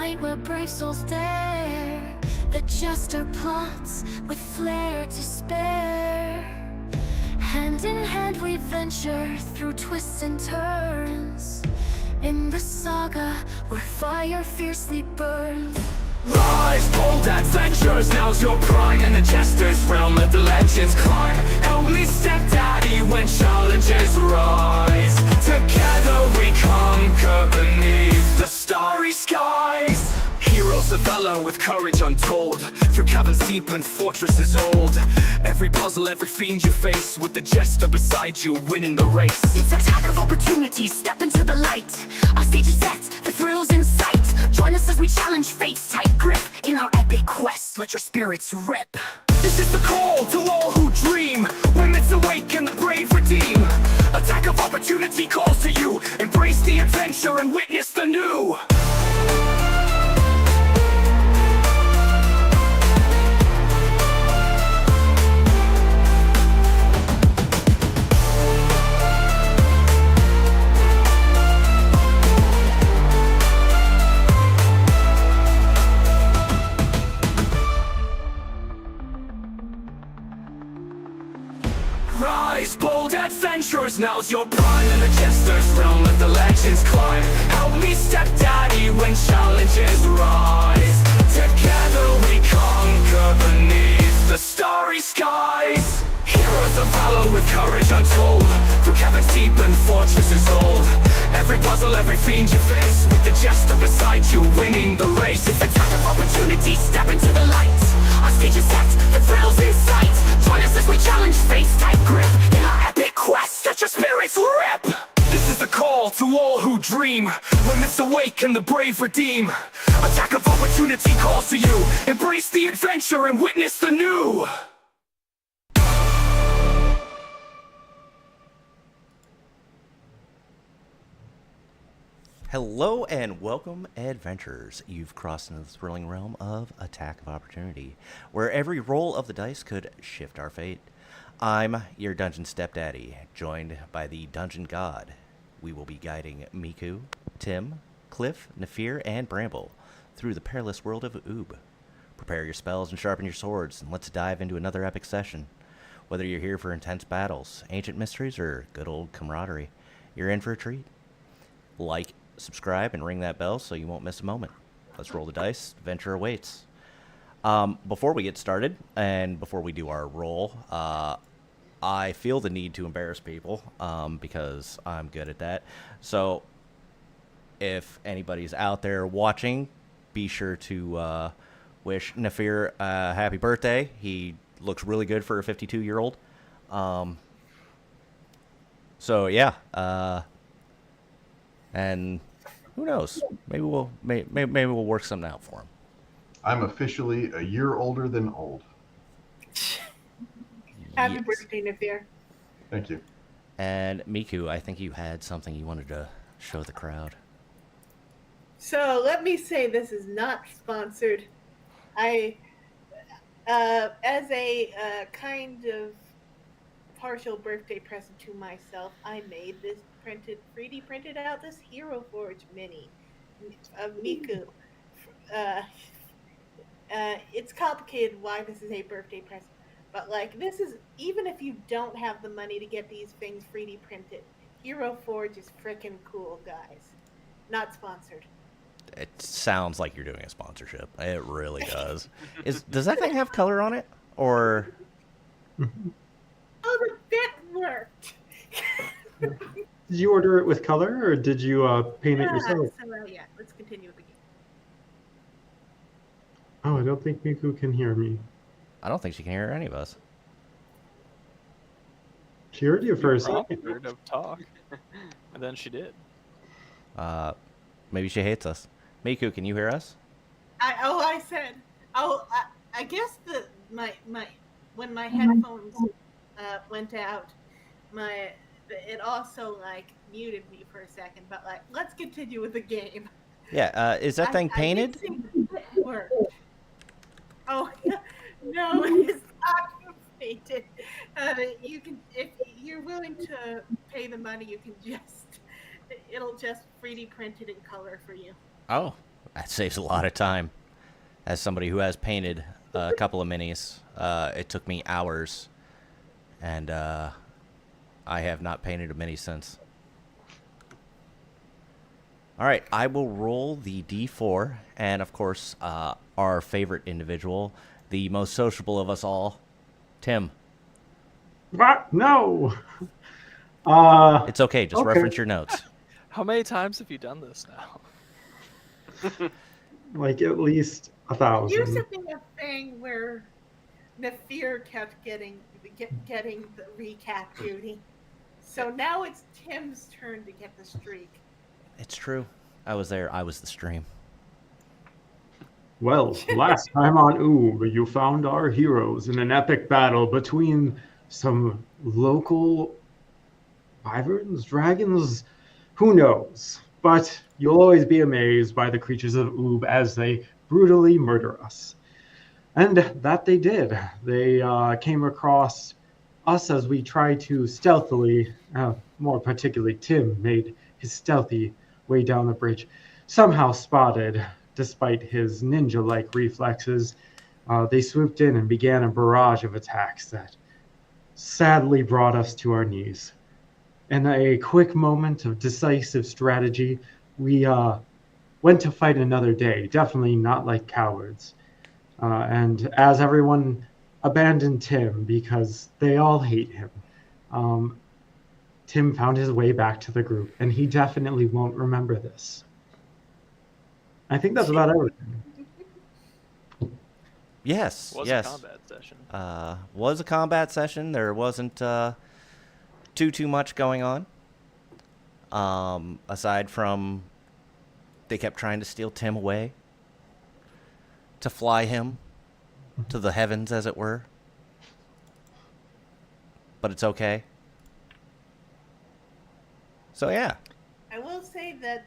light where brave souls dare. The jester plots with flair to spare. Hand in hand we venture through twists and turns. In the saga where fire fiercely burns. Rise, bold adventures, now's your prime. In the jester's realm, let the legends climb. Help me stepdaddy when challenges rise. Together we conquer beneath the starry skies. Heroes develop with courage untold. Through caverns deep and fortresses old. Every puzzle, every fiend you face, with the jester beside you, winning the race. It's attack of opportunity, step into the light. Our stage is set, the thrills in sight. Join us as we challenge fate's tight grip. In our epic quest, let your spirits rip. This is the call to all who dream. When myths awake and the brave redeem. Attack of opportunity calls to you. Embrace the adventure and witness the new. Rise, bold adventurers, now's your prime. In the jester's realm, let the legends climb. Help me stepdaddy when challenges rise. Together we conquer beneath the starry skies. Heroes of valor with courage untold. Through caverns deep and fortresses old. Every puzzle, every fiend you face, with the jester beside you, winning the race. It's a time of opportunity, step into the light. Our stage is set, the thrills in sight. Join us as we challenge fate's tight grip. In our epic quest, let your spirits rip. This is the call to all who dream. When myths awake and the brave redeem. Attack of opportunity calls to you. Embrace the adventure and witness the new. Hello and welcome, adventurers. You've crossed into the thrilling realm of Attack of Opportunity, where every roll of the dice could shift our fate. I'm your dungeon stepdaddy, joined by the dungeon god. We will be guiding Meake, Tim, Cliff, Nafir, and Bramble through the perilous world of Oob. Prepare your spells and sharpen your swords, and let's dive into another epic session. Whether you're here for intense battles, ancient mysteries, or good old camaraderie, you're in for a treat. Like, subscribe, and ring that bell so you won't miss a moment. Let's roll the dice. Adventure awaits. Before we get started, and before we do our roll, I feel the need to embarrass people because I'm good at that. So if anybody's out there watching, be sure to wish Nafir a happy birthday. He looks really good for a 52-year-old. So yeah, and who knows? Maybe we'll work something out for him. I'm officially a year older than old. Happy birthday, Nafir. Thank you. And Miku, I think you had something you wanted to show the crowd. So let me say this is not sponsored. I, as a kind of partial birthday present to myself, I made this 3D printed out this Hero Forge mini of Miku. It's complicated why this is a birthday present, but like this is, even if you don't have the money to get these things 3D printed, Hero Forge is freaking cool, guys. Not sponsored. It sounds like you're doing a sponsorship. It really does. Does that thing have color on it, or? Oh, the bit worked. Did you order it with color, or did you paint it yourself? So, yeah, let's continue with the game. Oh, I don't think Miku can hear me. I don't think she can hear any of us. She heard you for a second. Heard of talk, and then she did. Maybe she hates us. Miku, can you hear us? I guess when my headphones went out, it also like muted me for a second. But like, let's continue with the game. Yeah. Is that thing painted? I did think it worked. Oh no, it's not painted. You can, if you're willing to pay the money, you can it'll just 3D print it in color for you. Oh, That saves a lot of time. As somebody who has painted a couple of minis, it took me hours, and I have not painted a mini since. All right, I will roll the D4, and of course, our favorite individual, the most sociable of us all, Tim. What? No. It's okay, just Okay. reference your notes. How many times have you done this now? Like at least Used 1,000. to be a thing where the fear kept getting the recap duty. So now it's Tim's turn to get the streak. It's true. I was there. I was the stream. Well, last time on Oob, you found our heroes in an epic battle between some local wyverns, dragons, who knows? But you'll always be amazed by the creatures of Oob as they brutally murder us. And that they did. They came across us as we tried to stealthily, more particularly Tim, made his stealthy way down the bridge. Somehow spotted, despite his ninja-like reflexes, they swooped in and began a barrage of attacks that sadly brought us to our knees. In a quick moment of decisive strategy, we went to fight another day, definitely not like cowards. And as everyone abandoned Tim because they all hate him, Tim found his way back to the group, and he definitely won't remember this. I think that's about everything. Yes, Was yes. a combat session. Was a combat session. There wasn't too much going on. Aside from they kept trying to steal Tim away, to fly him to the heavens, as it were. But it's okay. So yeah. I will say that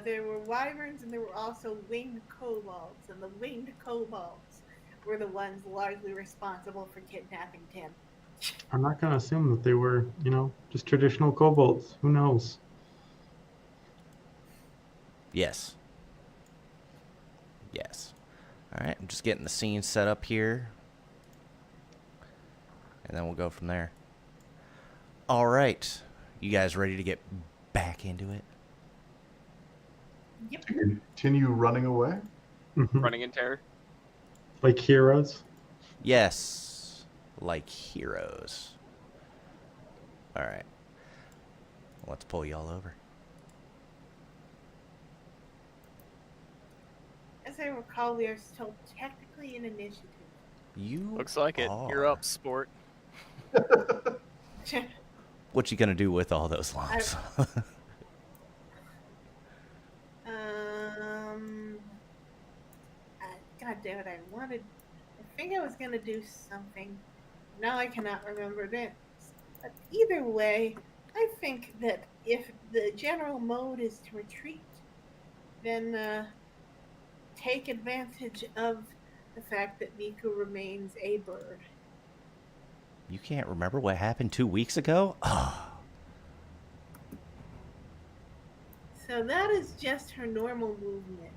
there were wyverns and there were also winged kobolds, and the winged kobolds were the ones largely responsible for kidnapping Tim. I'm not going to assume that they were, just traditional kobolds. Who knows? Yes. Yes. All right, I'm just getting the scene set up here. And then we'll go from there. All right. You guys ready to get back into it? Yep. To continue running away? Running in terror. Like heroes. Yes. Like heroes. All right. Let's pull y'all over. As I recall, we are still technically in initiative. You Looks like it. You're are. up, sport. What you gonna do with all those lumps? God damn it! I think I was gonna do something. Now I cannot remember this. But either way, I think that if the general mode is to retreat, then take advantage of the fact that Meeke remains a bird. You can't remember what happened 2 weeks ago? Oh. So that is just her normal movement.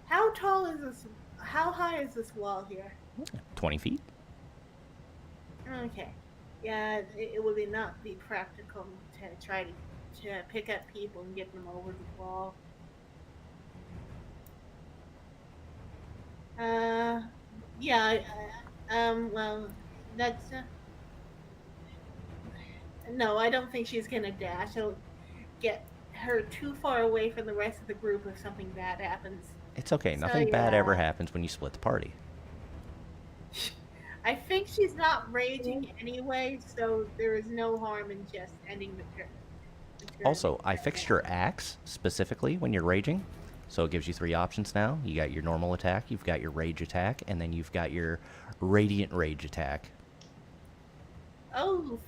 How tall is this? How high is this wall here? 20 feet? Okay. Yeah, it would not be practical to try to pick up people and get them over the wall. Yeah. Well, that's. No, I don't think she's gonna dash. It'll get her too far away from the rest of the group if something bad happens. It's okay. So, Nothing bad ever yeah. happens when you split the party. I think she's not raging anyway, so there is no harm in just ending the turn. Also, I fixed your axe specifically when you're raging. So it gives you 3 options now. You got your normal attack, you've got your rage attack, and then you've got your radiant rage attack. Oh,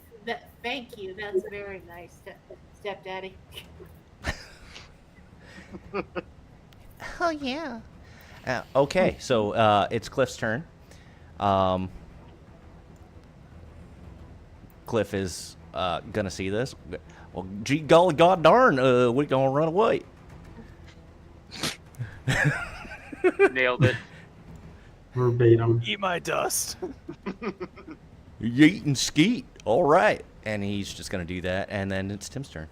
thank you. That's very nice, stepdaddy. Oh, yeah. Okay, so it's Cliff's turn. Cliff is gonna see this. Well, gee golly god darn, we gonna run away. Nailed it. Verbatim. Eat my dust. Yeet and skeet. All right. And he's just gonna do that, and then it's Tim's turn.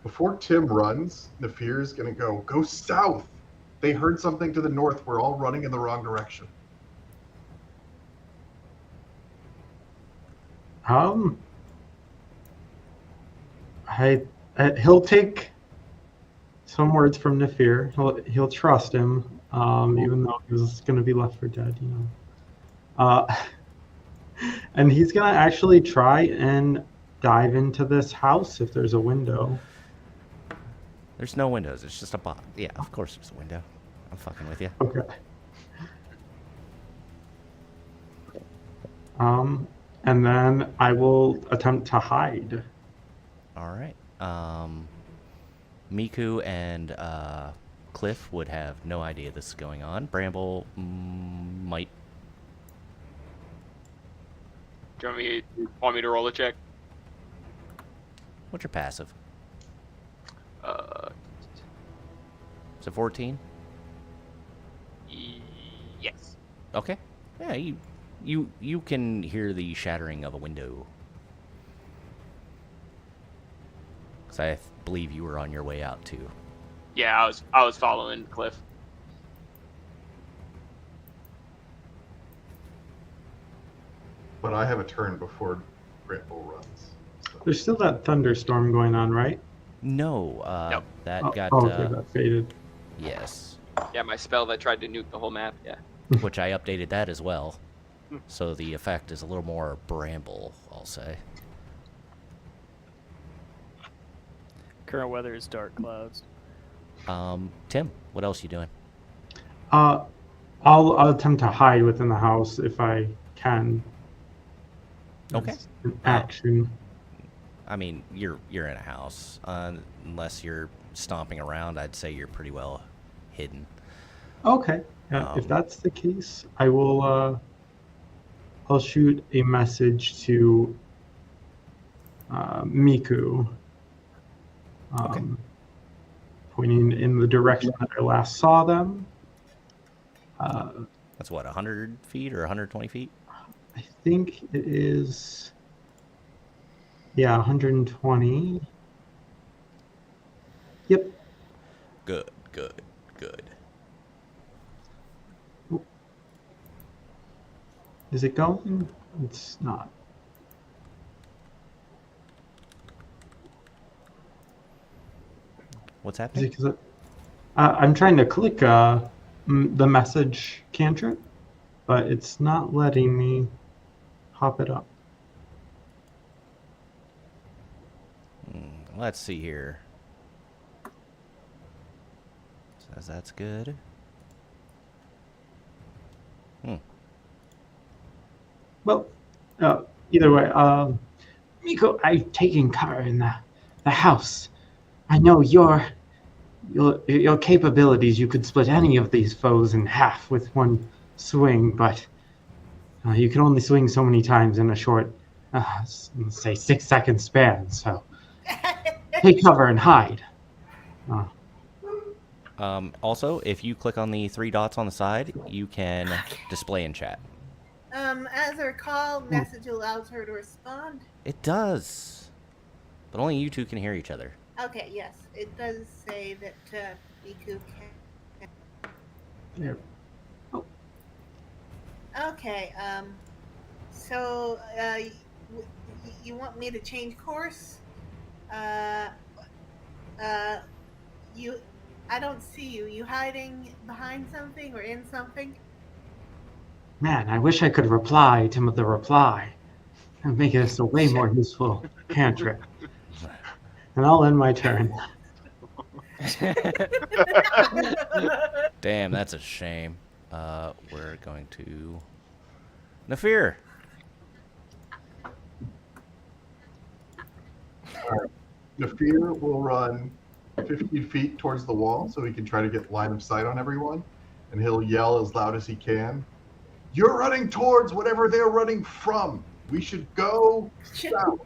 Before Tim runs, Nafir's gonna go south. They heard something to the north. We're all running in the wrong direction. He'll take some words from Nafir. He'll trust him, even though he was going to be left for dead, you know. And he's going to actually try and dive into this house if there's a window. There's no windows. It's just a box. Yeah, of course there's a window. I'm fucking with you. Okay. And then I will attempt to hide. All right. Miku and Cliff would have no idea this is going on. Bramble might. Do you want me to roll a check? What's your passive? Uh, Is it 14? yes. Okay. Yeah, you can hear the shattering of a window. Because I believe you were on your way out too. Yeah, I was following Cliff. But I have a turn before Bramble runs. So. There's still that thunderstorm going on, right? No, Nope. that got okay, that faded. yes, Yeah, my spell that tried to nuke the whole map. Yeah. which I updated that as well. So the effect is a little more bramble, I'll say. Current weather is dark clouds. Tim, what else you doing? I'll attempt to hide within the house if I can. Okay. It's an action. I mean, you're in a house. Unless you're stomping around, I'd say you're pretty well hidden. Okay. Yeah, if that's the case, I will. I'll shoot a message to Miku, Okay. pointing in the direction that I last saw them. That's what, 100 feet or 120 feet? I think it is. Yeah, 120. Yep. Good, good, good. Is it going? It's not. What's Is happening? it 'cause I'm trying to click the message cantrip, but it's not letting me hop it up. Let's see here. Says that's good. Well, either way, Miko, I've taken cover in the house. I know your capabilities. You could split any of these foes in half with one swing, but you can only swing so many times in a short, let's say 6-second span. So take cover and hide. Also, if you click on the 3 dots on the side, you can display in chat. As I recall, message allows her to respond. It does. But only you two can hear each other. Okay, yes, it does say that Miku can. There. Okay, so you want me to change course? I don't see you. You hiding behind something or in something? Man, I wish I could reply to the reply and make this a way more useful cantrip. And I'll end my turn. Damn, that's a shame. We're going to... Nafir! Nafir will run 50 feet towards the wall so he can try to get line of sight on everyone. And he'll yell as loud as he can. You're running towards whatever they're running from. We should go south.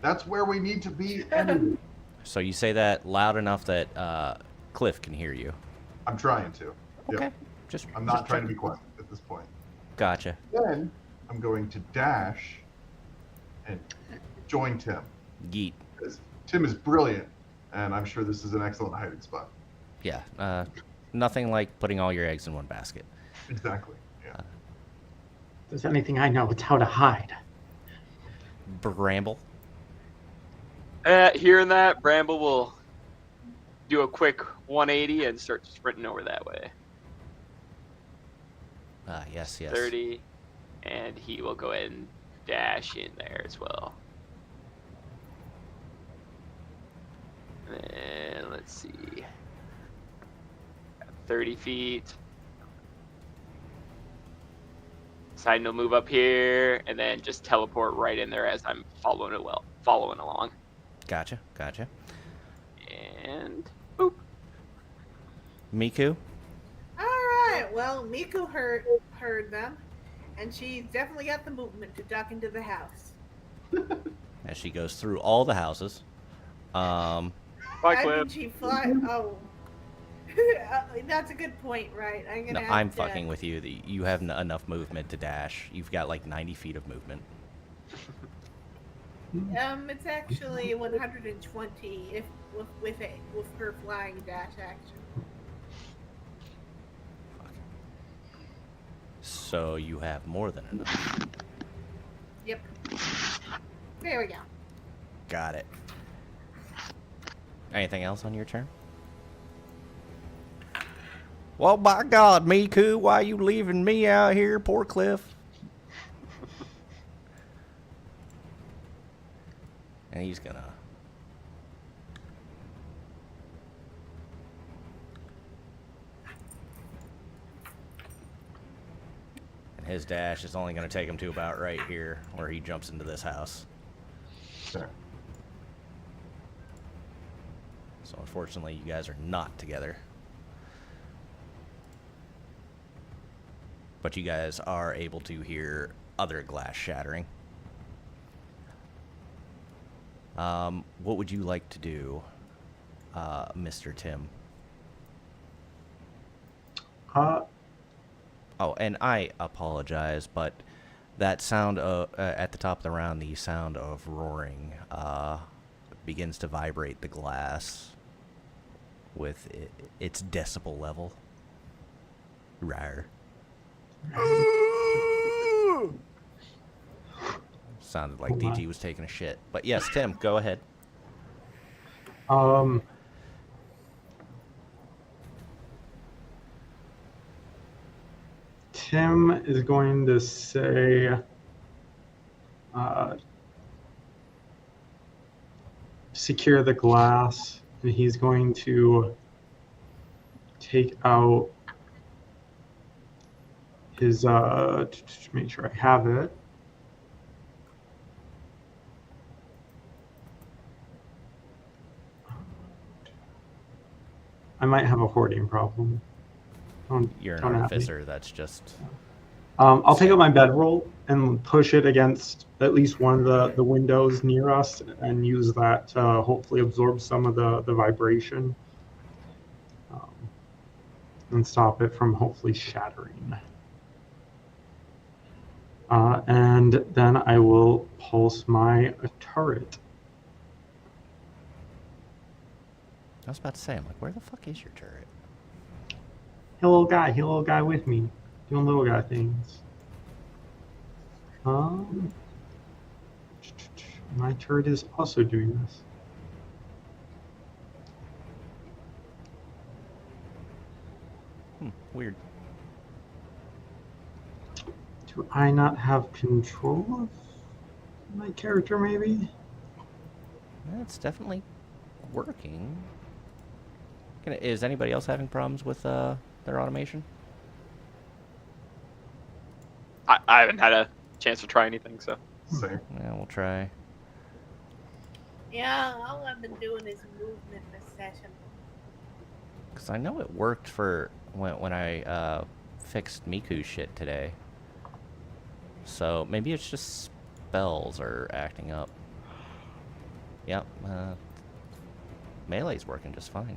That's where we need to be anyway. So you say that loud enough that Cliff can hear you. I'm trying to. Okay. Yep. Just I'm not just trying to checking. be quiet at this point. Gotcha. Then I'm going to dash and join Tim. Yeet. Because Tim is brilliant, and I'm sure this is an excellent hiding spot. Yeah. Nothing like putting all your eggs in one basket. Exactly. Yeah. If there's anything I know, it's how to hide. Bramble. Hearing that, Bramble will do a quick 180 and start sprinting over that way. Yes. 30, and he will go ahead and dash in there as well. And let's see. 30 feet. Decide to move up here, and then just teleport right in there as I'm following along. Gotcha. And boop. Miku. All right. Well, Miku heard them, and she's definitely got the movement to duck into the house. As she goes through all the houses. Bye, I Cliff. mean, she fly. Oh, that's a good point, right? No, I'm fucking with you. You have enough movement to dash. You've got like 90 feet of movement. It's actually 120 if with her flying dash action. So you have more than enough. Yep. There we go. Got it. Anything else on your turn? Well, by God, Miku, why you leaving me out here? Poor Cliff. And he's gonna... And his dash is only gonna take him to about right here, where he jumps into this house. There. So unfortunately, you guys are not together. But you guys are able to hear other glass shattering. What would you like to do, Mr. Tim? Oh, and I apologize, but that sound at the top of the round, the sound of roaring, begins to vibrate the glass with its decibel level. Rawr. Sounded like DG was taking a shit. But yes, Tim, go ahead. Tim is going to say, secure the glass, and he's going to take out his, make sure I have it. I might have a hoarding problem. You're an don't have me. artificer, that's just... I'll take out my bedroll and push it against at least one of the windows near us and use that to hopefully absorb some of the vibration and stop it from hopefully shattering. And then I will pulse my turret. I was about to say, I'm like, where the fuck is your turret? Hey, little guy with me, doing little guy things. My turret is also doing this. Weird. Do I not have control of my character, maybe? It's definitely working. Is anybody else having problems with their automation? I haven't had a chance to try anything, so. Same. Yeah, we'll try. Yeah, all I've been doing is movement this session. Because I know it worked for when I fixed Miku's shit today. So maybe it's just spells are acting up. Yep. Melee's working just fine.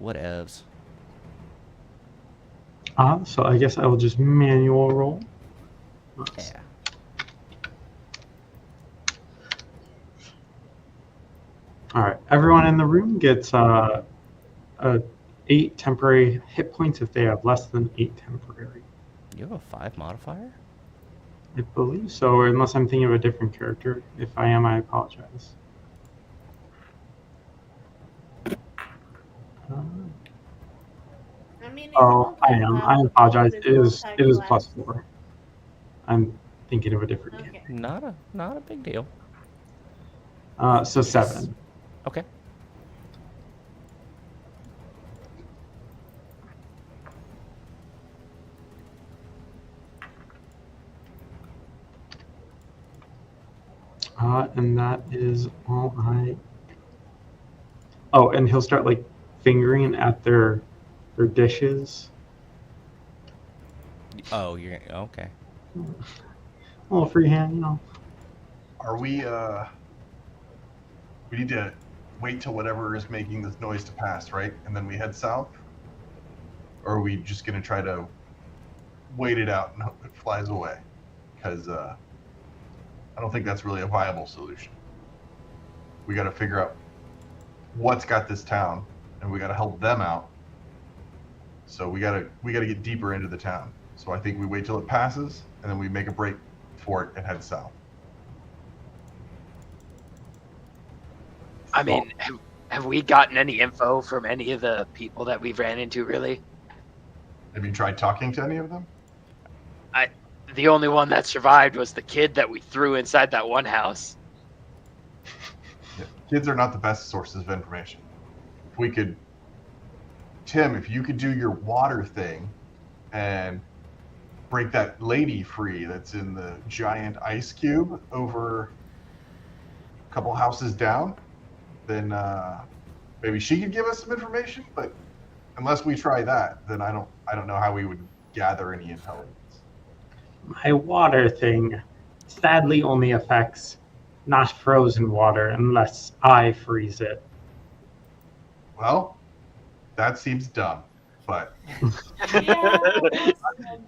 Whatevs. So I guess I will just manual roll. Yeah. All right. Everyone in the room gets 8 temporary hit points if they have less than 8 temporary. You have a 5 modifier? I believe so, unless I'm thinking of a different character. If I am, I apologize. I mean, it's Oh, I am. multi-class, I the apologize. kobold It is multi-class. +4. I'm thinking of a different game. Okay. Not a big deal. So 7. Okay. And that is all I. Oh, and he'll start like fingering at their dishes. Oh, you're okay. A little freehand, you know. Are we? We need to wait till whatever is making this noise to pass, right? And then we head south. Or are we just gonna try to wait it out and hope it flies away? Because I don't think that's really a viable solution. We got to figure out what's got this town, and we got to help them out. So we gotta get deeper into the town. So I think we wait till it passes, and then we make a break for it and head south. I mean, have we gotten any info from any of the people that we've ran into, really? Have you tried talking to any of them? The only one that survived was the kid that we threw inside that one house. Yeah. Kids are not the best sources of information. If we could, Tim, if you could do your water thing and break that lady free that's in the giant ice cube over a couple houses down, then maybe she could give us some information. But unless we try that, then I don't know how we would gather any intelligence. My water thing sadly only affects not frozen water unless I freeze it. Well, that seems dumb, but Yeah,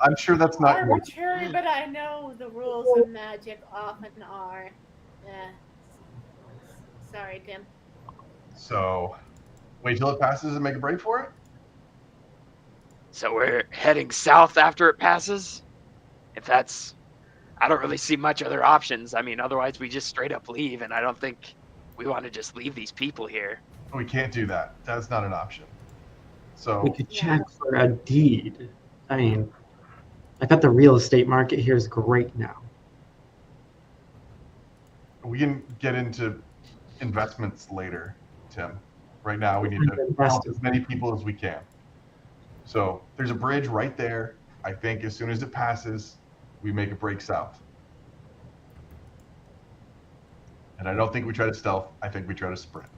I'm sure that's not your. arbitrary, but I know the rules of magic often are. Sorry, Tim. So, wait till it passes and make a break for it? So we're heading south after it passes? If that's... I don't really see much other options. I mean, otherwise we just straight up leave, and I don't think we want to just leave these people here. We can't do that. That's not an option. We So, could check for a deed. I mean, I bet the real estate market here is great now. we can get into investments later, Tim. Right now, we need to help as many people as we can. So, there's a bridge right there. I think as soon as it passes, we make a break south. And I don't think we try to stealth. I think we try to sprint.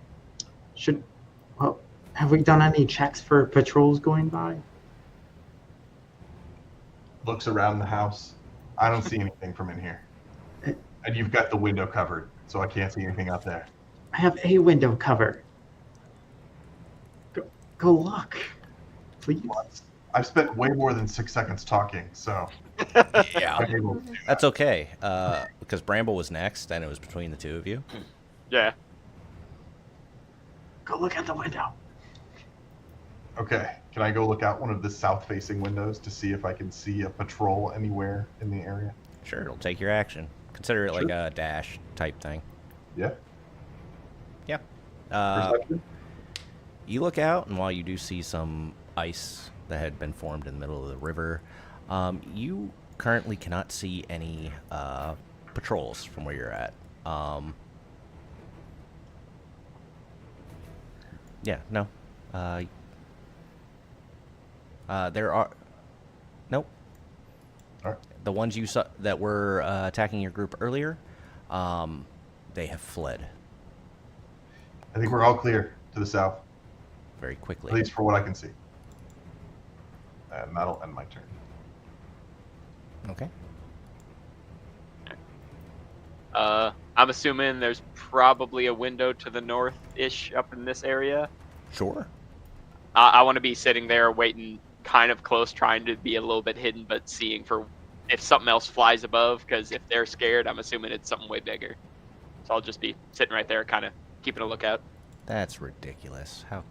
Well, have we done any checks for patrols going by? Looks around the house. I don't see anything from in here. And you've got the window covered, so I can't see anything out there. I have a window cover. Go look, please. I've spent way more than 6 seconds talking, so Yeah. I'm able to do that. That's okay, because Bramble was next, and it was between the two of you. Yeah. Go look at the window. Okay, can I go look out one of the south-facing windows to see if I can see a patrol anywhere in the area? Sure, it'll take your action. Consider it like a dash type thing. Yeah. Yeah. Perception? You look out, and while you do see some ice that had been formed in the middle of the river, you currently cannot see any patrols from where you're at. Yeah, no. There are... Nope. All right. The ones you saw that were attacking your group earlier, they have fled I think we're all clear to the south, very quickly. at least for what I can see. And that'll end my turn. Okay. I'm assuming there's probably a window to the north-ish up in this area. Sure. I want to be sitting there waiting kind of close, trying to be a little bit hidden, but seeing for if something else flies above, because if they're scared, I'm assuming it's something way bigger. So I'll just be sitting right there, kind of keeping a lookout. That's ridiculous. How?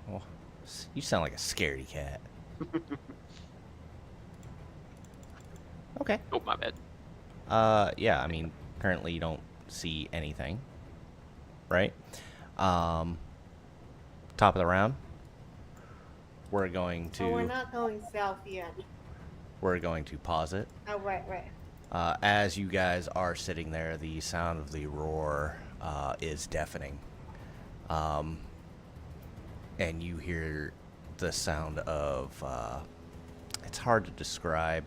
Well, you sound like a scaredy cat. Okay. Oh, my bad. Yeah, I mean, currently you don't see anything, right? Top of the round. We're going to. Oh, we're not going south yet. We're going to pause it. Oh, right. As you guys are sitting there, the sound of the roar is deafening. And you hear the sound of. It's hard to describe.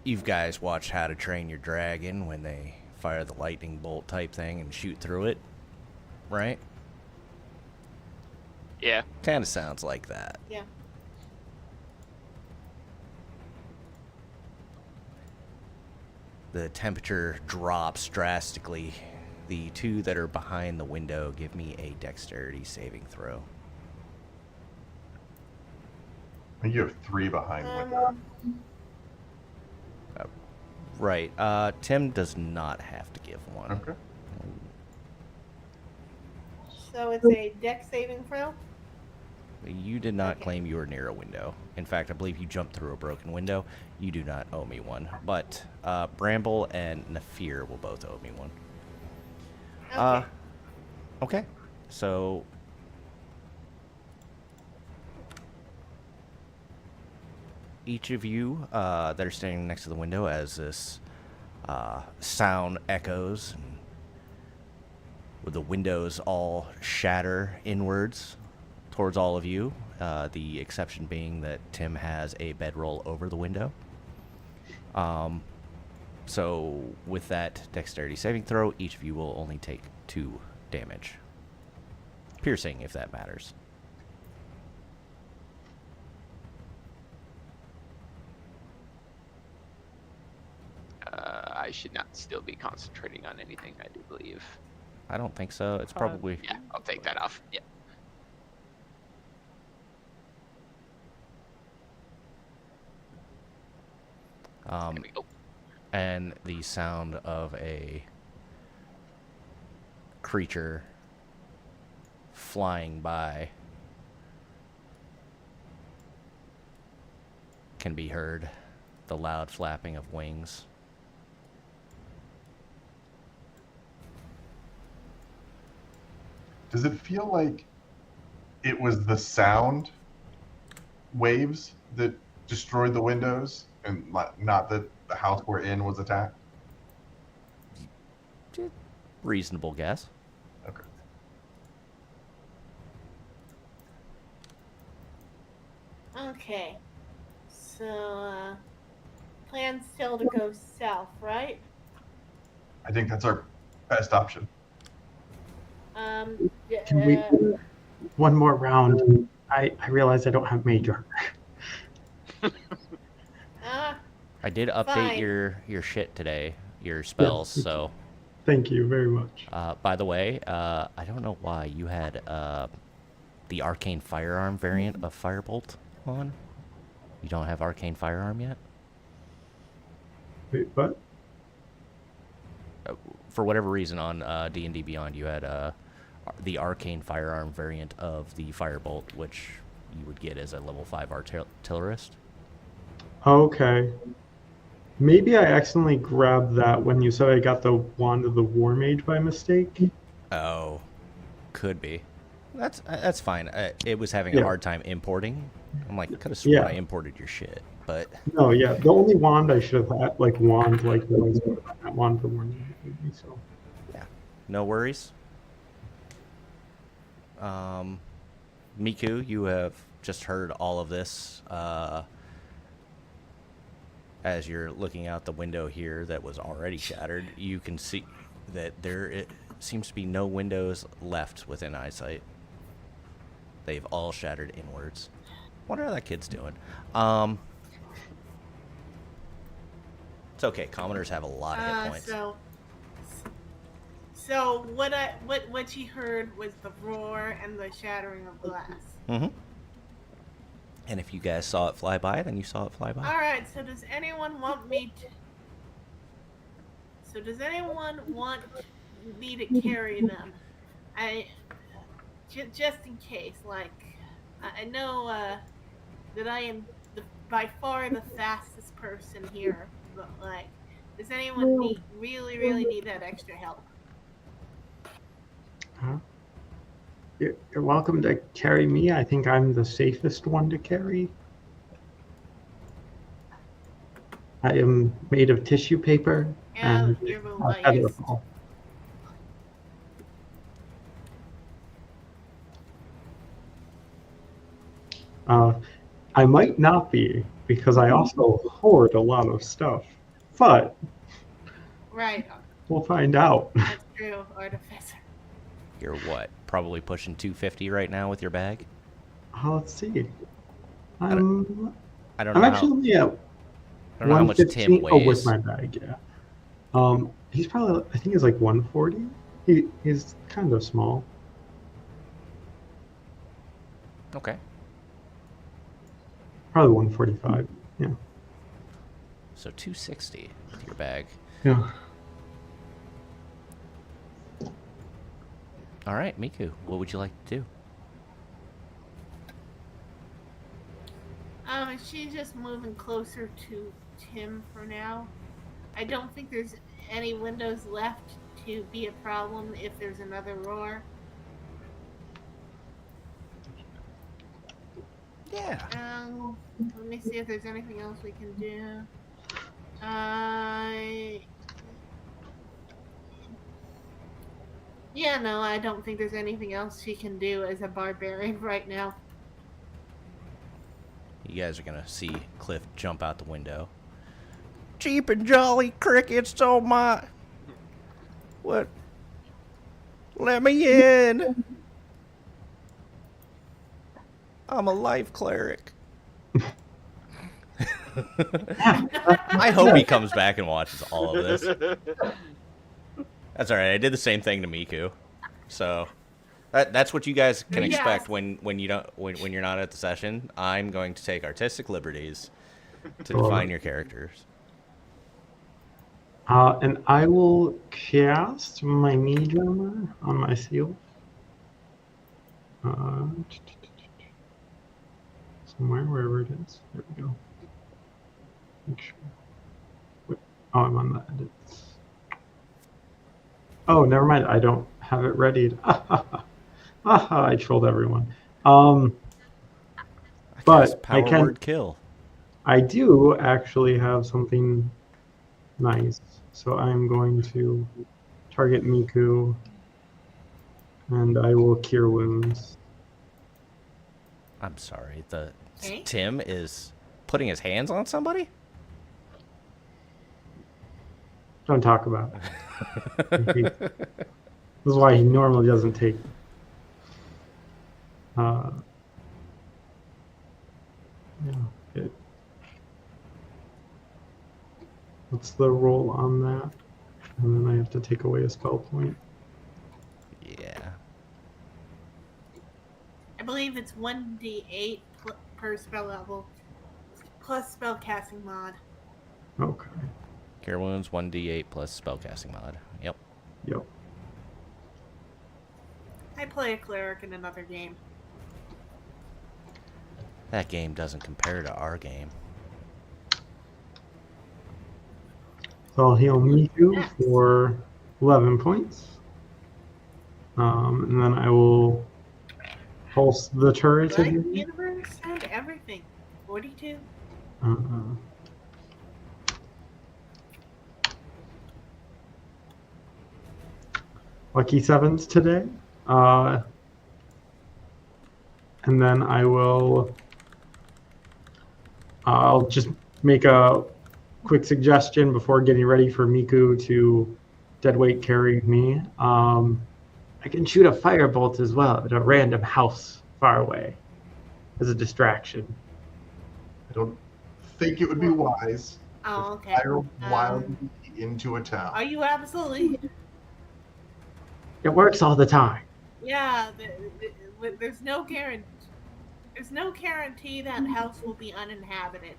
You guys watched How to Train Your Dragon when they fire the lightning bolt type thing and shoot through it, right? Yeah. Kind of sounds like that. Yeah. The temperature drops drastically. The two that are behind the window, give me a dexterity saving throw. I think you have 3 behind the window. Right. Tim does not have to give one. Okay. So it's a dex saving throw? You did not Okay. claim you were near a window. In fact, I believe you jumped through a broken window. You do not owe me one. But Bramble and Nafir will both owe me one. Okay. Okay. So each of you that are standing next to the window, as this sound echoes, and with the windows all shatter inwards towards all of you, the exception being that Tim has a bedroll over the window. So with that dexterity saving throw, each of you will only take 2 damage. Piercing, if that matters. I should not still be concentrating on anything, I do believe. I don't think so. It's probably... Yeah, I'll take that off. Yeah. There we go. And the sound of a creature flying by can be heard. The loud flapping of wings. Does it feel like it was the sound waves that destroyed the windows and not that the house we're in was attacked? Reasonable guess. Okay. Okay. So, plan still to go south, right? I think that's our best option. Can we one more round? I realize I don't have major. I did update Fine. your shit today, your spells, Yes. so... Thank you very much. By the way, I don't know why you had the arcane firearm variant of Firebolt on. You don't have arcane firearm yet? Wait, what? For whatever reason, on D&D Beyond, you had the arcane firearm variant of the Firebolt, which you would get as a level 5 artillerist. Okay. Maybe I accidentally grabbed that when you said I got the Wand of the War Mage by mistake. Oh, could be. That's fine. It was having a hard time importing. I'm like, could have sworn I imported your shit, but... No, yeah. The only wand I should have had, like, wand, like, was that Wand of the War Mage. So. Yeah. No worries. Miku, you have just heard all of this as you're looking out the window here that was already shattered. You can see that it seems to be no windows left within eyesight. They've all shattered inwards. Wonder how that kid's doing. It's okay. Commoners have a lot of hit points. So what she heard was the roar and the shattering of glass. Mm-hmm. And if you guys saw it fly by, then you saw it fly by. All right. So does anyone want me to carry them? Just in case. Like, I know that I am by far the fastest person here, but like, does anyone really need that extra help? You're welcome to carry me. I think I'm the safest one to carry. I am made of tissue paper and you're the a lightest. feather fall. I might not be, because I also hoard a lot of stuff, but Right. we'll find out. That's true, Artificer. You're what? Probably pushing 250 right now with your bag? Let's see. I don't I'm know actually at I don't know how much Tim 115. Oh, with weighs. my bag, yeah. He's probably, I think he's like 140. He's kind of small. Okay. Probably 145. Yeah. So 260 with your bag. Yeah. All right, Miku, what would you like to do? She's just moving closer to Tim for now. I don't think there's any windows left to be a problem if there's another roar. Yeah. Let me see if there's anything else we can do. Yeah, no, I don't think there's anything else she can do as a barbarian right now. You guys are going to see Cliff jump out the window. Cheap and jolly crickets, oh my. What? Let me in. I'm a life cleric. I hope he comes back and watches all of this. That's all right. I did the same thing to Miku, so that's what you guys can expect when you're not at the session. I'm going to take artistic liberties to define your characters. And I will cast my mage armor on my seal. Somewhere, wherever it is. There we go. Make sure. Wait. Oh, I'm on the edits. Oh, never mind. I don't have it readied. I trolled everyone. But I can. Word kill. I do actually have something nice. So I'm going to target Miku, and I will cure wounds. I'm sorry. Tim is putting his hands on somebody? Don't talk about it. This is why he normally doesn't take. What's the roll on that? And then I have to take away a spell point. Yeah. I believe it's 1d8 per spell level, plus spell casting mod. Okay. Cure wounds 1d8 plus spellcasting mod. Yep. Yep. I play a cleric in another game. That game doesn't compare to our game. So I'll heal Miku for 11 points. And then I will pulse the turret Light again. universe and everything. 42. Lucky sevens today. And then I'll just make a quick suggestion before getting ready for Miku to deadweight carry me. I can shoot a firebolt as well at a random house far away as a distraction. I don't think it would be wise. Oh, okay. Fire wildly into a town. Are you absolutely? It works all the time. Yeah. There's no guarantee. There's no guarantee that house will be uninhabited.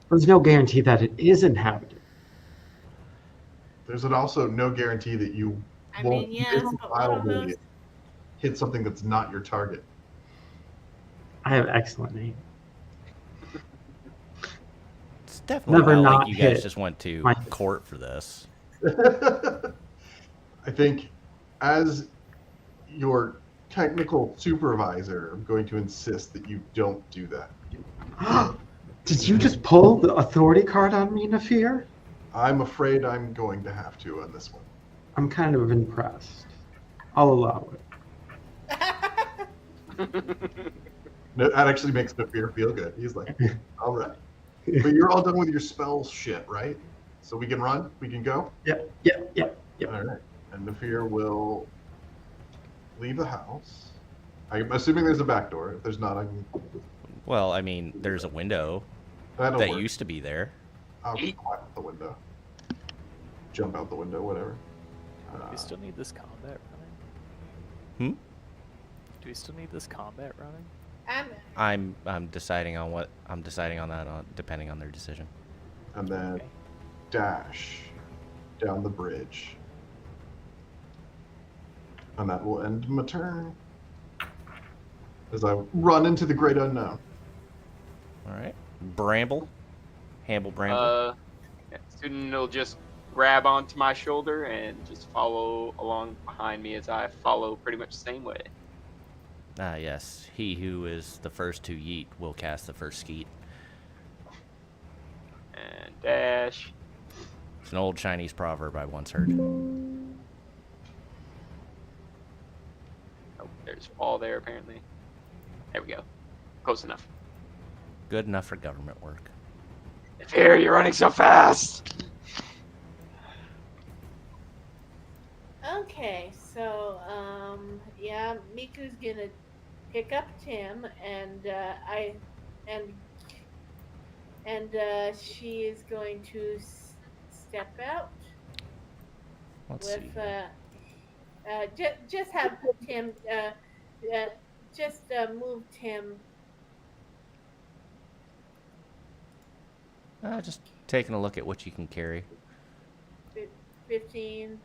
There's no guarantee that it is inhabited. There's also no guarantee that you I won't mean, yes, but one of wildly those. hit something that's not your target. I have excellent aim. It's definitely Never not like not you guys hit just went to my- court for this. I think as your technical supervisor, I'm going to insist that you don't do that. Did you just pull the authority card on me, Nafir? I'm afraid I'm going to have to on this one. I'm kind of impressed. I'll allow it. No, that actually makes Nafir feel good. He's like, all right. But you're all done with your spell shit, right? So we can run? We can go? Yep. All right. And Nafir will leave the house. I'm assuming there's a back door. If there's not, I can... Well, I mean, there's a window That'll that work. used to be there. I'll climb out the window. Jump out the window, whatever. We still need this combat running. Hmm? Do we still need this combat running? I'm deciding on that depending on their decision. And then Okay. dash down the bridge. And that will end my turn. As I run into the great unknown. All right. Bramble. Hamble Bramble. Student will just grab onto my shoulder and just follow along behind me as I follow pretty much the same way. Ah, yes. He who is the first to yeet will cast the first skeet. And dash. It's an old Chinese proverb I once heard. Oh, there's fall there apparently. There we go. Close enough. Good enough for government work. Fear, you're running so fast! Okay, so yeah, Miku's gonna pick up Tim, and she is going to step out Let's with see. just have Tim just move Tim. Just taking a look at what you can carry. 15.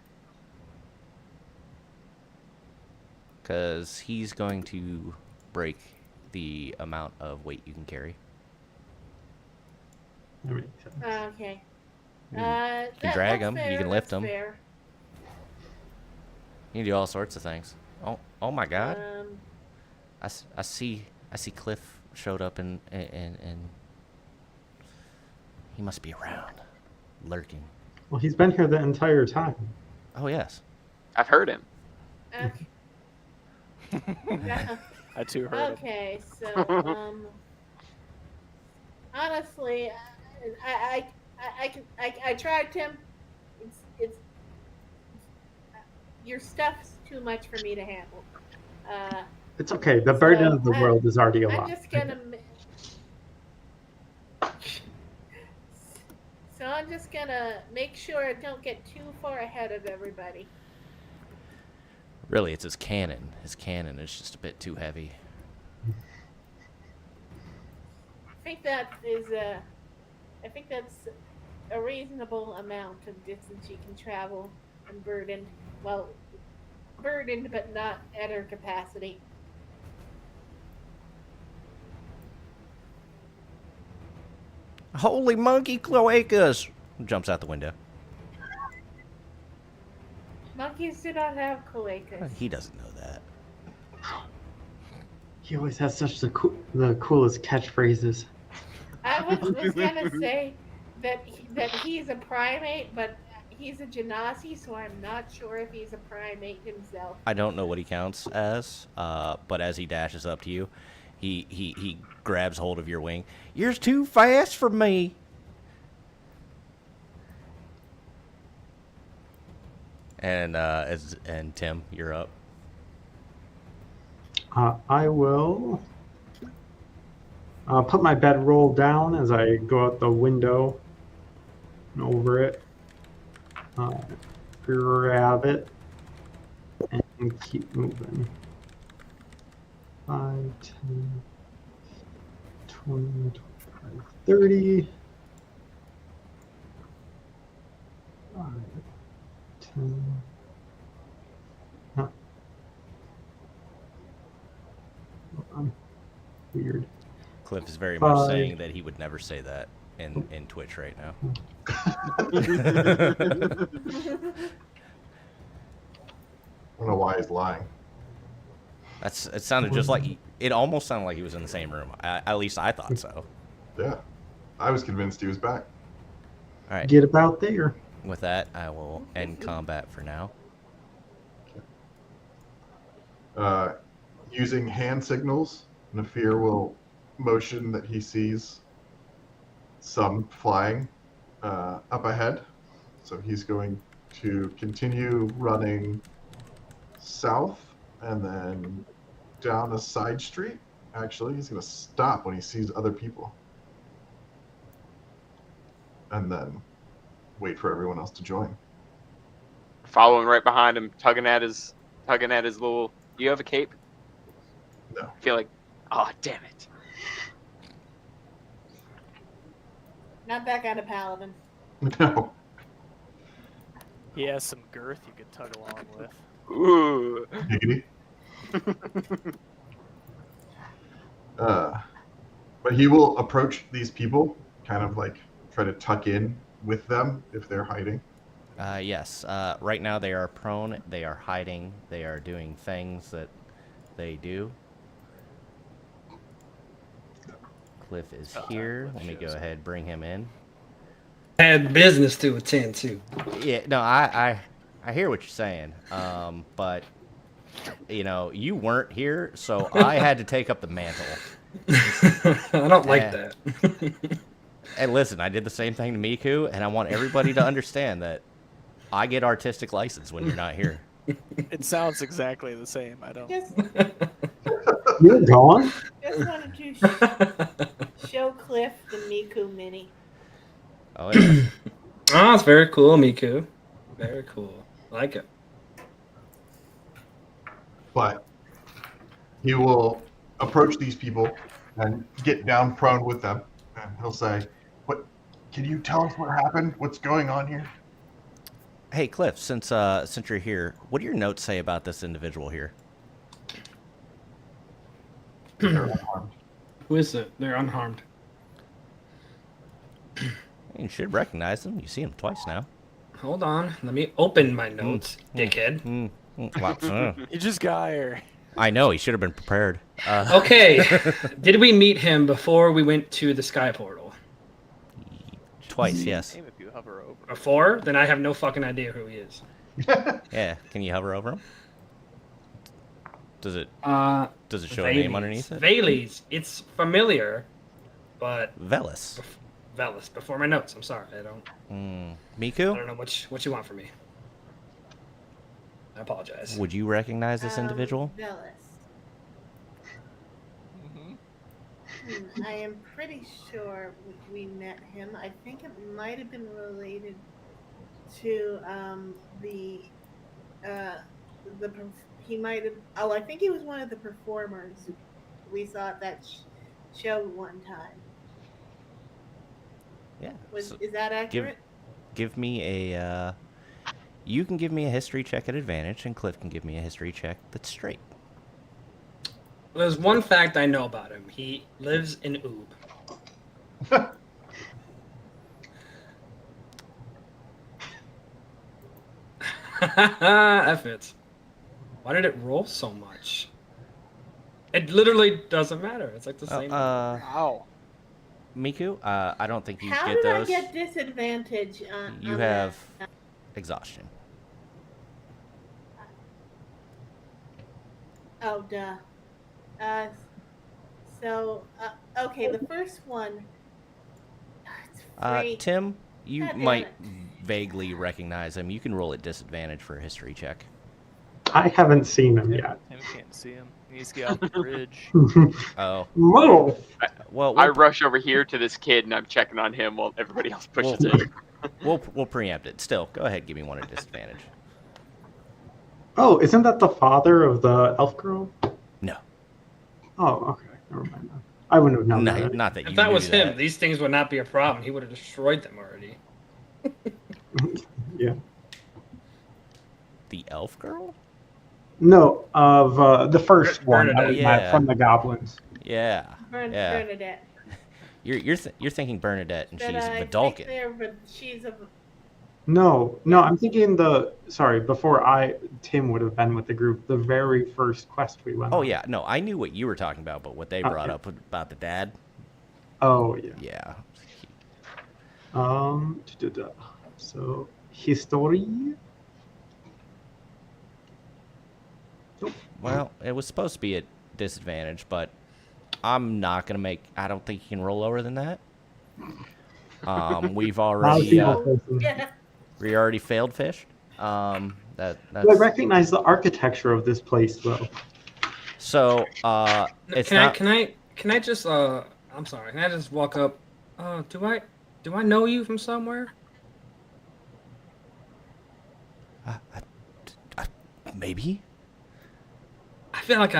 Because he's going to break the amount of weight you can carry. That makes sense. Okay. You can drag that's him. You fair, can lift that's him. fair. You can do all sorts of things. Oh my God! Um, I see Cliff showed up and he must be around, lurking. Well, he's been here the entire time. Oh yes. I've heard him. okay. I too heard him. Okay, so honestly, I tried, Tim. It's your stuff's too much for me to handle. It's okay. The burden of the So, world is already a I'm lot. just gonna. So I'm just gonna make sure I don't get too far ahead of everybody. Really, it's his cannon. His cannon is just a bit too heavy. I think that's a reasonable amount of distance you can travel unburdened. Well, burdened, but not at her capacity. Holy monkey cloacas! Jumps out the window. Monkeys do not have cloacas. He doesn't know that. He always has such the coolest catchphrases. I was gonna say that he's a primate, but he's a genasi, so I'm not sure if he's a primate himself. I don't know what he counts as, but as he dashes up to you, he grabs hold of your wing. You're too fast for me. And Tim, you're up. I will Put my bedroll down as I go out the window and over it. Grab it and keep moving. 5, 10, 20, 25, 30. 5, 10. Huh. Hold on. Weird. Cliff is very much 5. saying that he would never say that in Twitch right now. I don't know why he's lying. It sounded just like it almost sounded like he was in the same room. At least I thought so. Yeah. I was convinced he was back. All right. Get about there. With that, I will end combat for now. Using hand signals, Nafir will motion that he sees some flying up ahead. So he's going to continue running south and then down a side street. Actually, he's going to stop when he sees other people. And then wait for everyone else to join. Following right behind him, tugging at his little. Do you have a cape? No. I feel like, oh damn it! Not that kind of paladin. No. He has some girth you could tug along with. Ooh. Giggity. But he will approach these people, kind of like try to tuck in with them if they're hiding. Yes. Right now they are prone. They are hiding. They are doing things that they do. Cliff is here. Let me go ahead, bring him in. Had business to attend to. Yeah, no, I hear what you're saying. But you know, you weren't here, so I had to take up the mantle. I don't like that. And listen, I did the same thing to Miku, and I want everybody to understand that I get artistic license when you're not here. It sounds exactly the same. I don't. Just, You're gone? just wanted to show Cliff the Miku mini. Oh, yeah. Oh, it's very cool, Miku. Very cool. I like it. But he will approach these people and get down prone with them. And he'll say, "What? Can you tell us what happened? What's going on here?" Hey, Cliff, since you're here, what do your notes say about this individual here? They're unarmed. Who is it? They're unharmed. You should recognize them. You see them twice now. Hold on. Let me open my notes, dickhead. Wow. You just got here. I know, he should have been prepared. Okay. Did we meet him before we went to the sky portal? Twice, yes. If you hover over. Before? Then I have no fucking idea who he is. Yeah, can you hover over him? Does it show a Vales. name underneath it? Vales. It's familiar, but Velis. Velis. Before my notes. I'm sorry. I don't Miku? know what you want from me. I apologize. Would you recognize this individual? Velis. I am pretty sure we met him. I think it might have been related to he might have. Oh, I think he was one of the performers we saw at that show one time. Yeah. Is that accurate? Give me a. You can give me a history check at advantage, and Cliff can give me a history check that's straight. There's one fact I know about him. He lives in Oob. That fits. Why did it roll so much? It literally doesn't matter. It's like the same. Wow. Miku, I don't think you How get did those. I get disadvantage on You on have that? exhaustion. Oh, duh. Okay, the first one. It's free. Tim, you God damn might it. vaguely recognize him. You can roll at disadvantage for a history check. I haven't seen him yet. Tim can't see him. He needs to get off the bridge. Oh, Whoa! well, I rush over here to this kid and I'm checking on him while everybody else pushes Well- in. we'll preempt it. Still, go ahead. Give me one at disadvantage. Oh, isn't that the father of the elf girl? No, Oh, okay. Never mind. Then. I wouldn't have known no, that. not that you If that knew was him, that. these things would not be a problem. He would have destroyed them already. Yeah. The elf girl? No, of the first one that we Yeah. met from the goblins. Yeah, yeah. Bernadette. You're thinking Bernadette, and But she's I Vidalkin. think there, but she's a. No, I'm thinking before Tim would have been with the group, the very first quest we went Oh on. yeah, no, I knew what you were talking about, but what they brought Okay. up about the dad. Oh, yeah. Yeah. So, history? Well, it was supposed to be at disadvantage, but I'm not gonna make. I don't think you can roll lower than that. We've already Yeah. we already failed fished. I That's recognize the architecture of this place, though. so. It's Can not. Can I just I'm sorry. Can I just walk up? Do I know you from somewhere? Maybe. I feel like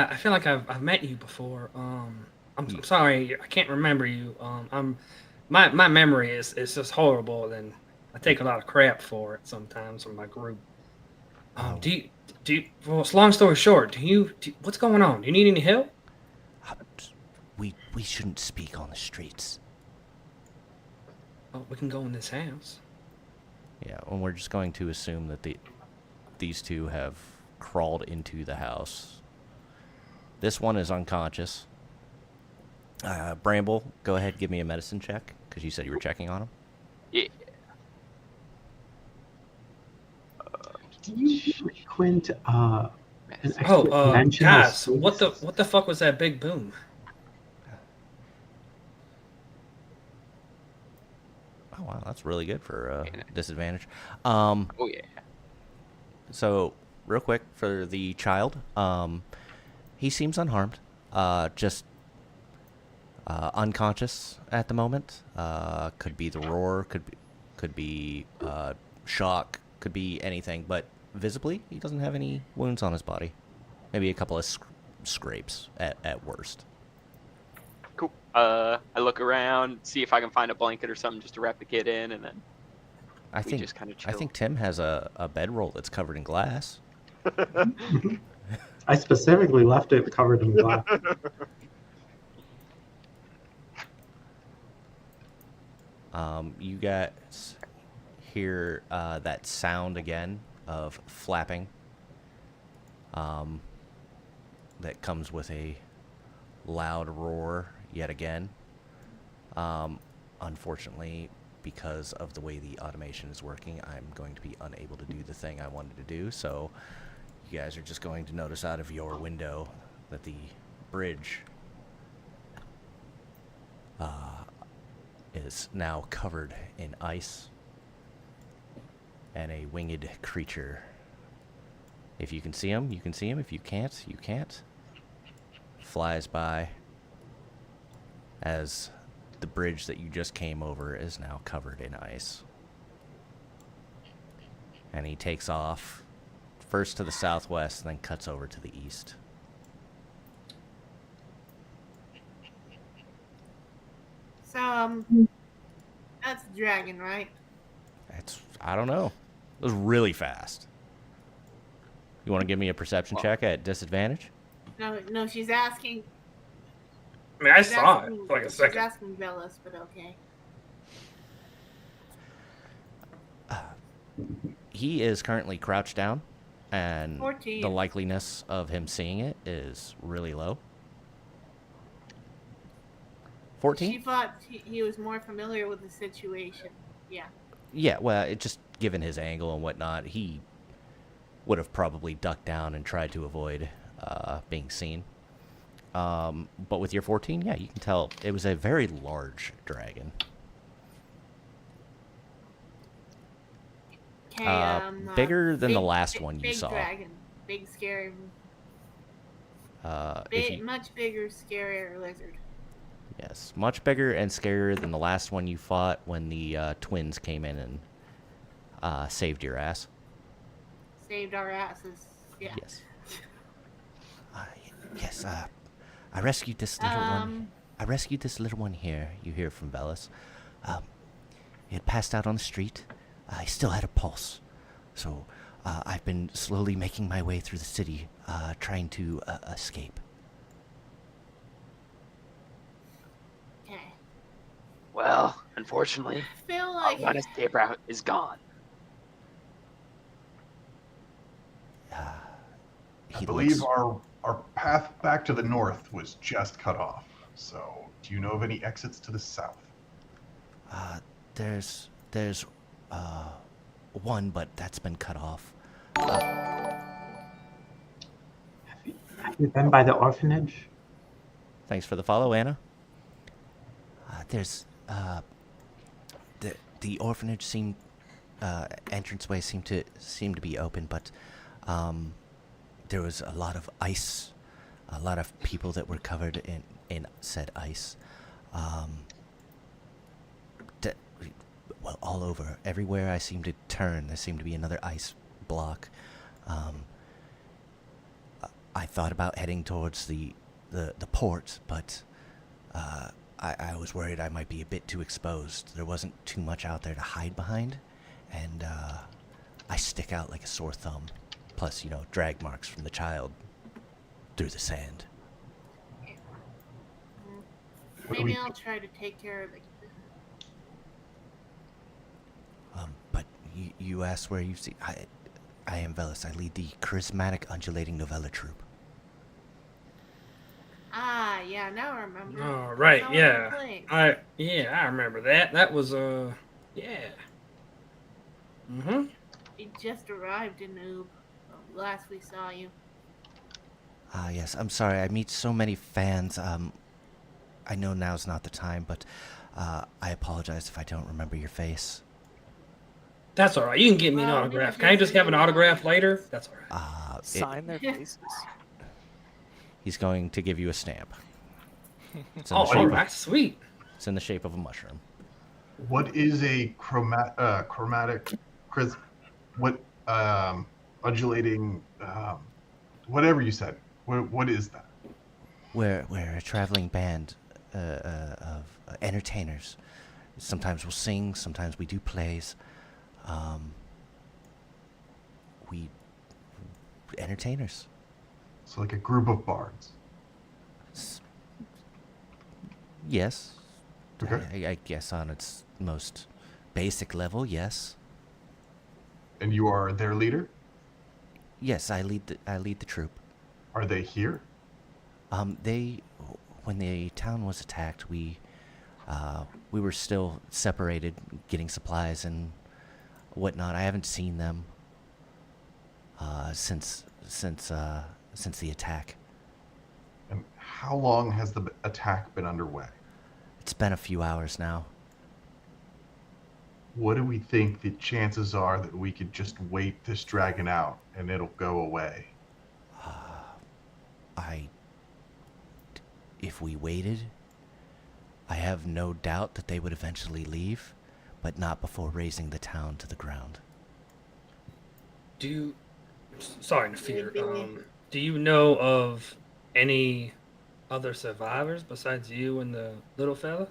I've met you before. I'm sorry, I can't remember you. My memory is just horrible, and I take a lot of crap for it sometimes from my group. Do you? Well, it's long story short. What's going on? Do you need any help? We shouldn't speak on the streets. Oh, we can go in this house. Yeah, and we're just going to assume that these two have crawled into the house. This one is unconscious. Bramble, go ahead, give me a medicine check, because you said you were checking on him. Yeah. Do you frequent an extra Oh, dimensional guys, space? what the fuck was that big boom? Oh wow, that's really good for disadvantage. Oh yeah. So real quick for the child, he seems unharmed, just unconscious at the moment. Could be the roar, could be shock, could be anything, but visibly he doesn't have any wounds on his body. Maybe a couple of scrapes at worst. Cool. I look around, see if I can find a blanket or something just to wrap the kid in, and then I think just kind of I chill. think Tim has a bedroll that's covered in glass. I specifically left it covered in glass. You guys hear that sound again of flapping. That comes with a loud roar yet again. Unfortunately, because of the way the automation is working, I'm going to be unable to do the thing I wanted to do. So you guys are just going to notice out of your window that the bridge is now covered in ice, and a winged creature. If you can see him, you can see him. If you can't, you can't. Flies by as the bridge that you just came over is now covered in ice. And he takes off first to the southwest, then cuts over to the east. So, that's a dragon, right? I don't know. It was really fast. You want to give me a perception check at disadvantage? No, she's asking. I mean, I she's saw asking- it for like a She's second. asking Bellis, but okay. He is currently crouched down, and 14. the likeliness of him seeing it is really low. 14? She thought he was more familiar with the situation. Yeah. Yeah, well, it just given his angle and whatnot, he would have probably ducked down and tried to avoid being seen. But with your 14, yeah, you can tell it was a very large dragon. Okay, Bigger than the last one you big saw. Dragon. Big, scary, If you, much bigger, scarier lizard. yes, much bigger and scarier than the last one you fought when the twins came in and saved your ass. Saved our asses. Yeah. Yes. Yes. I rescued this little one. I rescued this little one here. You hear from Velas. He had passed out on the street. He still had a pulse. So I've been slowly making my way through the city, trying to escape. Okay. Well, unfortunately, I feel our like one escape route is gone. I He believe looks. our path back to the north was just cut off. So, do you know of any exits to the south? There's one, but that's been cut off. Have you been by the orphanage? Thanks for the follow, Anna. There's the orphanage entranceway seemed to be open, but there was a lot of ice, a lot of people that were covered in said ice. Well, all over, everywhere I seemed to turn, there seemed to be another ice block. I thought about heading towards the port, but I was worried I might be a bit too exposed. There wasn't too much out there to hide behind, and I stick out like a sore thumb. Plus, drag marks from the child through the sand. maybe I'll try to take care of it. But you asked where you've seen. I am Velas. I lead the charismatic undulating novella troupe. Ah, yeah, now I remember. Oh, right, Now yeah. I'm playing. I remember that. That was yeah. Mhm. You just arrived in Oob. Last we saw you. Yes, I'm sorry. I meet so many fans. I know now's not the time, but I apologize if I don't remember your face. That's all right. You can get me an Well, autograph. maybe Can I just just have an a autograph later? That's all right. Sign their faces. He's going to give you a stamp. It's in, Oh, the shape all of, right, sweet. it's in the shape of a mushroom. What is a undulating, whatever you said? What is that? We're a traveling band of entertainers. Sometimes we'll sing, sometimes we do plays. We entertainers. So, like a group of bards. Yes. Okay. I guess on its most basic level, yes. And you are their leader? Yes, I lead the troop. Are they here? When the town was attacked, we were still separated, getting supplies and whatnot. I haven't seen them since the attack. And how long has the attack been underway? It's been a few hours now. What do we think the chances are that we could just wait this dragon out and it'll go away? If we waited, I have no doubt that they would eventually leave, but not before razing the town to the ground. Sorry to fear. Do you know of any other survivors besides you and the little fella?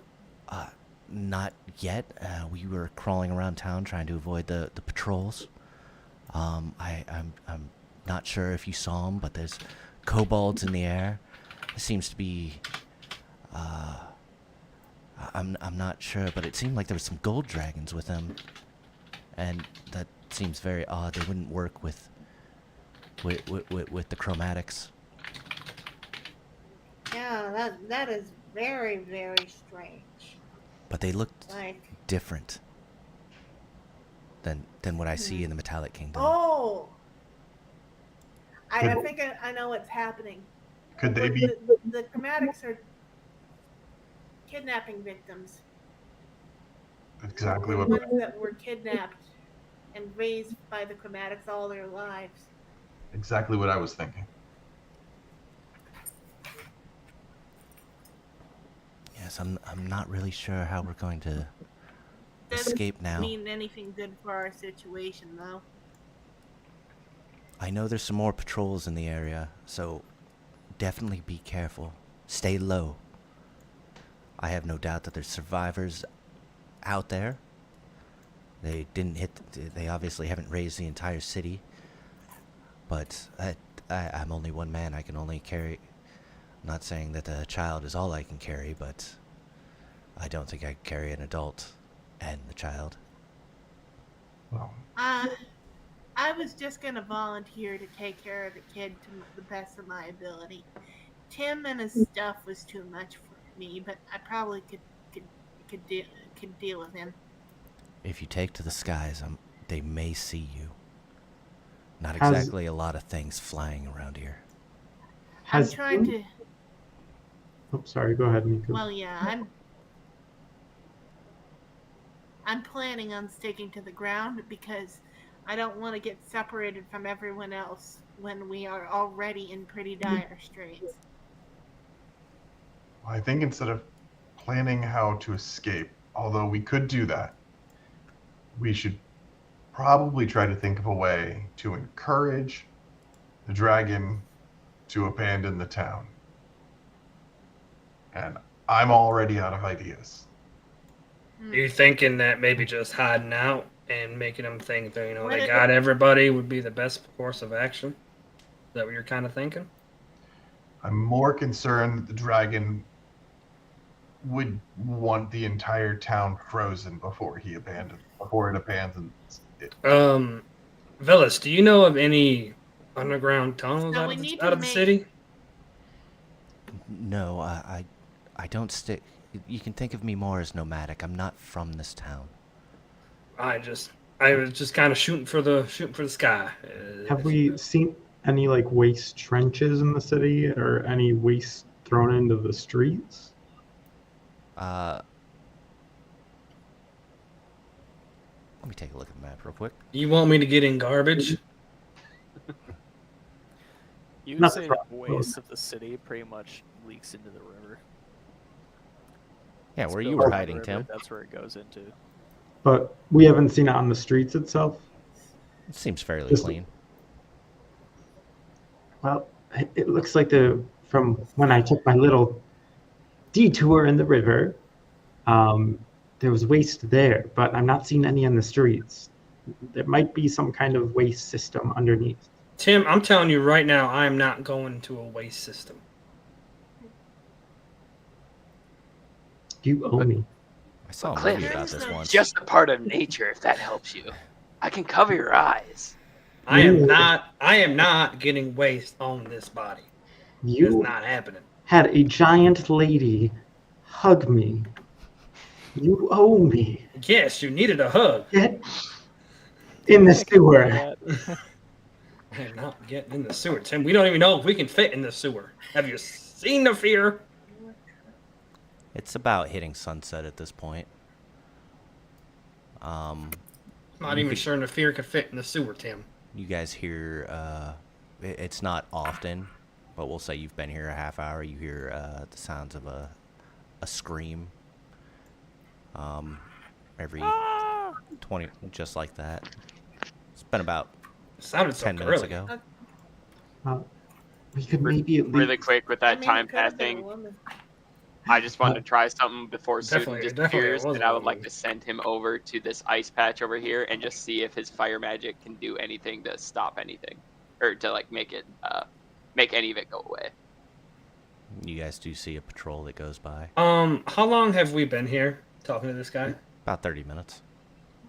Not yet. We were crawling around town trying to avoid the patrols. I'm not sure if you saw them, but there's kobolds in the air. It seems to be. I'm not sure, but it seemed like there was some gold dragons with them, and that seems very odd. They wouldn't work with the chromatics. Yeah, that is very, very strange. But they looked Like, different than what I see in the Metallic Kingdom. oh, I Could- think I know what's happening. Could they be? The chromatics are kidnapping victims. Exactly The what. ones that were kidnapped and raised by the chromatics all their lives. Exactly what I was thinking. Yes, I'm not really sure how we're going to Doesn't escape now. mean anything good for our situation, though. I know there's some more patrols in the area, so definitely be careful. Stay low. I have no doubt that there's survivors out there. They didn't hit. They obviously haven't raised the entire city. But I'm only one man. I can only carry. I'm not saying that a child is all I can carry, but I don't think I can carry an adult and the child. Well, I was just gonna volunteer to take care of the kid to the best of my ability. Tim and his stuff was too much for me, but I probably could deal with him. If you take to the skies, they may see you. Not Has- exactly a lot of things flying around here. I'm Has trying to. Oh, sorry. Go ahead, Meeke. Well, yeah, I'm planning on sticking to the ground because I don't want to get separated from everyone else when we are already in pretty dire straits. I think instead of planning how to escape, although we could do that, we should probably try to think of a way to encourage the dragon to abandon the town. And I'm already out of ideas. Are you thinking that maybe just hiding out and making them think that What they if- got everybody would be the best course of action? Is that what you're kind of thinking? I'm more concerned that the dragon would want the entire town frozen before it abandons it. Villas, do you know of any underground tunnels So out we of need the, out to of the make- city? No, I don't stick. You can think of me more as nomadic. I'm not from this town. I was just kind of shooting for the sky. Have we seen any like waste trenches in the city or any waste thrown into the streets? Let me take a look at the map real quick. You want me to get in garbage? You would Not say the the problem. waste of the city pretty much leaks into the river. Yeah, It's where you built were on the hiding, river, Tim. That's where it goes into. But we haven't seen it on the streets itself. It seems fairly Just- clean. Well, it looks like from when I took my little detour in the river, there was waste there, but I'm not seeing any in the streets. There might be some kind of waste system underneath. Tim, I'm telling you right now, I am not going to a waste system. You owe me. I saw a Cliff, movie about this once. Just a part of nature, if that helps you. I can cover your eyes. I am not getting waste on this body. It's You not happening. had a giant lady hug me. You owe me. Yes, you needed a hug. Get in the sewer. I am not getting in the sewer, Tim. We don't even know if we can fit in the sewer. Have you seen the fear? It's about hitting sunset at this point. I'm not even sure the fear could fit in the sewer, Tim. You guys hear, it's not often, but we'll say you've been here a half hour. You hear the sounds of a scream. Every 20, just like that. It's been about It sounded so 10 minutes girly. ago. We could maybe at least. Really quick with that time it could have been a passing, woman. I just wanted to try something before Susan Definitely disappears, was and I would a like woman. to send him over to this ice patch over here and just see if his fire magic can do anything to stop anything, or to like make any of it go away. You guys do see a patrol that goes by. How long have we been here talking to this guy? About 30 minutes.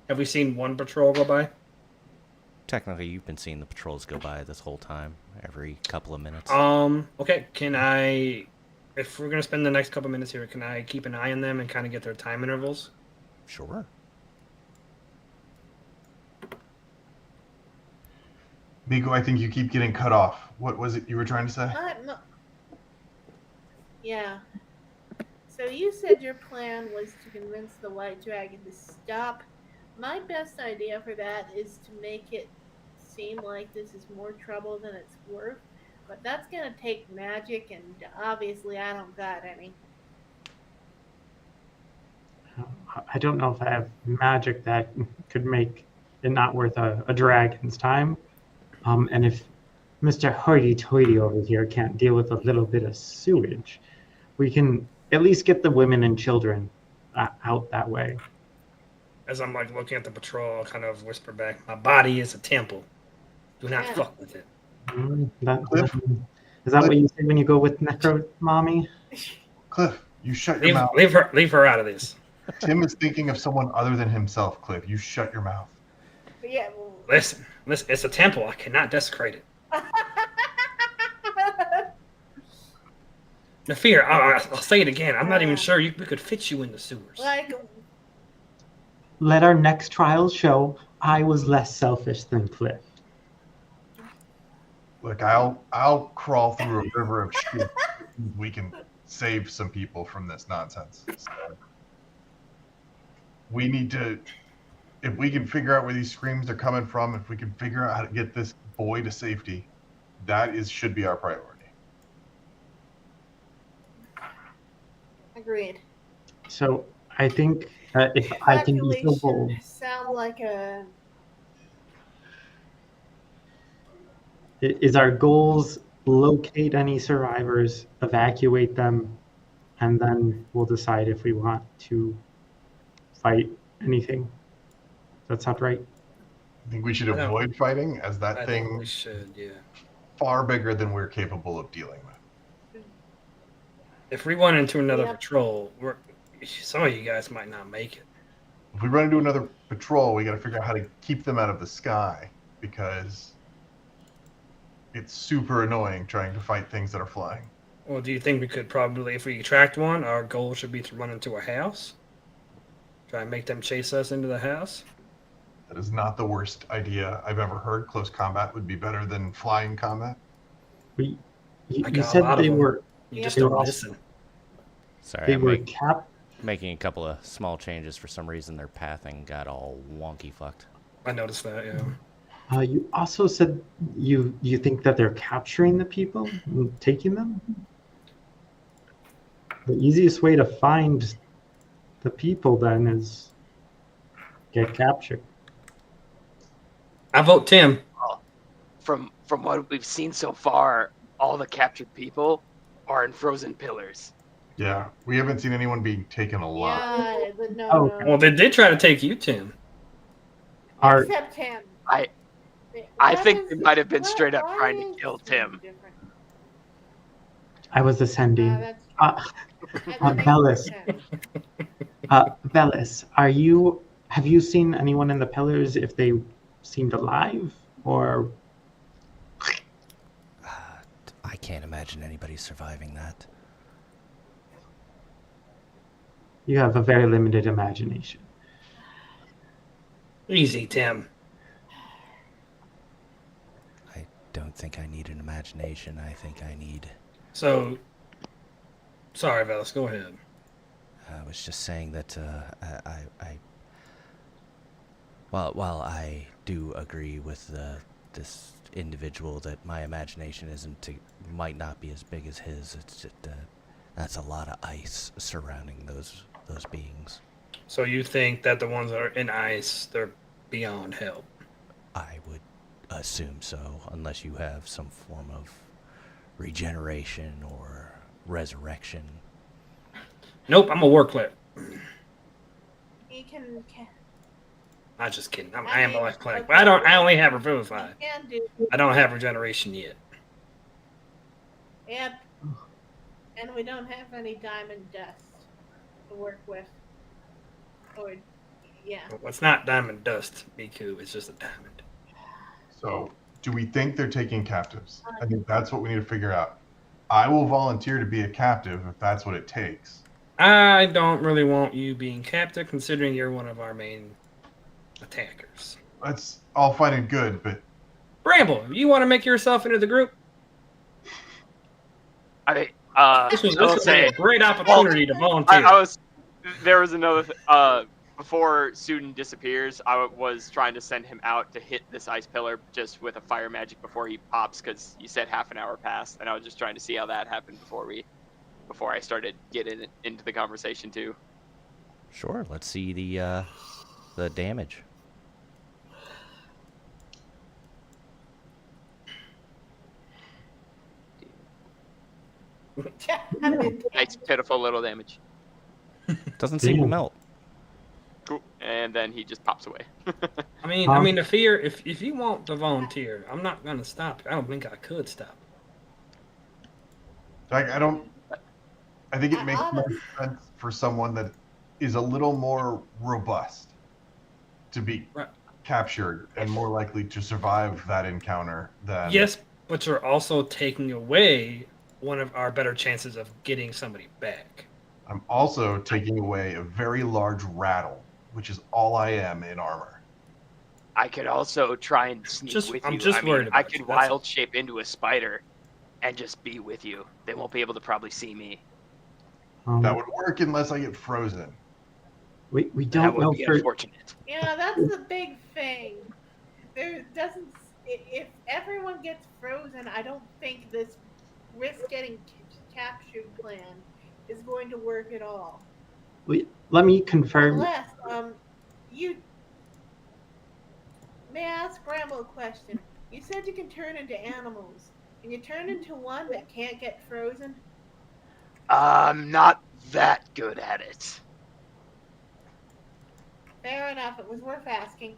Have we seen one patrol go by? Technically, you've been seeing the patrols go by this whole time, every couple of minutes. Okay, if we're gonna spend the next couple minutes here, can I keep an eye on them and kind of get their time intervals? Sure. Miko, I think you keep getting cut off. What was it you were trying to say? No. Yeah. So you said your plan was to convince the white dragon to stop. My best idea for that is to make it seem like this is more trouble than it's worth, but that's gonna take magic, and obviously I don't got any. I don't know if I have magic that could make it not worth a dragon's time. And if Mr. Hoity-toity over here can't deal with a little bit of sewage, we can at least get the women and children out that way. As I'm like looking at the patrol, I'll kind of whisper back, "My body is a temple. Do not Yeah. fuck with it." Is that what you say when you go with Necro Mommy? Cliff, you shut your mouth. Leave her out of this. Tim is thinking of someone other than himself, Cliff. You shut your mouth. But yeah, well, Listen, it's a temple. I cannot desecrate it. Nafir, I'll say it again. I'm not even sure we could fit you in the sewers. like, Let our next trials show I was less selfish than Cliff. Look, I'll crawl through a river of shit. We can save some people from this nonsense. So, we need to, if we can figure out where these screams are coming from, if we can figure out how to get this boy to safety, should be our priority. agreed. So I think if I can be so bold, Sound like a is our goals locate any survivors, evacuate them, and then we'll decide if we want to fight anything. Does that sound right? I think we should I know. avoid fighting, as that I think thing we should, yeah. far bigger than we're capable of dealing with. If we went into another Yep. patrol, some of you guys might not make it. If we run into another patrol, we got to figure out how to keep them out of the sky, because it's super annoying trying to fight things that are flying. Well, do you think we could probably, if we attract one, our goal should be to run into a house? Try and make them chase us into the house? That is not the worst idea I've ever heard. Close combat would be better than flying combat. You I got a said lot of they them. were You just They don't were all- listen. Sorry, they I'm were cap. making a couple of small changes. For some reason, their pathing got all wonky fucked. I noticed that, yeah. You also said you think that they're capturing the people and taking them. The easiest way to find the people then is get captured. I vote Tim. From what we've seen so far, all the captured people are in frozen pillars. Yeah, we haven't seen anyone being taken alive. yeah, but no, Oh, no. Well, they did try to take you, Tim. Our Except him. I think they might have been straight up trying to kill Tim. I was ascending. That's Uh, Bellis. Bellis, have you seen anyone in the pillars, if they seemed alive, or I can't imagine anybody surviving that. you have a very limited imagination? Easy, Tim. I don't think I need an imagination. I think I need... So, sorry, Velas, go ahead. I was just saying that while I do agree with this individual that my imagination might not be as big as his, it's just that's a lot of ice surrounding those beings. So you think that the ones that are in ice, they're beyond help? I would assume so, unless you have some form of regeneration or resurrection. Nope, I'm a war clip. He can I'm just kidding. I I am a mean, life clinic, okay. but I only have revivify. can do. I don't have regeneration yet. Yep. And we don't have any diamond dust to work with. Or, yeah. Well, it's not diamond dust, Miku. It's just a diamond. So, do we think they're taking captives? I think that's what we need to figure out. I will volunteer to be a captive if that's what it takes. I don't really want you being captive, considering you're one of our main attackers. That's all fine and good, but Bramble, you want to make yourself into the group? This This I will was say, a great opportunity to volunteer. there was another before Suden disappears, I was trying to send him out to hit this ice pillar just with a fire magic before he pops, because you said half an hour passed, and I was just trying to see how that happened before I started getting into the conversation too. Sure. Let's see the damage. Nice, pitiful little damage. Doesn't seem to melt. Cool. And then he just pops away. I mean, the fear. If you want to volunteer, I'm not gonna stop you. I don't think I could stop. I don't. I think it makes more sense for someone that is a little more robust to be captured and more likely to survive that encounter than. Yes, but you're also taking away one of our better chances of getting somebody back. I'm also taking away a very large rattle, which is all I am in armor. I could also try and sneak with you. I'm just worried about I could you, wild shape into a spider and just be with you. They won't be able to probably see me. That would work unless I get frozen. We That don't know would be for unfortunate. Yeah, that's the big thing. If everyone gets frozen, I don't think this risk getting captured plan is going to work at all. let me confirm. Unless, may I ask Bramble a question? You said you can turn into animals. Can you turn into one that can't get frozen? I'm not that good at it. Fair enough, it was worth asking.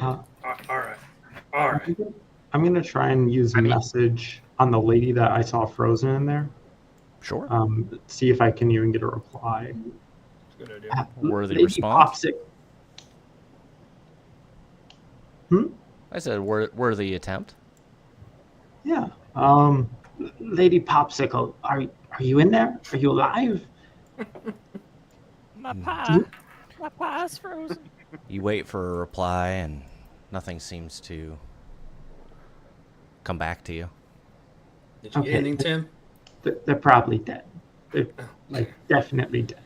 All right. I'm gonna try and use message on the lady that I saw frozen in there. Sure. See if I can even get a reply. Good idea. Worthy Lady response. Popsicle. I said worthy attempt. Yeah. Lady Popsicle, are you in there? Are you alive? My pie's frozen. You wait for a reply, and nothing seems to come back to you. Did you get anything, Tim? They're probably dead. They're definitely dead.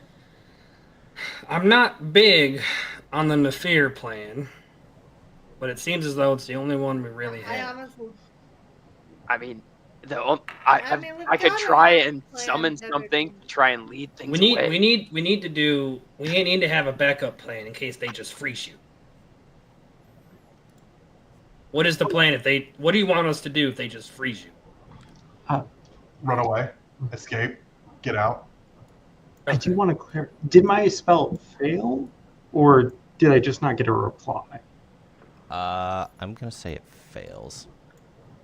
I'm not big on the Nefir plan, but it seems as though it's the only one we really I have. honestly. I mean, I could try and summon something to try and lead things away. We need to have a backup plan in case they just freeze you. What is the plan what do you want us to do if they just freeze you? Run away, escape, get out. I do want to clear. Did my spell fail, or did I just not get a reply? I'm gonna say it fails.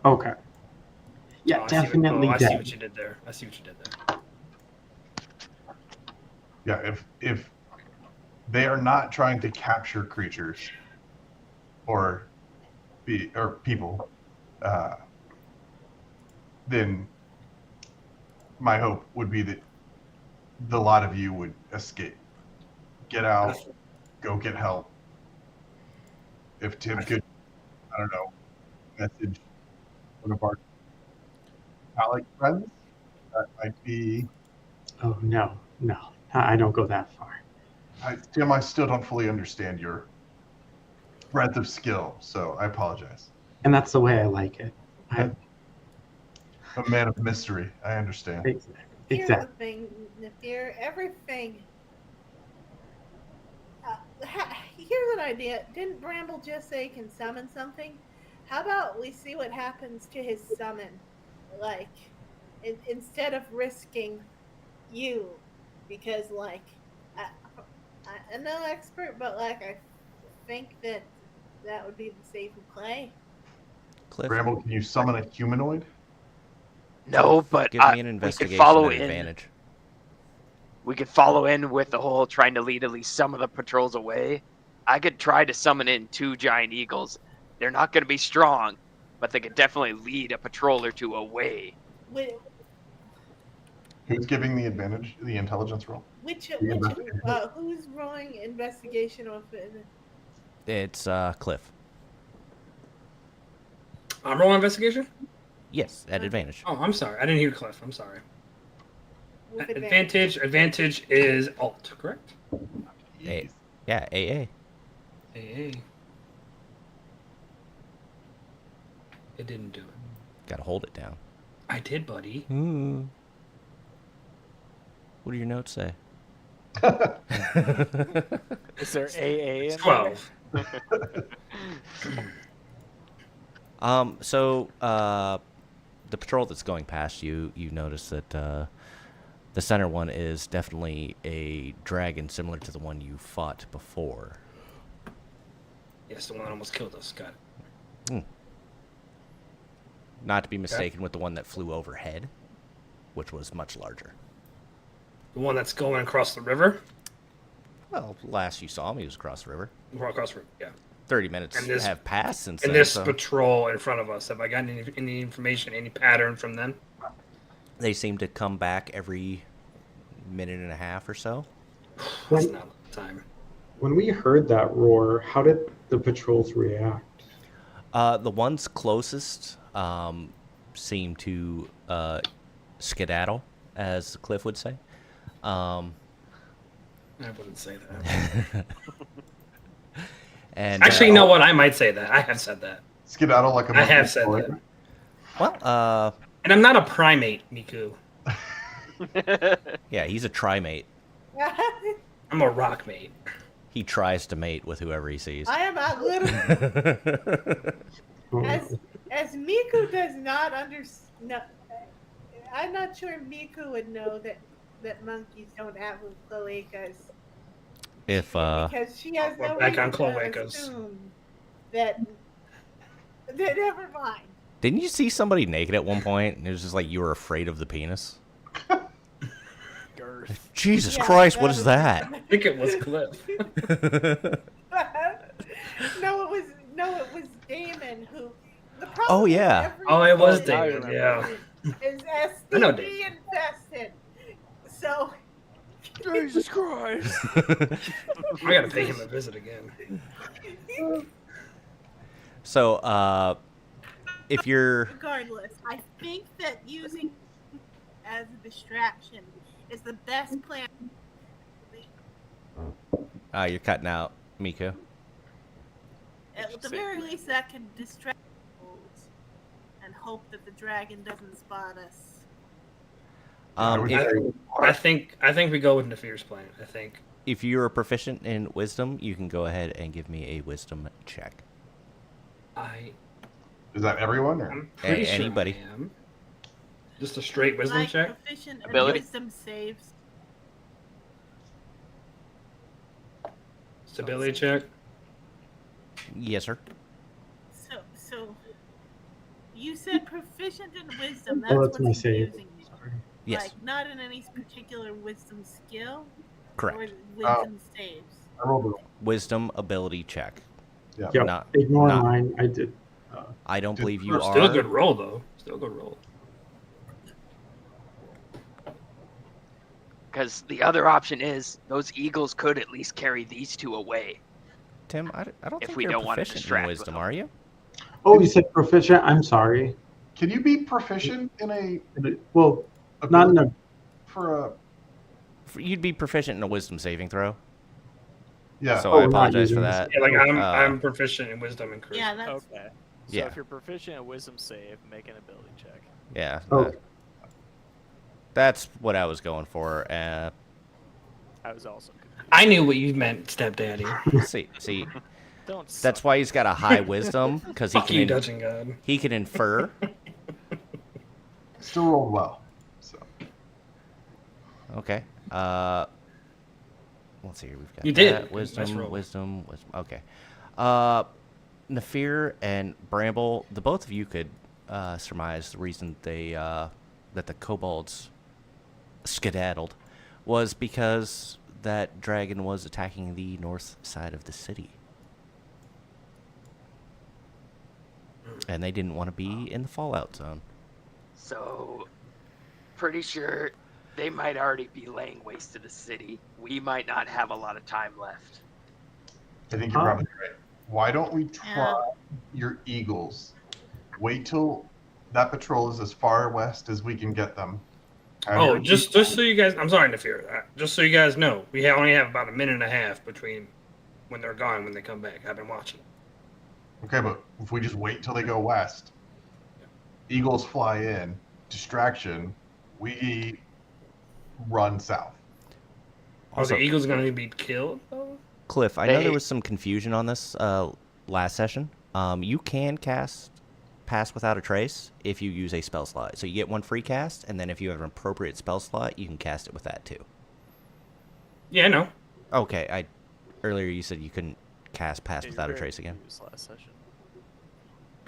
Okay. Yeah, definitely I dead. see what you did there. Yeah, if they are not trying to capture creatures or people, then my hope would be that the lot of you would escape, get out, go get help. If Tim could, I don't know, message one of our Alec friends, that might be. Oh no, I don't go that far. Tim, I still don't fully understand your breadth of skill, so I apologize. And that's the way I like it. A man of mystery, I understand. Exactly. Here's the thing, Nefir, everything. Here's an idea. Didn't Bramble just say he can summon something? How about we see what happens to his summon? Like, instead of risking you, because I'm no expert, but I think that would be the safer play. Cliff, Bramble, can you summon a humanoid? No, but give me an investigation at advantage. We could follow in with the whole trying to lead at least some of the patrols away. I could try to summon in 2 giant eagles. They're not going to be strong, but they could definitely lead a patrol or 2 away. Who's giving the advantage, the intelligence roll? Who's rolling investigation of it? It's Cliff. I'm rolling investigation? Yes, at advantage. Oh, I'm sorry. I didn't hear Cliff. I'm sorry. Advantage is alt, correct? Yeah, AA. Hey. It didn't do it. Gotta hold it down. I did, buddy. What do your notes say? Is there AA in 12. So the patrol that's going past you, you notice that the center one is definitely a dragon similar to the one you fought before. Yes, the one that almost killed us. Got it. Not to be mistaken with the one that flew overhead, which was much larger. The one that's going across the river? Well, last you saw him, he was across the river. Across the river, yeah. 30 minutes And this- have passed since And then. this So patrol in front of us, have I gotten any information, any pattern from them? they seem to come back every minute and a half or so. That's not a lot of time. When we heard that roar, how did the patrols react? The ones closest seem to skedaddle, as Cliff would say. I wouldn't say that. And Actually, you know what? I might say that. I have said that. Skedaddle like a I have monkey said boy. that. well, And I'm not a primate, Miku. yeah, he's a trimate. I'm a rock mate. He tries to mate with whoever he sees. I am a little. As Miku does not understand. I'm not sure Miku would know that monkeys don't have cloacas. If Because she has We're no back on reason to cloacas. assume that never mind. didn't you see somebody naked at one point, and it was just like you were afraid of the penis? Girth. Jesus Yeah, Christ, what that is is- that? I think it was Cliff. No, it was Damon who. The problem Oh, with yeah. every Oh, it was person Damon, yeah. Is I know STD infested. So. Jesus Christ. I gotta pay him a visit again. So, if you're Regardless, I think that using as a distraction is the best plan. you're cutting out, Miko. At the very least, that can distract kobolds and hope that the dragon doesn't spot us. If, I think we go with Nafir's plan. I think. if you're proficient in wisdom, you can go ahead and give me a wisdom check. Is that everyone? Or? I'm pretty sure anybody. I am. Just a straight wisdom Like check. proficient in Ability? wisdom saves. Stability check. Yes, sir. So you said proficient in wisdom. That's Oh, what's that's my save. confusing me. Sorry. Yes, Like not in any particular wisdom skill or correct. wisdom saves. I rolled a Wisdom ability check. yeah. Yep. Not- Ignore not- mine. I did. I don't believe you Still a are. good roll though. Still a good roll. Because the other option is those eagles could at least carry these two away. Tim, I don't If think we you're don't wanna proficient in distract wisdom, them. are you? Oh, you said proficient. I'm sorry. Can you be proficient in a Well, not in a. for a You'd be proficient in a wisdom saving throw. yeah? So Oh, I not apologize for using that. Yeah, like Uh, I'm proficient in wisdom and charisma. Yeah, that's Okay. So Yeah. if you're proficient in wisdom save, make an ability check. Yeah. Oh. That's what I was going for. I was also confused. I knew what you meant, stepdaddy. See, Don't. that's why he's got a high wisdom, because Fuck you, Dungeon God. he can infer. Still rolled well. So Okay. Let's see here. We've got You did. that. Wisdom, Nice roll. wisdom. Okay. Nafir and Bramble, the both of you could surmise the reason that the kobolds skedaddled was because that dragon was attacking the north side of the city. And they didn't want to be in the fallout zone. So, pretty sure they might already be laying waste to the city. We might not have a lot of time left. I think you're Huh? probably right. Why don't we try your eagles? Wait till that patrol is as far west as we can get them. Have Oh, your just so you guys, I'm sorry, Nafir. Just so you guys know, we only have about a minute and a half between when they're gone, when they come back. I've been watching. Okay, but if we just wait till they go west, eagles fly in, distraction, we run south. Are Also, the eagles going to be killed though? Cliff, I know there They- was some confusion on this last session. You can cast Pass Without a Trace if you use a spell slot. So you get one free cast, and then if you have an appropriate spell slot, you can cast it with that too. Yeah, I know. Okay, earlier you said you couldn't cast Pass Yeah, Without a you're Trace again. confused last session.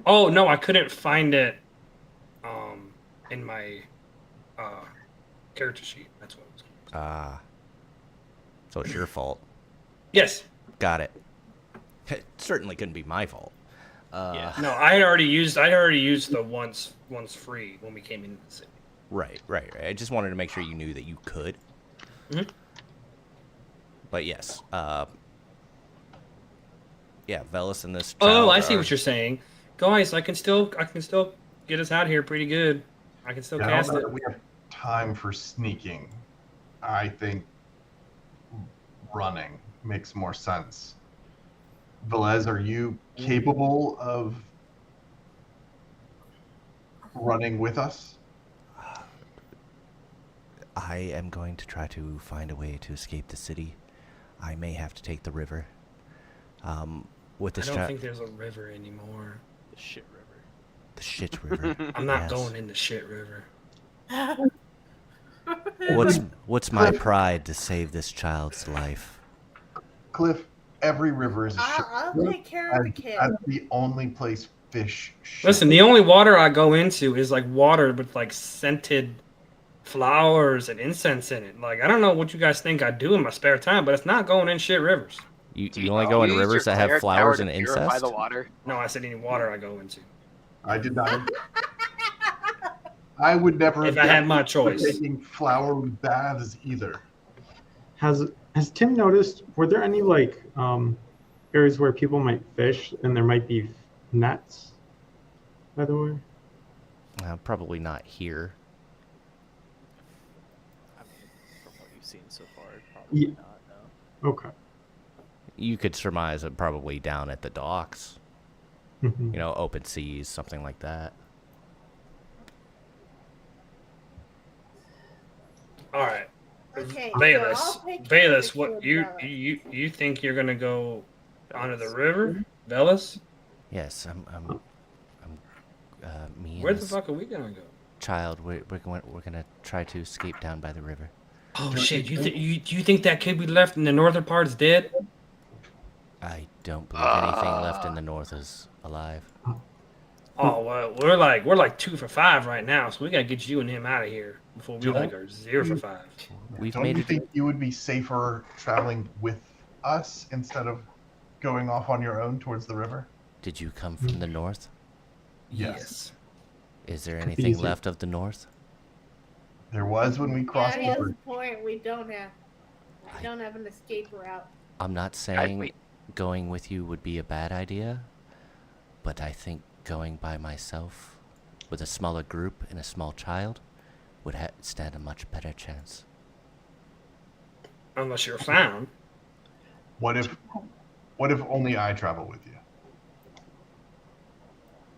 Oh no, I couldn't find it in my character sheet. That's what it was. Ah. So it's your fault. Yes. Got it. It certainly couldn't be my fault. Yeah. No, I had already used the once free when we came into the city. Right. I just wanted to make sure you knew that you could. Mhm. But yes. Yeah, Velis and this Oh, child I see are- what you're saying. Guys, I can still get us out here pretty good. I can still I cast don't it. know that we have time for sneaking. I think running makes more sense. Velez, are you capable of running with us? I am going to try to find a way to escape the city. I may have to take the river. With I this don't child, think there's a river anymore. The shit river. the shit river. I'm not Yes. going in the shit river. What's my pride to save this child's life? Cliff, every river is a shit. I'll take care of the kid. That's the only place fish shit. Listen, the only water I go into is like water with like scented flowers and incense in it. Like I don't know what you guys think I do in my spare time, but it's not going in shit rivers. You Do only go in use rivers your that have cleric flowers power and to purify incest? the water. No, I said any water I go into. I did not. I would never If have I had my gotten choice. taking flowery baths either. Has Tim noticed? Were there any like areas where people might fish and there might be nets? By the way, Probably not here. I mean, from what you've seen so far, probably Yeah. not. No. okay. You could surmise it probably down at the docks. Mhm. You know, open seas, something like that. All right, Okay, Bayless. so I'll take care of Bayless, the what kid, you think you're gonna go onto the river, Bayless? Yes, me Where and the this fuck are we gonna go? child, we're gonna try to escape down by the river. Oh shit! You think that kid we left in the northern part is dead? I don't believe anything left in the north is alive. Oh well, we're like 2 for 5 right now, so we gotta get you and him out of here before we like are 0 for 5. We've Don't made you it. think you would be safer traveling with us instead of going off on your own towards the river? Did you come from the north? Yes. Is there Could be anything easier. left of the north? There was when we Yeah, crossed he has over. a point. We don't have an escape route. I'm not Guys, saying wait. going with you would be a bad idea, but I think going by myself with a smaller group and a small child would stand a much better chance. Unless you're found. What if only I travel with you?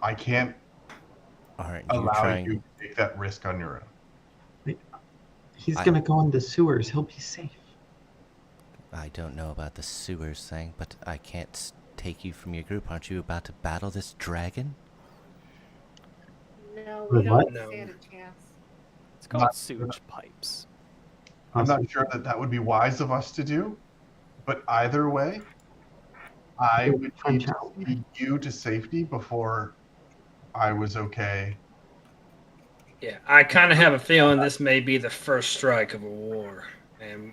I can't Aren't you allow trying? you to take that risk on your own. He's I- gonna go in the sewers. He'll be safe. I don't know about the sewers thing, but I can't take you from your group. Aren't you about to battle this dragon? No, Wait, we what? don't No. stand a chance. It's called Not- sewage pipes. I'm not sure that would be wise of us to do, but either way, I would need to see you to safety before I was okay. Yeah, I kind of have a feeling this may be the first strike of a war, and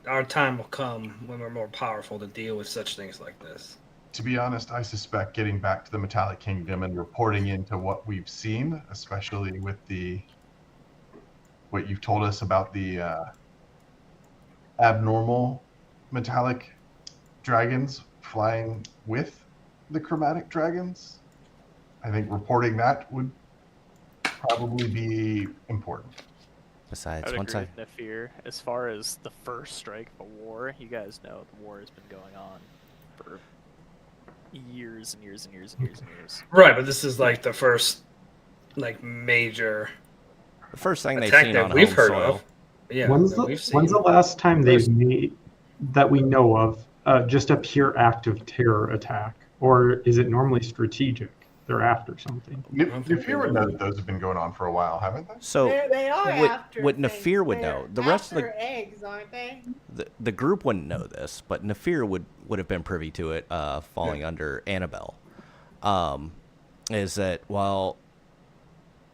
our time will come when we're more powerful to deal with such things like this. To be honest, I suspect getting back to the Metallic Kingdom and reporting into what we've seen, especially with what you've told us about the abnormal metallic dragons flying with the chromatic dragons, I think reporting that would probably be important. Besides, I would once agree I with Nafir. As far as the first strike of a war, you guys know the war has been going on for years and years and years and years and years. Right, but this is like the first like major The first thing they've attack seen that on we've home heard soil. of. Yeah, when's that the we've when's seen. the last time they've First- made that we know of just a pure act of terror attack, or is it normally strategic? They're after something. Nefir would know that those have been going on for a while, haven't they? So They are after what things. Nefir would They're know. The rest of after eggs, aren't they? the group wouldn't know this, but Nefir would have been privy to it, falling under Annabelle. Is that while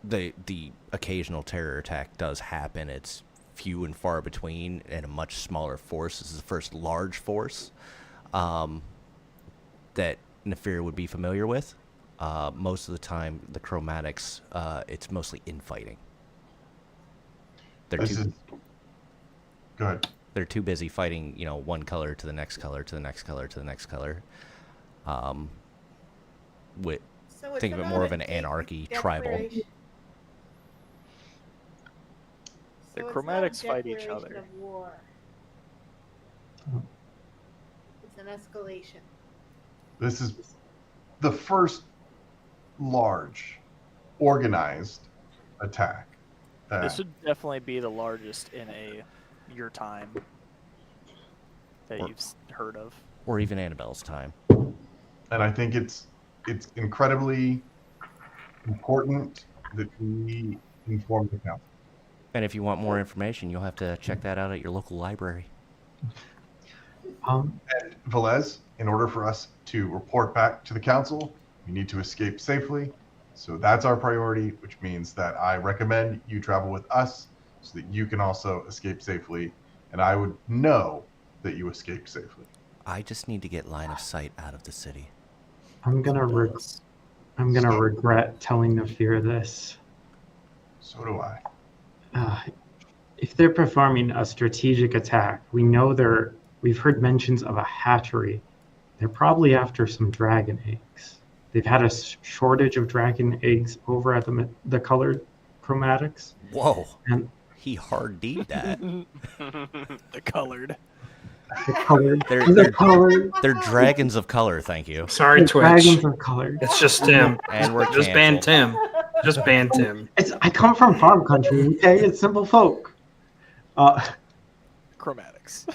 the occasional terror attack does happen, it's few and far between, and a much smaller force. This is the first large force that Nefir would be familiar with. Most of the time, the chromatics, it's mostly infighting. They're This too is good. they're too busy fighting, one color to the next color to the next color to the next color. With So it's think of it about more a of an anarchy, tribal. declaration. The So it's not a chromatics fight each declaration other. of war. It's an escalation. This is the first large, organized attack. This would definitely be the largest in your time that you've heard of. Or even Annabelle's time. And I think it's incredibly important that we inform the council. And if you want more information, you'll have to check that out at your local library. And Velez, in order for us to report back to the council, we need to escape safely. So that's our priority, which means that I recommend you travel with us so that you can also escape safely. And I would know that you escaped safely. I just need to get line of sight out of the city. I'm gonna regret telling Nefir this. So do I. If they're performing a strategic attack, we've heard mentions of a hatchery. They're probably after some dragon eggs. They've had a shortage of dragon eggs over at the colored chromatics. Whoa. And He hard D'd that. The colored. the colored, They're colored. They're dragons of color, thank you. Sorry, The Twitch. dragons are colored. It's just Tim. And we're Just ban canceled. Tim. Just ban Tim. I come from farm country. Okay, it's simple folk. Chromatics.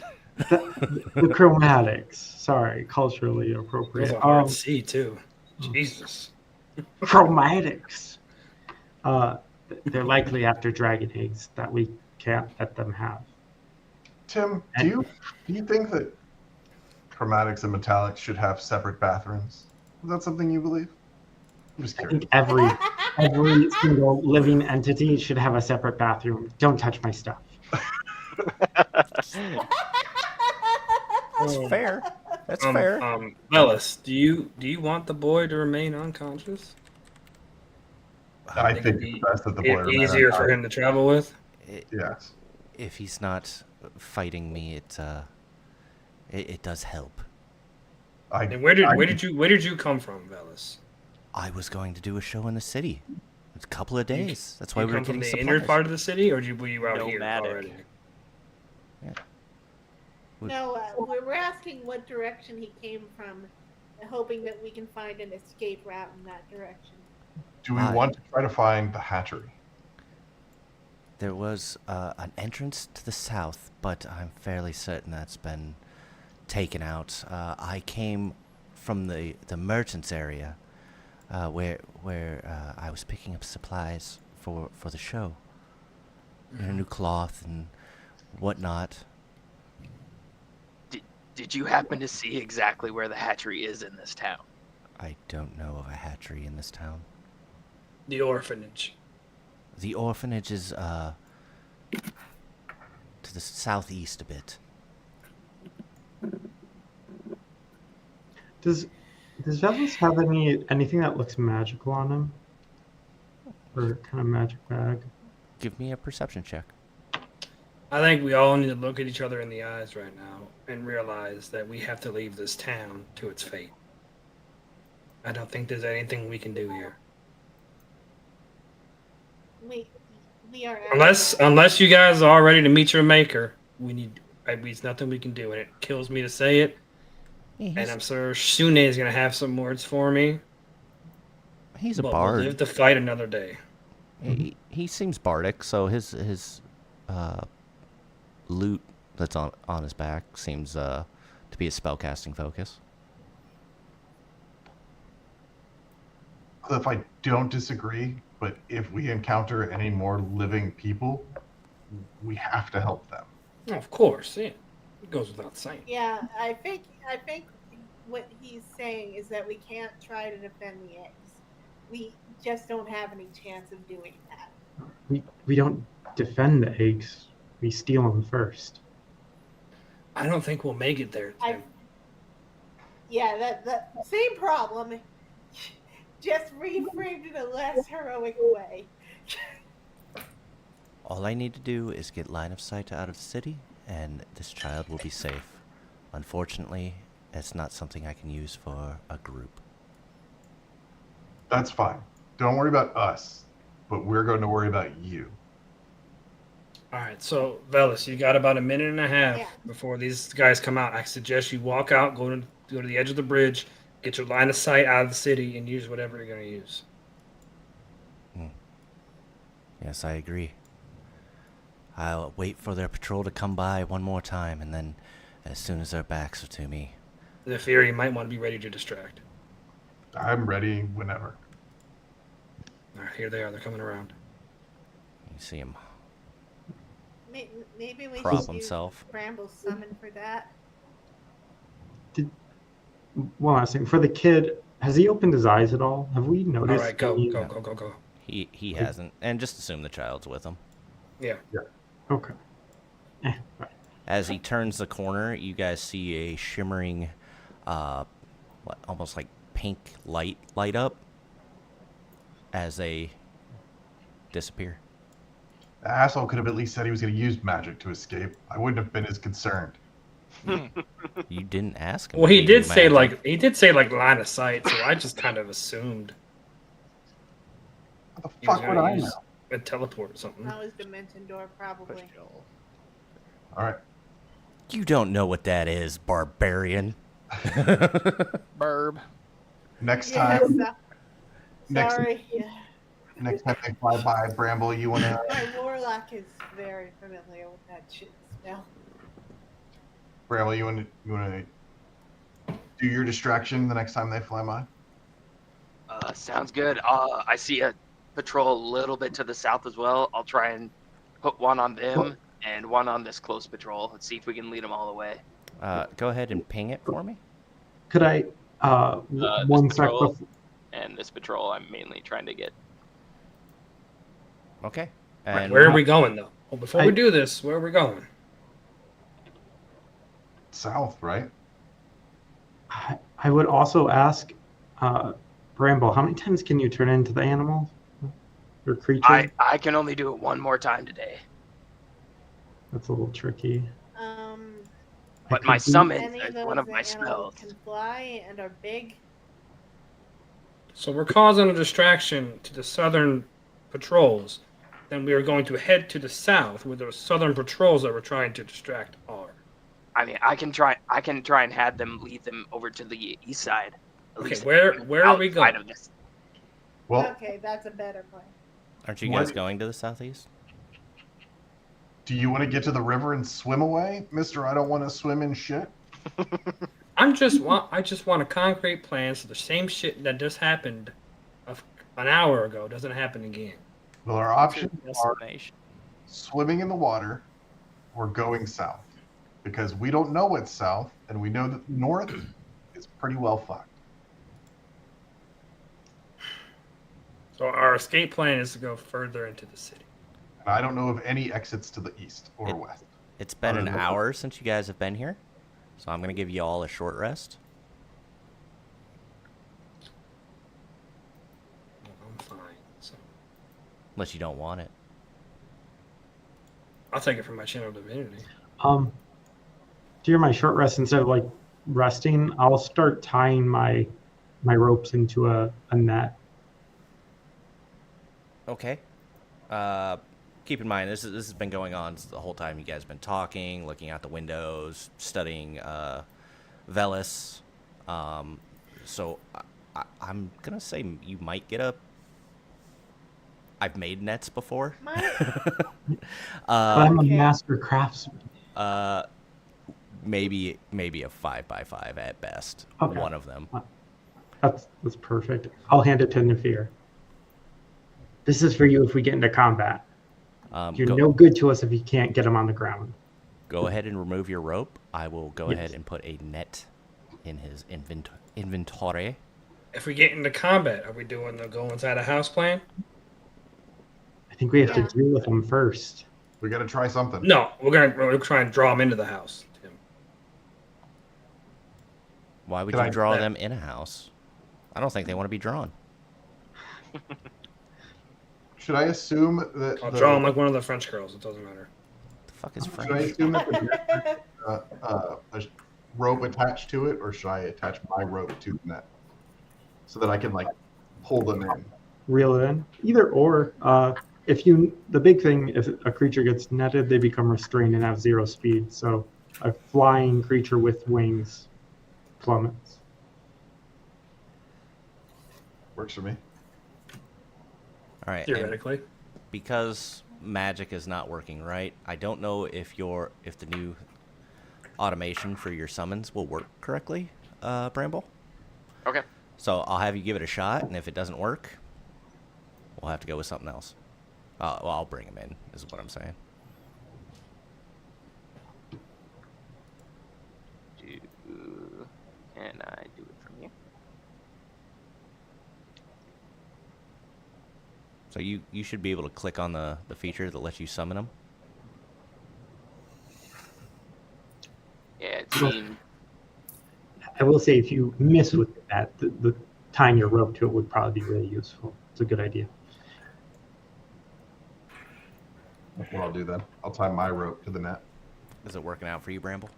The chromatics. Sorry, culturally Those appropriate. are hard to see too. Jesus. Chromatics. They're likely after dragon eggs that we can't let them have. Tim, do you think that chromatics and metallics should have separate bathrooms? Is that something you believe? I'm just I curious. think every single living entity should have a separate bathroom. Don't touch my stuff. That's fair. That's fair. Ellis, do you want the boy to remain unconscious? I think it's best that the boy remain Easier for unconscious. him to travel with. Yes. If he's not fighting me, it does help. And where did you come from, Velas? I was going to do a show in the city. It's a couple of days. That's why You we were come from getting the supplies. inner part of the city, or were you out here Nomadic. already? No, we're asking what direction he came from, hoping that we can find an escape route in that direction. Do we Hi. want to try to find the hatchery? There was an entrance to the south, but I'm fairly certain that's been taken out. I came from the merchants area, where I was picking up supplies for the show. New cloth and whatnot. Did you happen to see exactly where the hatchery is in this town? I don't know of a hatchery in this town. The orphanage. The orphanage is to the southeast a bit. Does Velas have anything that looks magical on him? Or kind of magic bag? Give me a perception check. I think we all need to look at each other in the eyes right now and realize that we have to leave this town to its fate. I don't think there's anything we can do here. We are Unless you guys are ready to meet your maker, there's nothing we can do, and it kills me to say it. Yeah, And I'm sure Shune is gonna have some words for me. he's a But we'll bard. live to fight another day. He seems bardic, so his uh, loot that's on his back seems to be a spellcasting focus. Cliff, I don't disagree, but if we encounter any more living people, we have to help them. Oh, of course, yeah. It goes without saying. Yeah, I think what he's saying is that we can't try to defend the eggs. We just don't have any chance of doing that. We don't defend the eggs. We steal them first. I don't think we'll make it there. Tim. Yeah, that same problem. Just reframed in a less heroic way. All I need to do is get line of sight out of the city, and this child will be safe. Unfortunately, it's not something I can use for a group. That's fine. Don't worry about us, but we're going to worry about you. All right, so Velas, you got about a minute and a half Yeah. before these guys come out. I suggest you walk out, go to the edge of the bridge, get your line of sight out of the city, and use whatever you're going to use. Yes, I agree. I'll wait for their patrol to come by one more time, and then as soon as their backs are to me. The fear you might want to be ready to distract. I'm ready whenever. All right, here they are. They're coming around. You see him. Maybe we Prop should himself. use Bramble's summon for that. One last thing. For the kid, has he opened his eyes at all? Have we noticed? All right, go, any- go, go, go, go. He hasn't, and just assume the child's with him. Yeah. Okay. Right. As he turns the corner, you guys see a shimmering, almost like pink light up as they disappear. The asshole could have at least said he was going to use magic to escape. I wouldn't have been as concerned. You didn't ask him. Well, if he did knew say magic. he did say line of sight, so I just kind of assumed What the he was fuck would gonna I use know? a teleport or something. That was Dimension Door, probably. All right. You don't know what that is, barbarian. Burb. Next Yeah, time, next sorry. Yeah. next time they fly by, Bramble, you want to? My warlock is very familiar with that shit spell. Bramble, you want to do your distraction the next time they fly by? Sounds good. I see a patrol a little bit to the south as well. I'll try and put one on them and one on this close patrol. Let's see if we can lead them all the way. Go ahead and ping it for me. Could I? This One sec. patrol and this patrol, I'm mainly trying to get. Okay. Right, And where are we going though? Well, before we do this, where are we going? South, right? I would also ask, Bramble, how many times can you turn into the animal or creature? I can only do it one more time today. That's a little tricky. But I my could do- summon Any is of one of those my animals spells. can fly and are big. So we're causing a distraction to the southern patrols. Then we are going to head to the south, where those southern patrols that we're trying to distract are. I mean, I can try and have them lead them over to the east side. At Okay, least where are we outside going? of this. Well, Okay, that's a better plan. aren't you What? guys going to the southeast? do you want to get to the river and swim away, Mister? I don't want to swim in shit. I just want a concrete plan so the same shit that just happened an hour ago doesn't happen again. Well, our options are Destination. swimming in the water or going south, because we don't know what's south, and we know that north is pretty well fucked. So our escape plan is to go further into the city. And I don't know of any exits to the east or west. It's been an Other than- hour since you guys have been here, so I'm going to give you all a short rest. I'm fine. So Unless you don't want it. I'll take it from my channel divinity. During my short rest, instead of like resting, I'll start tying my ropes into a net. Okay. Keep in mind, this has been going on the whole time. You guys have been talking, looking out the windows, studying Velas. So I'm gonna say you might get a. I've made nets before. I'm a Okay. master craftsman. Maybe a 5x5 at best. Okay. One of them. That's perfect. I'll hand it to Nafir. This is for you if we get into combat. You're no good to us if you can't get him on the ground. Go ahead and remove your rope. I will go Yes. ahead and put a net in his inventory. If we get into combat, are we doing the go inside a house plan? I think we have Yeah. to deal with him first. We got to try something. No, we're trying to draw him into the house. Tim. Why would Can you I- draw them in a house? I don't think they want to be drawn. Should I assume that I'll draw him like one of the French girls. It doesn't matter. The fuck is Should I French? assume that there's a rope attached to it, or should I attach my rope to the net so that I can like pull them in? Reel it in. Either or. The big thing, if a creature gets netted, they become restrained and have 0 speed. So a flying creature with wings plummets. Works for me. All right. and Theoretically. because magic is not working right, I don't know if the new automation for your summons will work correctly, Bramble. Okay. So I'll have you give it a shot, and if it doesn't work, we'll have to go with something else. Well, I'll bring him in, is what I'm saying. Can I do it from here? So you should be able to click on the feature that lets you summon them. Yeah, it seemed. I will say, if you miss with that, the tying your rope to it would probably be really useful. It's a good idea. That's what I'll do then. I'll tie my rope to the net. Is it working out for you, Bramble?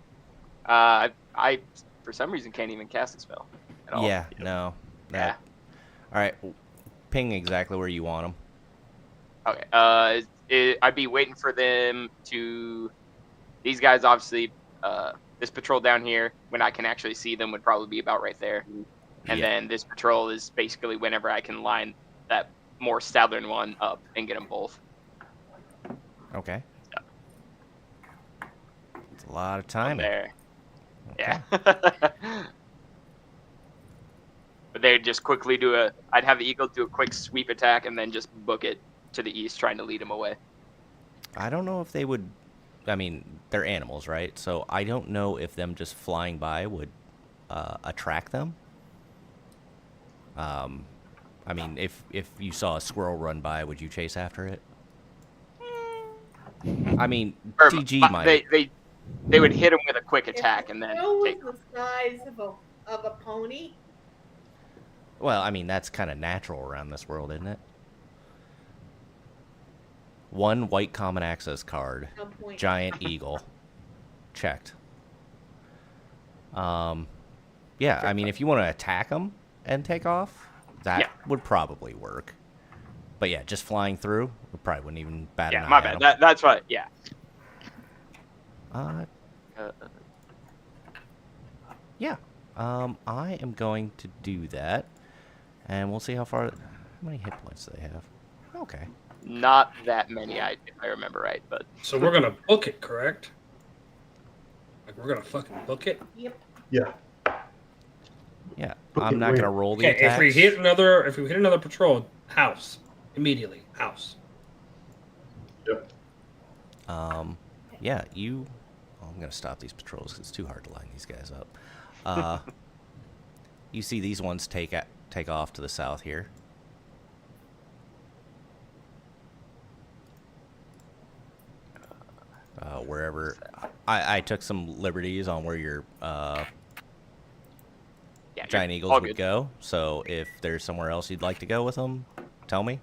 I for some reason can't even cast a spell at all. Yeah, no. Yeah. All right, ping exactly where you want them. Okay. I'd be waiting for them to. These guys obviously. This patrol down here, when I can actually see them, would probably be about right there. And Yeah. then this patrol is basically whenever I can line that more southern one up and get them both. Okay. Yeah. It's a lot of From time. there. Okay. Yeah. But they'd just quickly I'd have the eagle do a quick sweep attack and then just book it to the east, trying to lead them away. I don't know if they would. I mean, they're animals, right? So I don't know if them just flying by would attract them. I mean, if you saw a squirrel run by, would you chase after it? I mean, Or, TG but might. They would hit him with a quick If attack the and then squirrel was take the size of a pony. Well, I mean, that's kind of natural around this world, isn't it? One white common access card. No point. Giant eagle. Checked. Yeah, I mean, if you want to attack them and take off, that Yeah. would probably work. But yeah, just flying through, we probably wouldn't even bat an Yeah, eye my at bad. 'em. That's what. Yeah. Yeah. I am going to do that, and we'll see how many hit points they have. Okay. Not that many, if I remember right, but So we're gonna book it, correct? Like we're gonna fucking book it. Yep. Yeah. Yeah, Okay, I'm not wait. gonna roll the Okay, attacks. if we hit another patrol, house immediately, house. Yep. Yeah, I'm gonna stop these patrols 'cause it's too hard to line these guys up. You see these ones take off to the south here. Wherever I took some liberties on where your yeah. giant all eagles would good. go. So if there's somewhere else you'd like to go with them, tell me.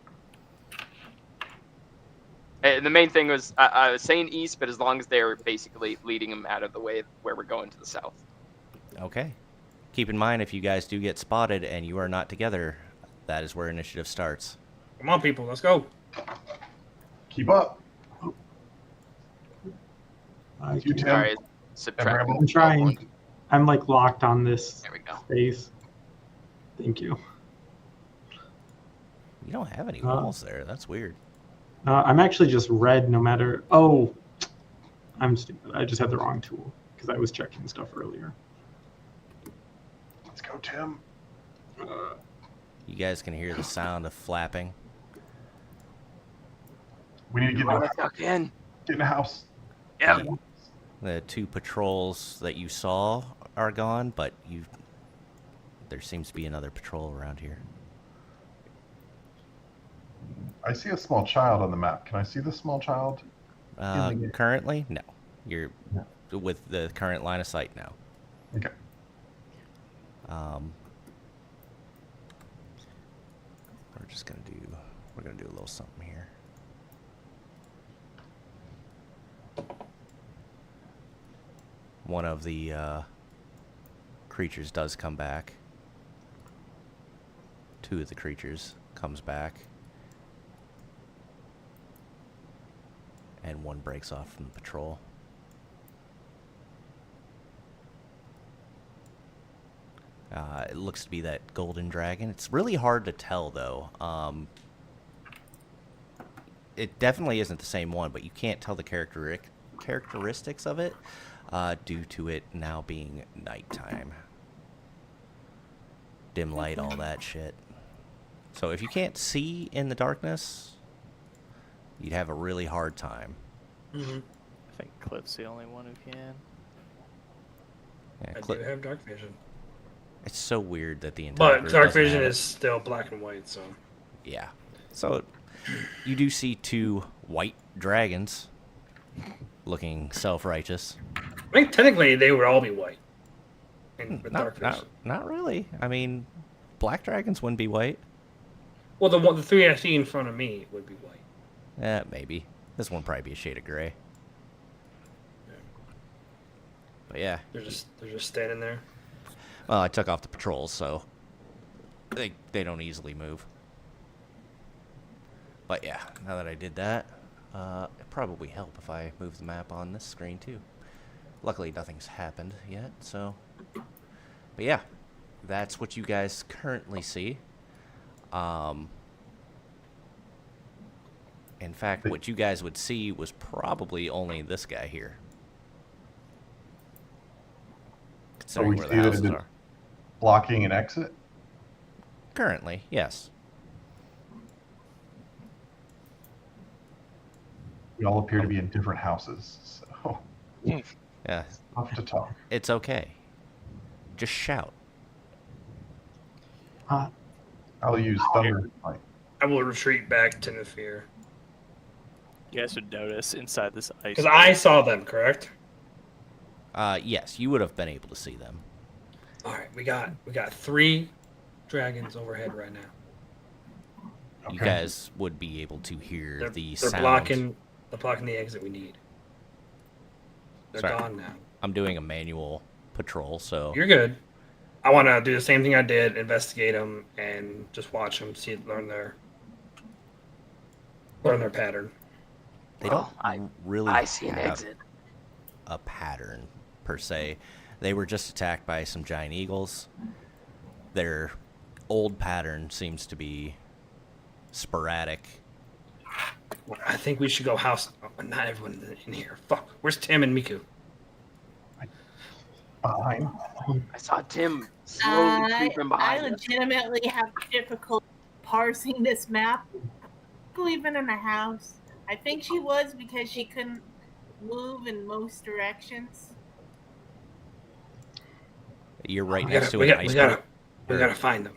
And the main thing was I was saying east, but as long as they were basically leading them out of the way where we're going to the south. Okay. Keep in mind, if you guys do get spotted and you are not together, that is where initiative starts. Come on, people, let's go. Keep up. I You, can- Tim. Sorry, subtract. Bramble? I'm trying. I'm like locked on this There we go. space. Thank you. You don't have any walls there. That's weird. I'm actually just red no matter. Oh, I'm stupid. I just had the wrong tool because I was checking stuff earlier. Let's go, Tim. You guys can hear the sound of flapping. We need to get in Wanna a house. tuck in? Get in a house. Yeah. The 2 patrols that you saw are gone, but there seems to be another patrol around here. I see a small child on the map. Can I see the small child? Currently, no. You're with the current line of sight now. Okay. We're gonna do a little something here. One of the creatures does come back. 2 of the creatures comes back. And 1 breaks off from the patrol. It looks to be that golden dragon. It's really hard to tell, though. It definitely isn't the same one, but you can't tell the characteristics of it due to it now being nighttime. Dim light, all that shit. So if you can't see in the darkness, you'd have a really hard time. Mm-hmm. I think Cliff's the only one who can. Yeah, I do have dark vision. It's so weird that the entire But group dark doesn't vision have it. is still black and white, so. Yeah. So you do see 2 white dragons looking self-righteous. I think technically they would all be white. And with dark vision. Not really. I mean, black dragons wouldn't be white. Well, the 3 I see in front of me would be white. Maybe. This one probably be a shade of gray. But yeah. They're just standing there. Well, I took off the patrols, so they don't easily move. But yeah, now that I did that, it'd probably help if I move the map on this screen too. Luckily, nothing's happened yet, so. But yeah, that's what you guys currently see. In fact, what you guys would see was probably only this guy here. So Considering we where see the that houses it's are. blocking an exit. Currently, yes. We all appear to be in different houses, so Yeah, tough to talk. it's okay. Just shout. I'll use thunder. Like, I will retreat back to Nefir. You guys would notice inside this ice. Because I saw them, correct? Yes, you would have been able to see them. All right, we got 3 dragons overhead right now. You Okay. guys would be able to hear They're the sound. blocking the exit we need. They're Sorry. gone now. I'm doing a manual patrol, so You're good. I want to do the same thing I did, investigate them, and just watch them, learn their pattern. they Well, don't really I see an have exit. a pattern per se. They were just attacked by some giant eagles. Their old pattern seems to be sporadic. I think we should go house. Oh, not everyone in here. Fuck. Where's Tim and Miku? behind. I saw Tim slowly creeping I behind us. legitimately have difficulty parsing this map. Even in a house. I think she was because she couldn't move in most directions. You're right We next gotta, to we an gotta, ice we gotta, boat. we gotta find them.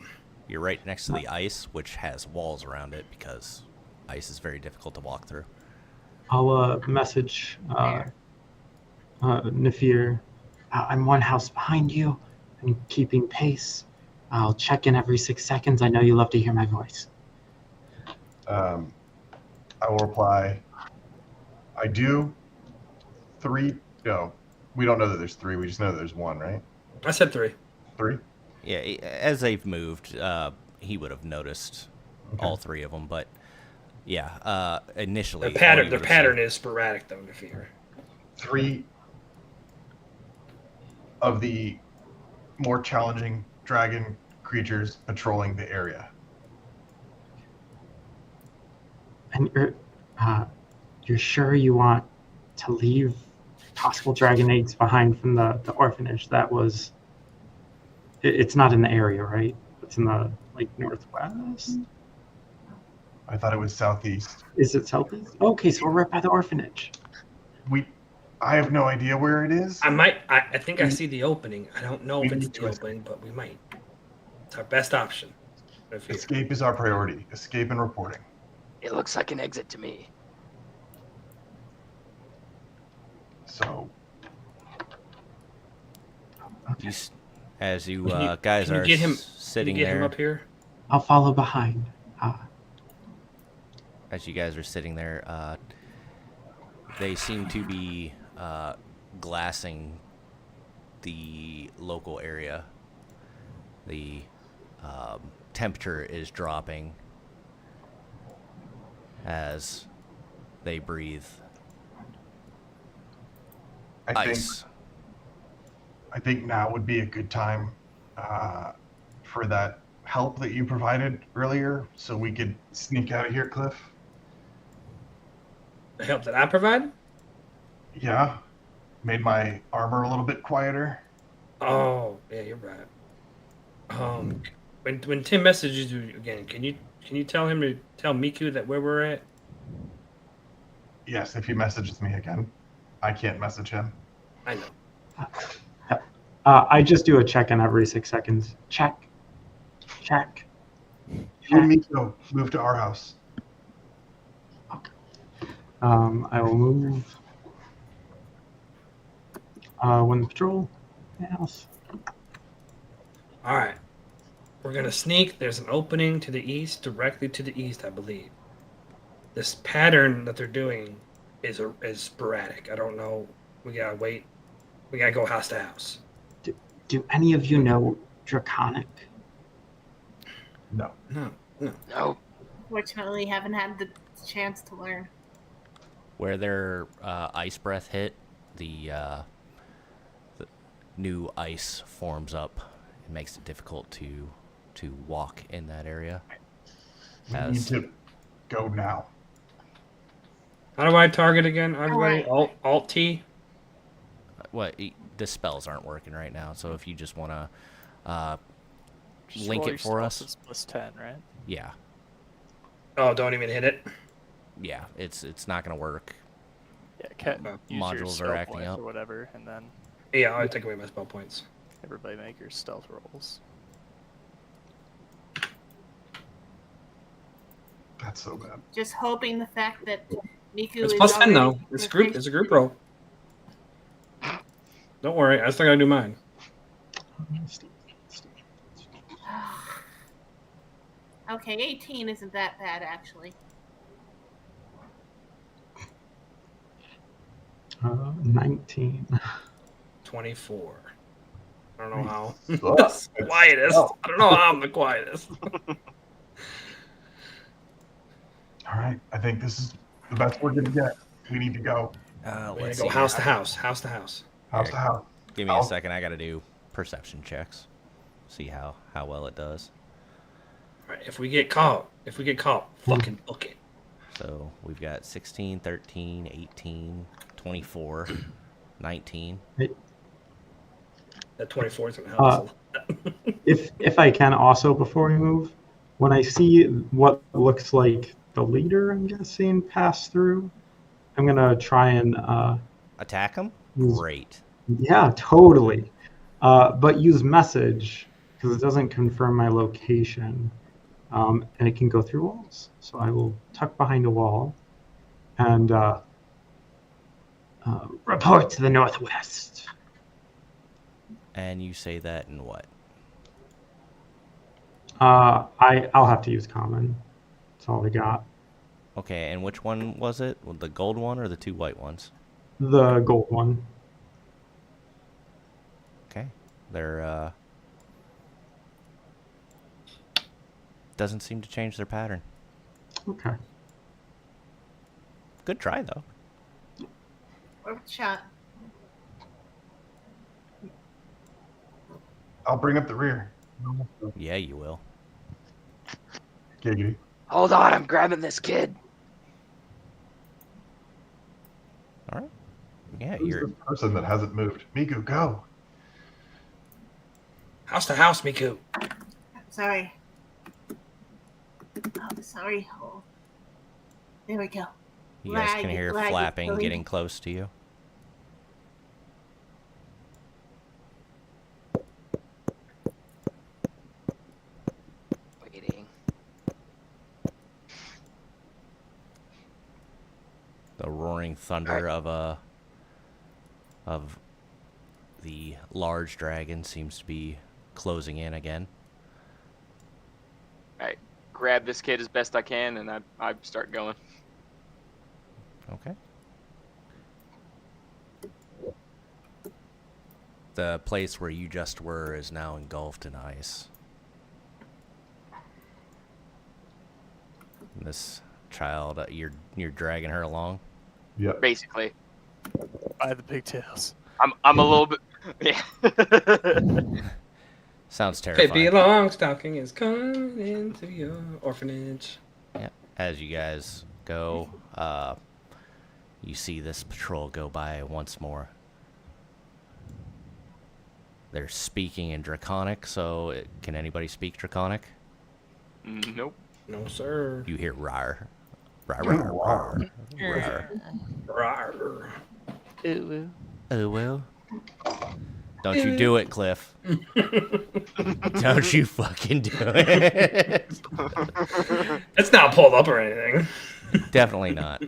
You're right next to the ice, which has walls around it because ice is very difficult to walk through. I'll message Nefir. I'm 1 house behind you. I'm keeping pace. I'll check in every 6 seconds. I know you love to hear my voice. I will reply. I do. 3. No, we don't know that there's 3. We just know that there's 1, right? I said 3. 3. Yeah, as they've moved, he would have noticed all 3 of them. But yeah, initially Their pattern, all you their would have pattern seen- is sporadic, though. Nefir. 3 of the more challenging dragon creatures patrolling the area. And you're sure you want to leave possible dragon eggs behind from the orphanage? That was. It's not in the area, right? It's in the northwest. I thought it was southeast. Is it southeast? Okay, so we're right by the orphanage. I have no idea where it is. I think I see the opening. I don't know if We it's need the to opening, but we might. It's our best option. Escape is our priority. Escape and reporting. It looks like an exit to me. So, As you Can guys you are get him? sitting Can you get there, him up here? I'll follow behind. as you guys are sitting there, they seem to be glassing the local area. The temperature is dropping as they breathe ice. I think now would be a good time for that help that you provided earlier, so we could sneak out of here, Cliff. The help that I provide? Yeah, made my armor a little bit quieter. Oh, yeah, you're right. When Tim messages you again, can you tell him to tell Miku that where we're at? Yes, if he messages me again, I can't message him. I know. I just do a check-in every 6 seconds. Check. You and Miko move to our house. Okay. I will move. When the patrol. House. All right. We're going to sneak. There's an opening to the east, directly to the east, I believe. This pattern that they're doing is sporadic. I don't know. We got to wait. We got to go house to house. Do any of you know Draconic? No. No. Fortunately, haven't had the chance to learn. Where their ice breath hit, the new ice forms up. It makes it difficult to walk in that area. We need to go now. How do I target again, everybody? Alright. Alt T? The spells aren't working right now, so if you just want to Just link roll it your for spells us. as +10, right? Yeah. Oh, don't even hit it. Yeah, it's not going to work. Yeah, use Modules your are spell acting points up. or whatever, and then Yeah, I'll take away my spell points. everybody make your stealth rolls. That's so bad. Just hoping the fact that Miku It's is +10 already though. It's a group roll. Don't worry, I still gotta do mine. Okay, 18 isn't that bad actually. 19. 24. I don't know how. Sucks. Quietest. Oh. I don't know how I'm the quietest. All right, I think this is the best we're gonna get. We need to go We're gonna Let's go see. house to house. House to house. house to house. Give me a second. I got to do perception checks. See how well it does. All right, if we get caught, fucking book it. So we've got 16, 13, 18, 24, 19. That 24 is gonna help us a lot. If I can also, before we move, when I see what looks like the leader, I'm guessing, pass through, I'm going to try and... Attack them? Use- Great. Yeah, totally. But use message, because it doesn't confirm my location. And it can go through walls. So I will tuck behind a wall and report to the northwest. And you say that in what? I'll have to use common. That's all I got. Okay, and which one was it? The gold one or the two white ones? The gold one. Okay. They're, doesn't seem to change their pattern. Okay. Good try, though. Worth a shot. I'll bring up the rear. Yeah, you will. Giggity. Hold on, I'm grabbing this kid. All right. Yeah, Who's you're. this person that hasn't moved? Miku, go. House to house, Miku. Sorry. Oh, sorry. Oh. There we go. You guys can hear Lag, flapping lag. getting close to you. Waiting. The roaring thunder of the large dragon seems to be closing in again. I grab this kid as best I can, and I start going. Okay. The place where you just were is now engulfed in ice. And this child, you're dragging her along. Yep. Basically, By the pigtails. I'm a little bit. Yeah. Sounds terrifying. Baby Longstocking is coming into your orphanage. Yeah. As you guys go, you see this patrol go by once more. They're speaking in Draconic, so can anybody speak Draconic? Nope. No, sir. You hear rar. Rar, rar, rar, rar. Rawr. Ooh. Oh, well. Don't you do it, Cliff. Don't you fucking do it. It's not pulled up or anything. Definitely not.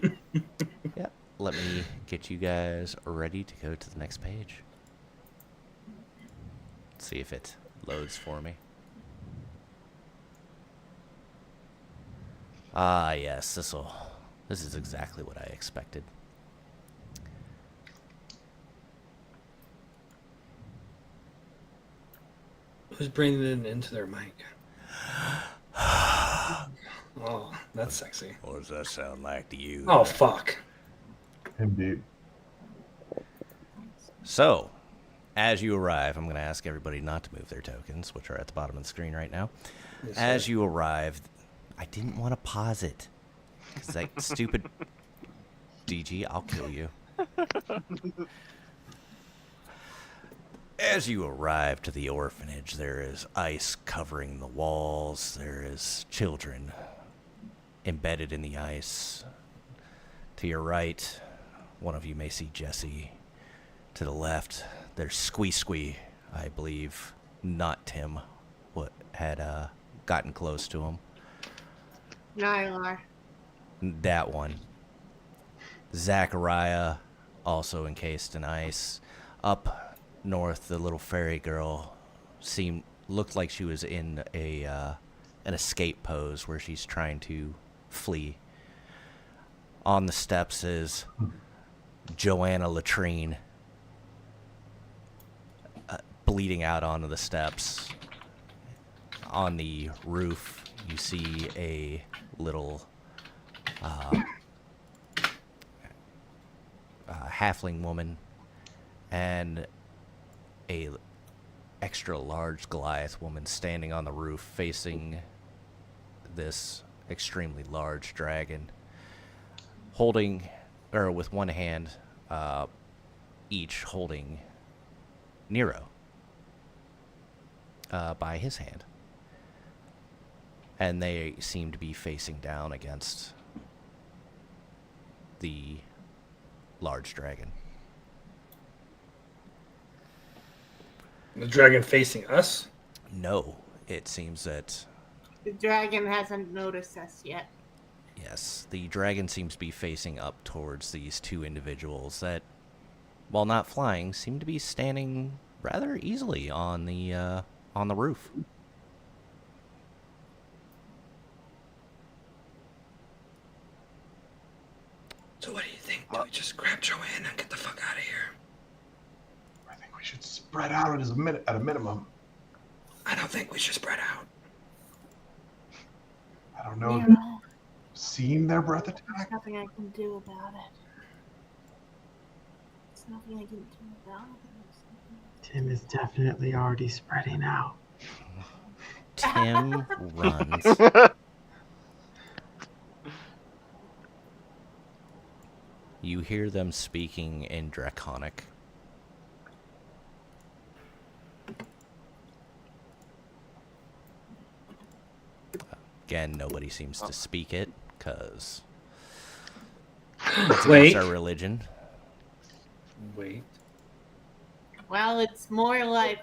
Yep. Let me get you guys ready to go to the next page. See if it loads for me. Ah, yes, this is exactly what I expected. Who's breathing it into their mic? Oh, that's sexy. What does that sound like to you? Oh, fuck. Indeed. So, as you arrive, I'm going to ask everybody not to move their tokens, which are at the bottom of the screen right now. Yes, As sir. you arrive, I didn't want to pause it. It's like, stupid DG, I'll kill you. As you arrive to the orphanage, there is ice covering the walls. There is children embedded in the ice. To your right, one of you may see Jesse. To the left, there's Squee, I believe, not Tim, what had gotten close to him. Nylar. That one. Zachariah, also encased in ice. Up north, the little fairy girl looked like she was in an escape pose where she's trying to flee. On the steps is Joanna Latrine, bleeding out onto the steps. On the roof, you see a little halfling woman and a extra large Goliath woman standing on the roof facing this extremely large dragon, holding, or with one hand, each holding Nero by his hand. And they seem to be facing down against the large dragon. The dragon facing us? No, it seems that, The dragon hasn't noticed us yet. yes, the dragon seems to be facing up towards these two individuals that, while not flying, seem to be standing rather easily on the roof. So what do you think? Do we just grab Joanne and get the fuck out of here? I think we should spread out at a minimum. I don't think we should spread out. I don't know. Nero, Seen their breath there's attack? nothing I can do about it. There's nothing I can do about it. Tim is definitely already spreading out. Tim runs. You hear them speaking in Draconic. Again, nobody seems to speak it, because it's against our religion. Wait. Well, it's more like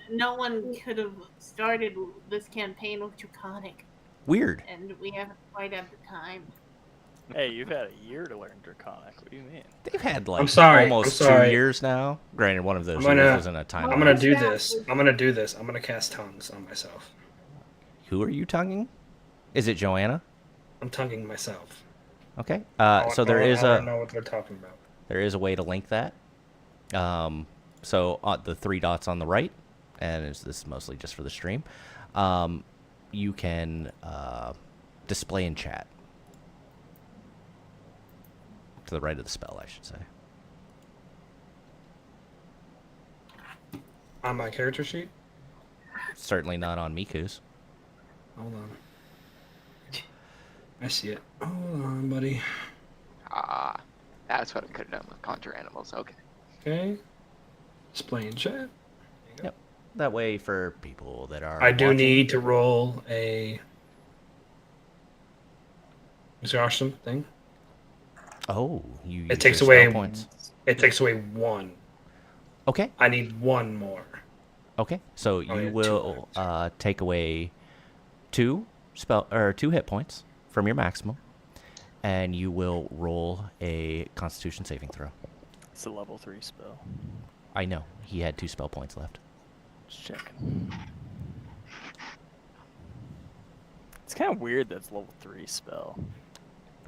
no one could have started this campaign with Draconic, Weird. and we haven't quite had the time. Hey, you've had a year to learn Draconic. What do you mean? They've had I'm sorry, almost I'm 2 sorry. years now. Granted, one of those I'm years gonna- was in a time. I'm gonna do this. I'm gonna do this. I'm gonna cast tongues on myself. Who are you tonguing? Is it Joanna? I'm tonguing myself. Okay. I So there wanna- is I wanna a know what they're talking about. there is a way to link that. So the 3 dots on the right, and this is mostly just for the stream. You can display in chat. To the right of the spell, I should say. On my character sheet? Certainly not on Miku's. Hold on. I see it. Hold on, buddy. Ah, that's what I could have done with conjure animals. Okay. Okay. Display in chat. Yep. That way, for people that are I do watching- need to roll a exhaustion thing. Oh, you. It use takes your away spell points. It takes away 1. Okay. I need 1 more. Okay. So yeah, you 2 will take away 2 hit points from your maximum, and you will roll a Constitution saving throw. It's a level 3 spell. I know he had 2 spell points left. Just checking. It's kind of weird that's level 3 spell.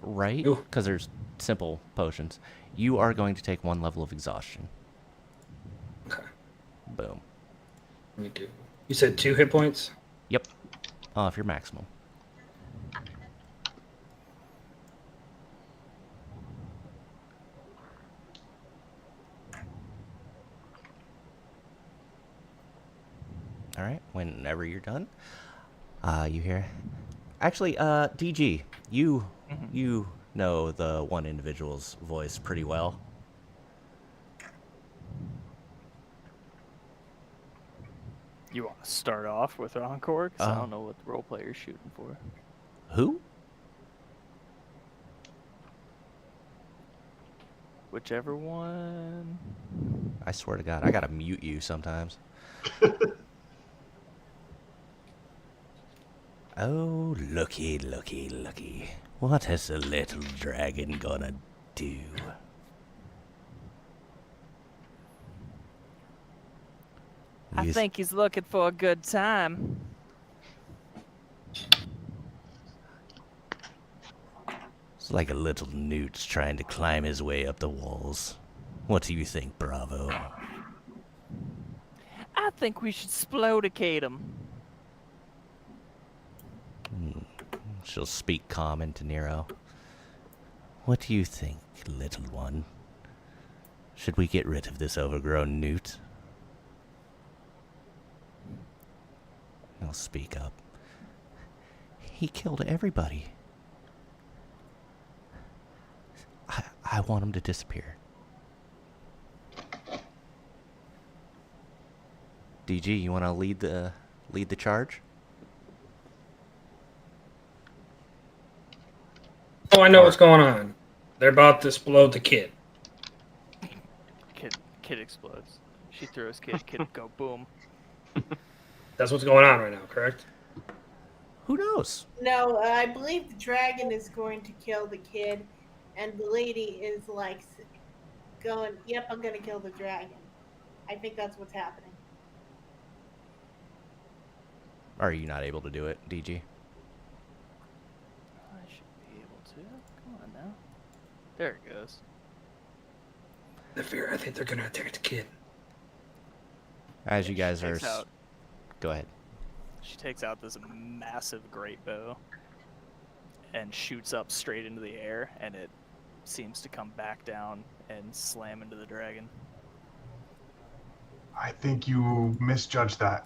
Right? Ooh. Because there's simple potions. You are going to take 1 level of exhaustion. Okay. Boom. Let me do. You said 2 hit points? Yep. Off your maximum. All right. Whenever you're done, you hear. Actually, DG, you know the one individual's voice pretty well. You want to start off with Encore? Because I don't know what the role player's shooting for. Who? Whichever one. I swear to God, I gotta mute you sometimes. Oh, looky, looky, looky. What is the little dragon gonna do? I think he's looking for a good time. It's like a little newt's trying to climb his way up the walls. What do you think, Bravo? I think we should splodicate him. She'll speak calm into Nero. What do you think, little one? Should we get rid of this overgrown newt? He'll speak up. He killed everybody. I want him to disappear. DG, you want to lead the charge? Oh, I know what's going on. They're about to explode the kid. Kid explodes. She throws kid go boom. That's what's going on right now, correct? Who knows? No, I believe the dragon is going to kill the kid, and the lady is like going, "Yep, I'm going to kill the dragon." I think that's what's happening. Are you not able to do it, DG? I should be able to. Come on now. There it goes. I think they're gonna attack the kid. As you guys are... Takes out- Go ahead. She takes out this massive great bow and shoots up straight into the air, and it seems to come back down and slam into the dragon. I think you misjudged that.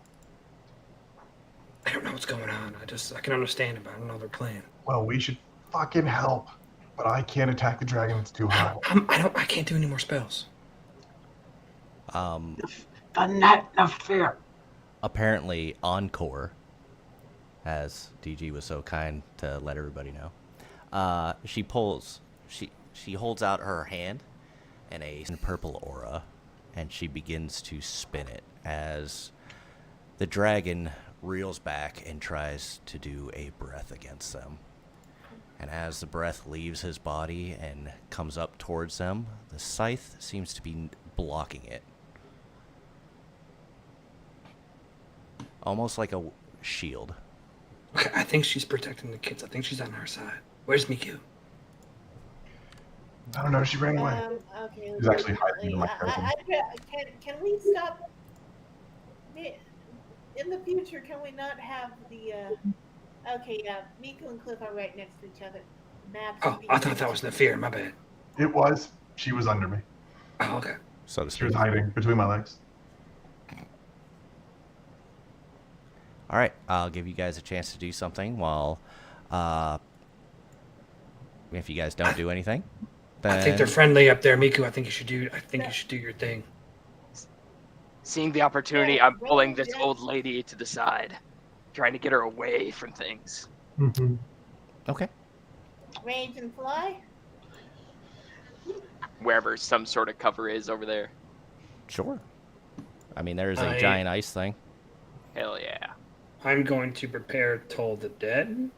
I don't know what's going on. I can understand it, but I don't know their plan. Well, we should fucking help. But I can't attack the dragon, it's too high. I can't do any more spells. The net of fear. Apparently, Encore, as DG was so kind to let everybody know, she holds out her hand in a purple aura, and she begins to spin it as the dragon reels back and tries to do a breath against them. And as the breath leaves his body and comes up towards them, the scythe seems to be blocking it. Almost like a shield. Okay, I think she's protecting the kids. I think she's on our side. Where's Meake? I don't know, she ran away. Okay. She's actually hiding in my curtain. Can we stop? In the future, can we not have the? Okay, Miku and Cliff are right next to each other. Maps. Oh, I thought that was Nefir. My bad. It was. She was under me. Oh, okay. So to She was speak. hiding between my legs. All right, I'll give you guys a chance to do something while, if you guys don't do anything, then... I think they're friendly up there, Miku. I think you should do your thing. Seeing the opportunity, I'm pulling this old lady to the side, trying to get her away from things. Mm-hmm. Okay. Range and fly. Wherever some sort of cover is over there. Sure. I mean, there is a giant ice thing. Hell yeah. I'm going to prepare Toll the Dead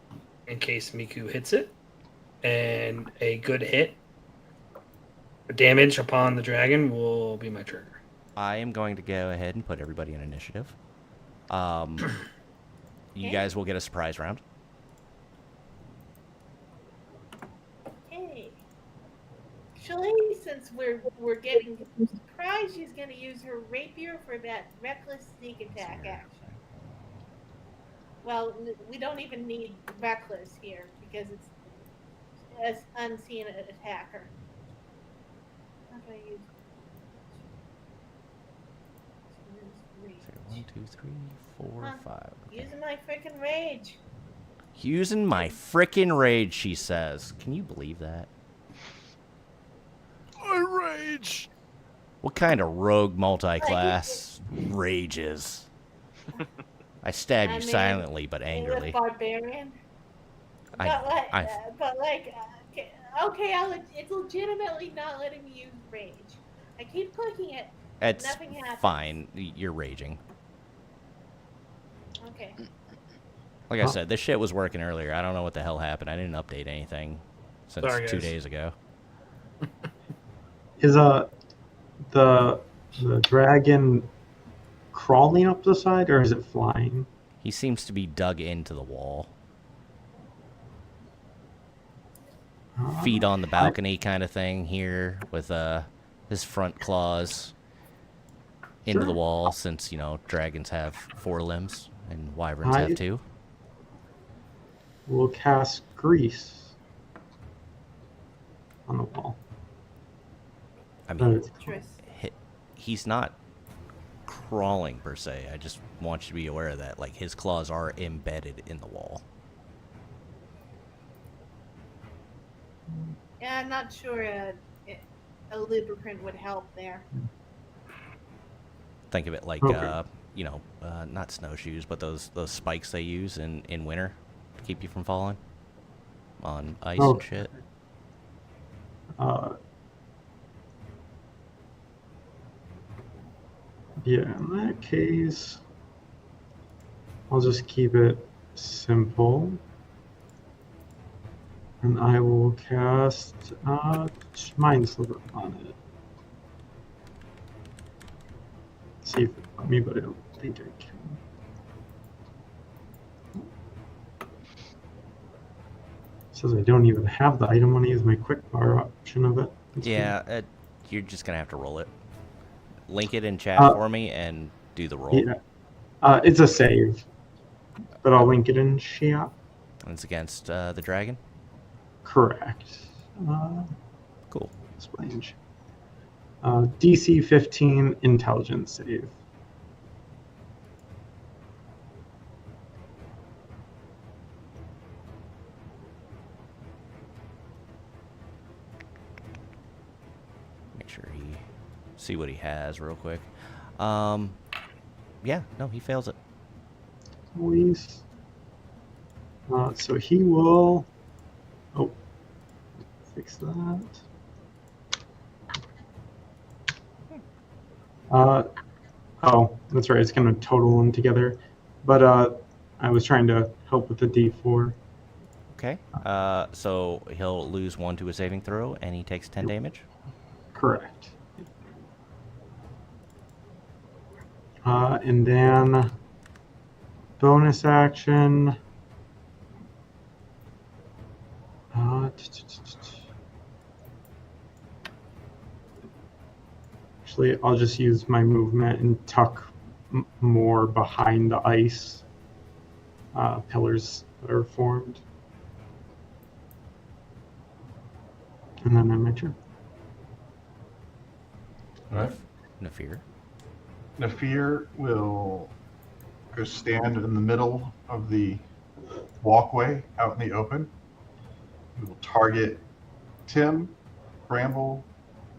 in case Miku hits it. And a good hit, damage upon the dragon, will be my trigger. I am going to go ahead and put everybody in initiative. You guys will get a surprise round. Hey. Actually, since we're getting surprised, she's going to use her rapier for that reckless sneak attack action. Well, we don't even need reckless here because it's an unseen attacker. How do I use? 1, 2, 3, 4, 5. Okay. Using my freaking rage. Using my frickin' rage, she says. Can you believe that? My rage! What kind of rogue multi-class rages? I stab you silently but angrily. Barbarian. It's legitimately not letting me use rage. I keep clicking it. It's Nothing happens. fine. You're raging. Okay. Like I said, this shit was working earlier. I don't know what the hell happened. I didn't update anything since Sorry, 2 guys. days ago. Is the dragon crawling up the side or is it flying? He seems to be dug into the wall. Feet on the balcony kind of thing here with his front claws into the Sure. wall since, you know, dragons have 4 limbs and wyverns have 2. We'll cast grease on the wall. I mean, he's not crawling per se. I just want you to be aware of that. Like, his claws are embedded in the wall. Yeah, I'm not sure a lubricant would help there. Think of it like, Okay. Not snowshoes, but those spikes they use in winter to keep you from falling on ice and Okay. shit. Yeah, in that case, I'll just keep it simple. And I will cast Mind Sliver on it. See if it let me, but I don't think I can. Says I don't even have the item when I use my quick bar option of it. That's Yeah, you're just gonna have to roll it. Link it in chat for me and do the roll. weird. Yeah. It's a save, but I'll link it in chat. And it's against the dragon. Correct. Cool. Explain. DC 15 intelligence save. see what he has real quick. Yeah, no, he fails it. Police. So he will. Oh, fix that. Oh, that's right. It's going to total them together. But I was trying to help with the D4. Okay. So he'll lose 1 to a saving throw, and he takes 10 damage. Correct. And then bonus action. Actually, I'll just use my movement and tuck more behind the ice pillars that are formed. And then I'm at you. All right. Nafir. Nafir will go stand in the middle of the walkway out in the open. He will target Tim, Bramble,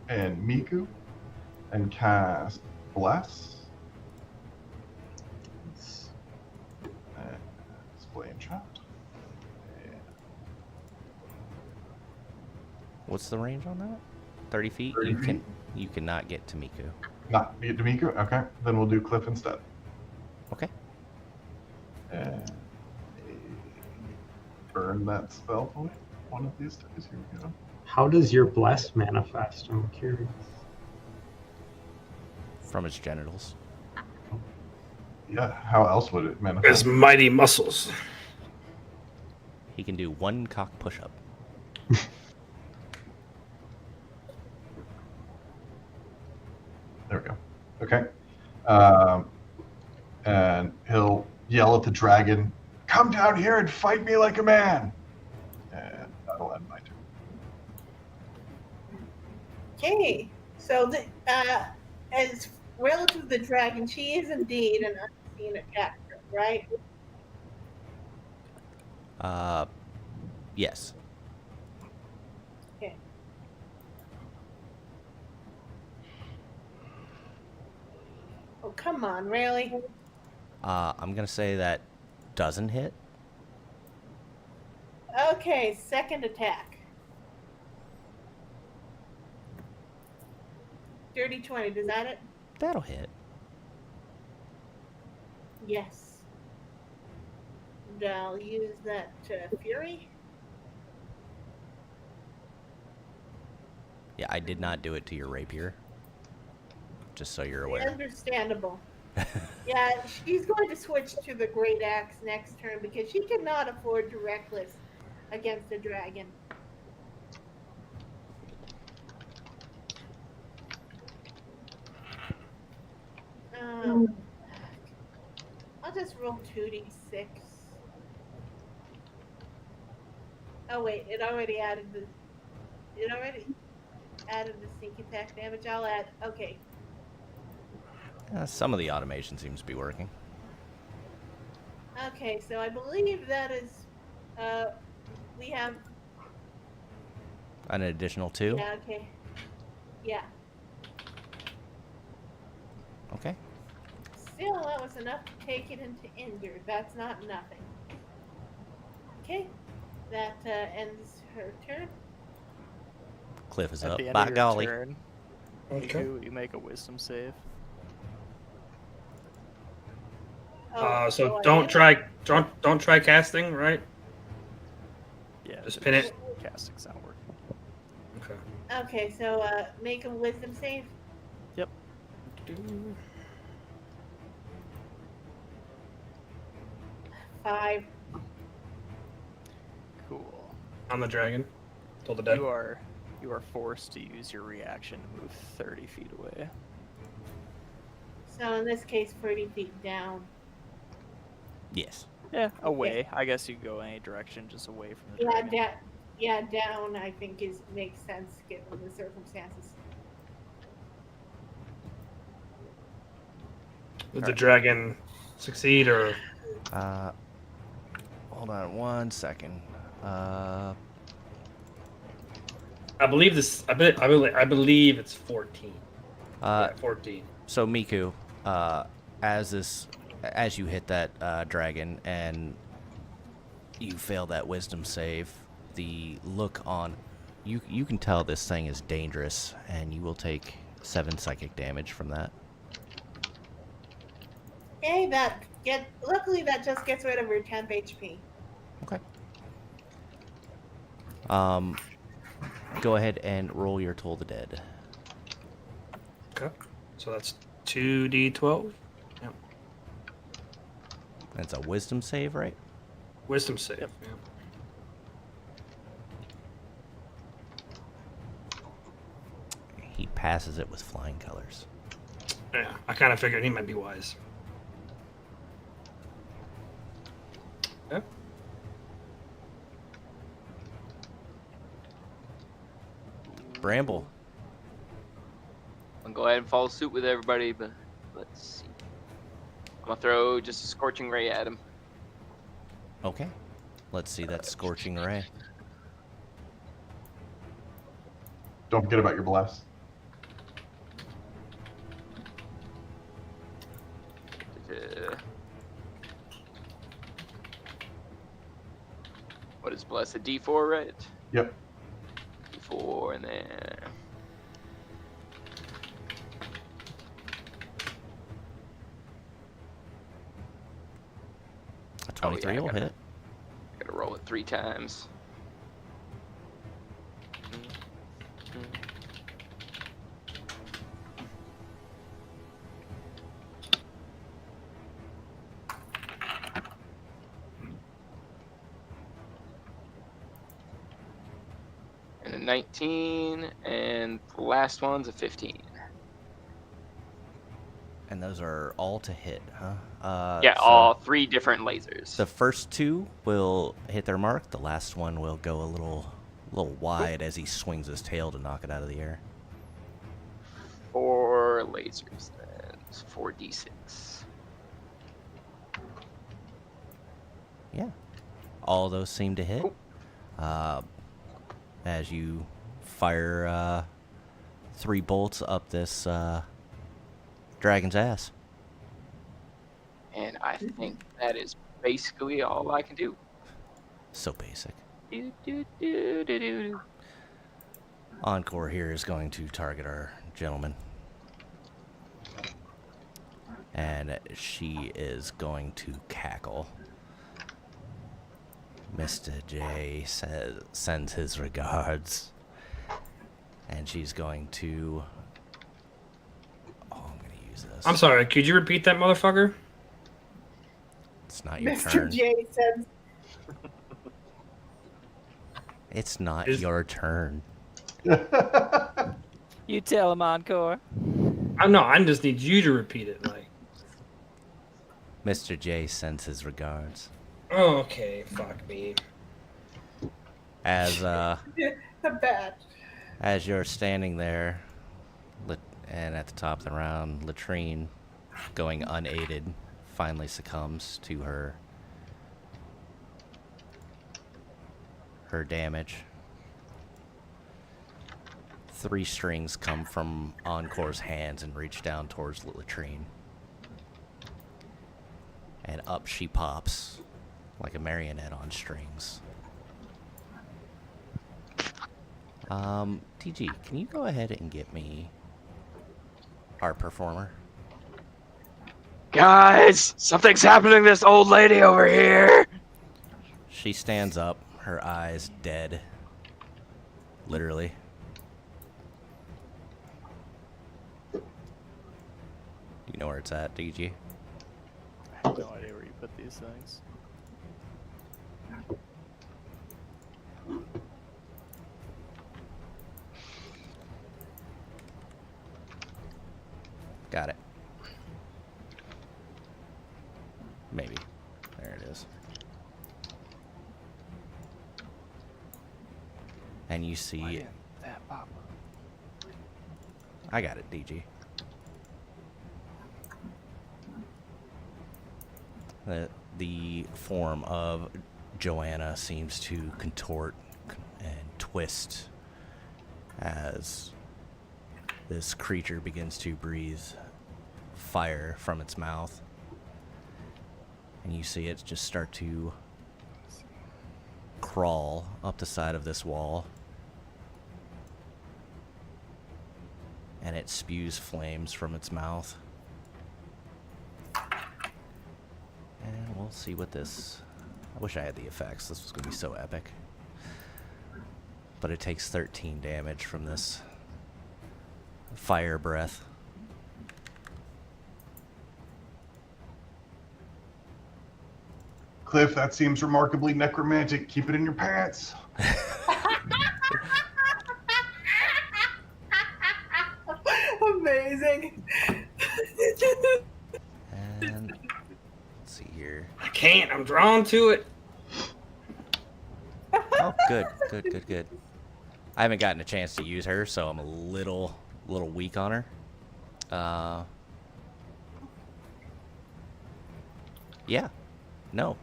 and Miku and cast Bless. And display and chat. What's the range on that? 30 feet? 30 feet. You cannot get to Miku. Not get to Miku? Okay. Then we'll do Cliff instead. Okay. And burn that spell point. One of these dice. Here we go. How does your bless manifest? I'm curious. From his genitals. Yeah, how else would it manifest? His mighty muscles. He can do 1 cock push-up. There we go. Okay. And he'll yell at the dragon, "Come down here and fight me like a man!" And that'll end my turn. Okay, so as relative to the dragon, she is indeed an unseen attacker, right? Yes. Okay. Oh, come on, really? I'm gonna say that doesn't hit. Okay, second attack. Dirty 20, does that it? That'll hit. Yes. And I'll use that fury. Yeah, I did not do it to your rapier. Just so you're aware. Understandable. Yeah, she's going to switch to the great axe next turn because she cannot afford to reckless against a dragon. I'll just roll 2d6. Oh wait, it already added the sneak attack damage. I'll add. Okay. Some of the automation seems to be working. Okay, so I believe that is. We have. An additional 2? Yeah. Okay. Yeah. Okay. Still, that was enough to take it into injured. That's not nothing. Okay. That ends her turn. Cliff is At up. the end By of your golly. turn, Okay. you make a wisdom save. So I don't am? try casting, right? Yeah. Just pin it. Casting's not working. Okay. Okay, so make a wisdom save. Yep. 5. Cool. On the dragon. Told the dead. You are forced to use your reaction to move 30 feet away. So in this case, 30 feet down. Yes. Yeah, away. I guess you could go any direction, just away from the Yeah, dragon. down. I think makes sense given the circumstances. Did the dragon succeed or? Hold on 1 second. I believe this. I believe it's 14. Yeah, 14. So Miku, as you hit that dragon and you fail that wisdom save, the look on you can tell this thing is dangerous, and you will take 7 psychic damage from that. Hey, luckily that just gets rid of your temp HP. Okay. Go ahead and roll your Toll the Dead. Okay. So that's 2d12. Yep. That's a wisdom save, right? Wisdom save. Yep. Yeah. He passes it with flying colors. Yeah, I kind of figured he might be wise. Yep. Bramble. I'll go ahead and follow suit with everybody, but let's see. I'm gonna throw just a scorching ray at him. Okay. Let's see that scorching ray. Don't forget about your blast. What is blessed? D4, right? Yep. D4 and then A 23 will hit. I gotta roll it 3 times. And a 19, and the last one's a 15. And those are all to hit, huh? Yeah, so all 3 different lasers. The first 2 will hit their mark. The last one will go a little wide as he swings his tail to knock it out of the air. 4 lasers, then 4d6. Yeah. All those seem to hit. As you fire 3 bolts up this dragon's ass. And I think that is basically all I can do. So basic. Do, do, do, do, do, do. Encore here is going to target our gentleman. And she is going to cackle. Mr. J sends his regards. And she's going to... Oh, I'm going to use this. I'm sorry, could you repeat that, motherfucker? It's not your Mr. turn. J says, It's not your turn. You tell him, Encore. I just need you to repeat it. Like, Mr. J sends his regards. oh, okay, fuck me. As bad. as you're standing there, and at the top of the round, Latrine, going unaided, finally succumbs to her damage. 3 strings come from Encore's hands and reach down towards Latrine. And up she pops, like a marionette on strings. TG, can you go ahead and get me our performer? Guys, something's happening to this old lady over here. She stands up, her eyes dead. Literally. You know where it's at, DG? I have no idea where you put these things. Got it. Maybe. There it is. And you see... That pop up. I got it, DG. The form of Joanna seems to contort and twist as This creature begins to breathe fire from its mouth. And you see it just start to crawl up the side of this wall. And it spews flames from its mouth. And we'll see what this... I wish I had the effects. This was going to be so epic. But it takes 13 damage from this fire breath. Cliff, that seems remarkably necromantic. Keep it in your pants. Amazing. And let's see here. I can't. I'm drawn to it. Oh, good, good, good, good. I haven't gotten a chance to use her, so I'm a little weak on her. Yeah, no.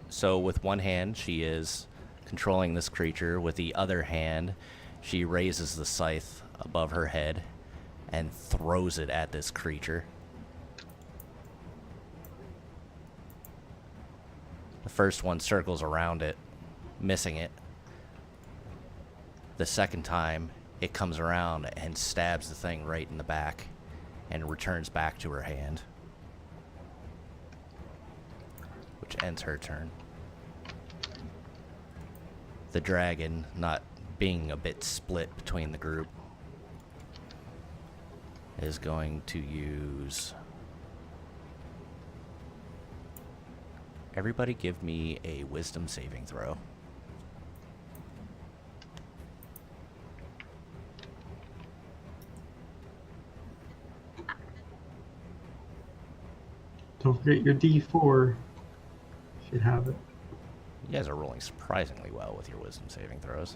So with one hand, she is controlling this creature. With the other hand, she raises the scythe above her head and throws it at this creature. The first one circles around it, missing it. The second time, it comes around and stabs the thing right in the back and returns back to her hand, which ends her turn. The dragon, not being a bit split between the group, is going to use... Everybody give me a wisdom saving throw. Don't forget your D4. Should have it. You guys are rolling surprisingly well with your wisdom saving throws.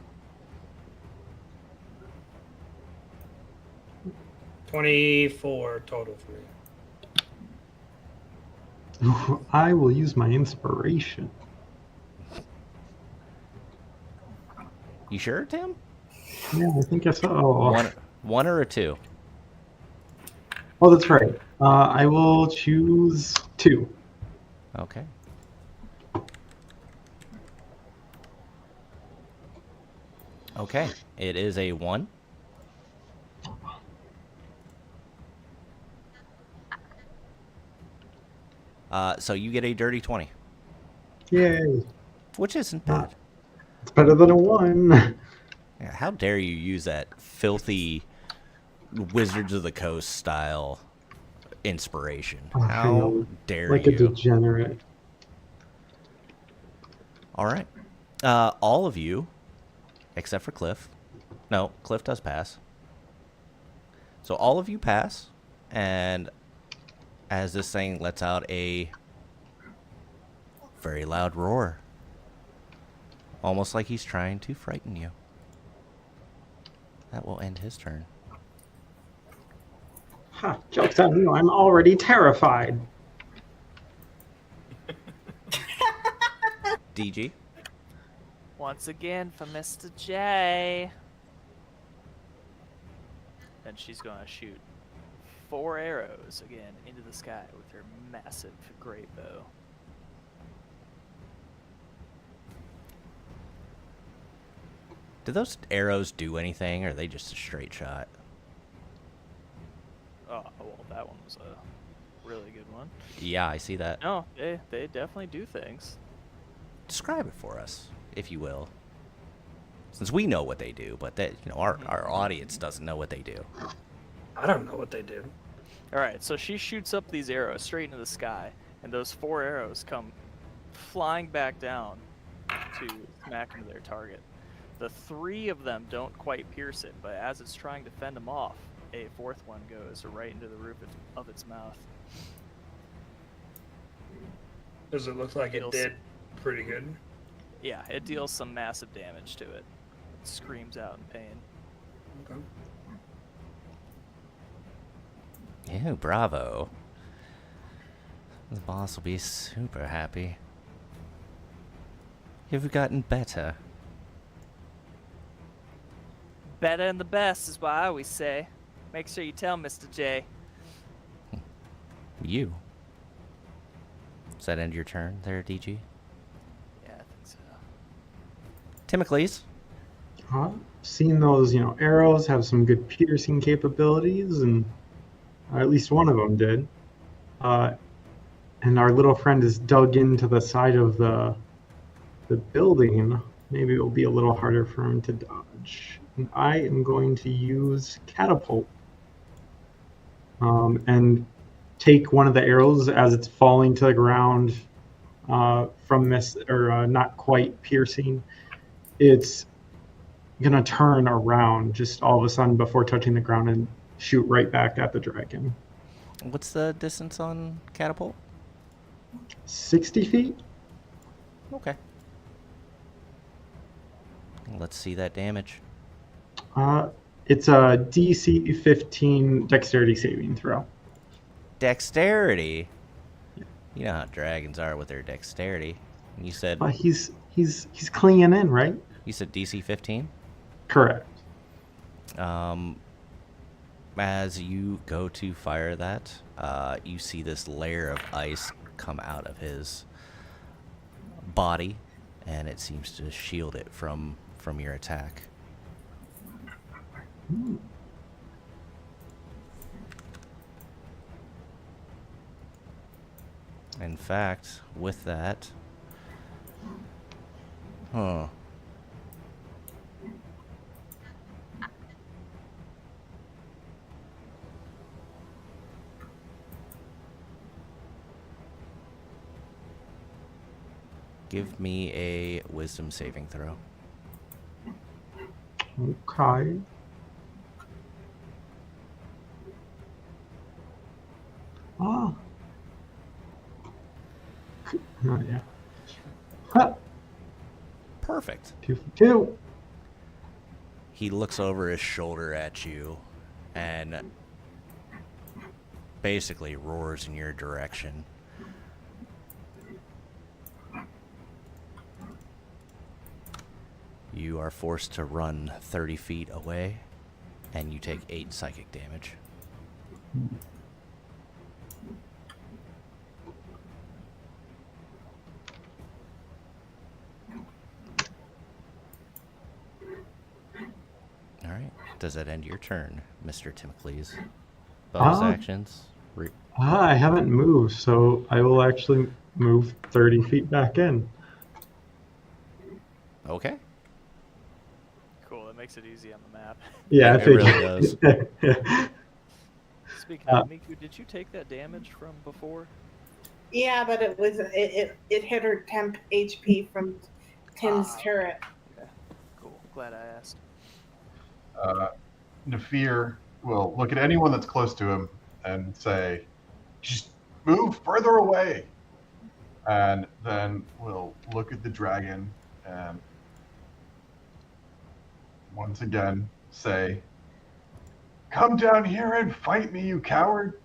24 total for me. I will use my inspiration. You sure, Tim? Yeah, I think I saw. One or a two? Oh, that's right. I will choose 2. Okay. Okay, it is a 1. So you get a dirty 20, Yay. which isn't bad. It's better than a 1. Yeah, how dare you use that filthy Wizards of the Coast style inspiration? Oh, I How feel dare like you? a degenerate. All right. All of you, except for Cliff. No, Cliff does pass. So all of you pass, and as this thing lets out a very loud roar, almost like he's trying to frighten you. That will end his turn. Ha, joke's on you. I'm already terrified. DG? Once again for Mr. J. And she's going to shoot 4 arrows again into the sky with her massive great bow. Do those arrows do anything, or are they just a straight shot? Oh, well, that one was a really good one. Yeah, I see that. No, they definitely do things. Describe it for us, if you will. Since we know what they do, but that our audience doesn't know what they do. I don't know what they do. All right, so she shoots up these arrows straight into the sky, and those 4 arrows come flying back down to smack into their target. The 3 of them don't quite pierce it, but as it's trying to fend them off, a 4th one goes right into the roof of its mouth. Does it look like it did pretty good? Yeah, it deals some massive damage to it. It screams out in pain. Okay. Ew, bravo. The boss will be super happy. You've gotten better. better and the best is what I always say. Make sure you tell Mr. J. You. Does that end your turn there, DG? Yeah, I think so. Timocles. Seen those, arrows have some good piercing capabilities, and at least one of them did. And our little friend is dug into the side of the building. Maybe it will be a little harder for him to dodge. And I am going to use catapult. And take one of the arrows as it's falling to the ground from this, or not quite piercing. It's gonna turn around just all of a sudden before touching the ground and shoot right back at the dragon. What's the distance on catapult? 60 feet? Okay. Let's see that damage. It's a DC 15 dexterity saving throw. Dexterity? You know how dragons are with their dexterity. You said He's clinging in, right? you said DC 15? Correct. As you go to fire that, you see this layer of ice come out of his body, and it seems to shield it from your attack. In fact, with that, give me a wisdom saving throw. Okay. Oh. Oh, yeah. Huh. Perfect. 2 for 2. He looks over his shoulder at you and basically roars in your direction. You are forced to run 30 feet away, and you take 8 psychic damage. All right. Does that end your turn, Mr. Timocles? Bonus actions. I haven't moved, so I will actually move 30 feet back in. Okay. Cool, that makes it easy on the map. Yeah, It really does. Speaking of Miku, did you take that damage from before? Yeah, but it hit her temp HP from Tim's turret. Okay, cool. Glad I asked. Nafir will look at anyone that's close to him and say, just move further away. And then we'll look at the dragon and once again say, come down here and fight me, you coward.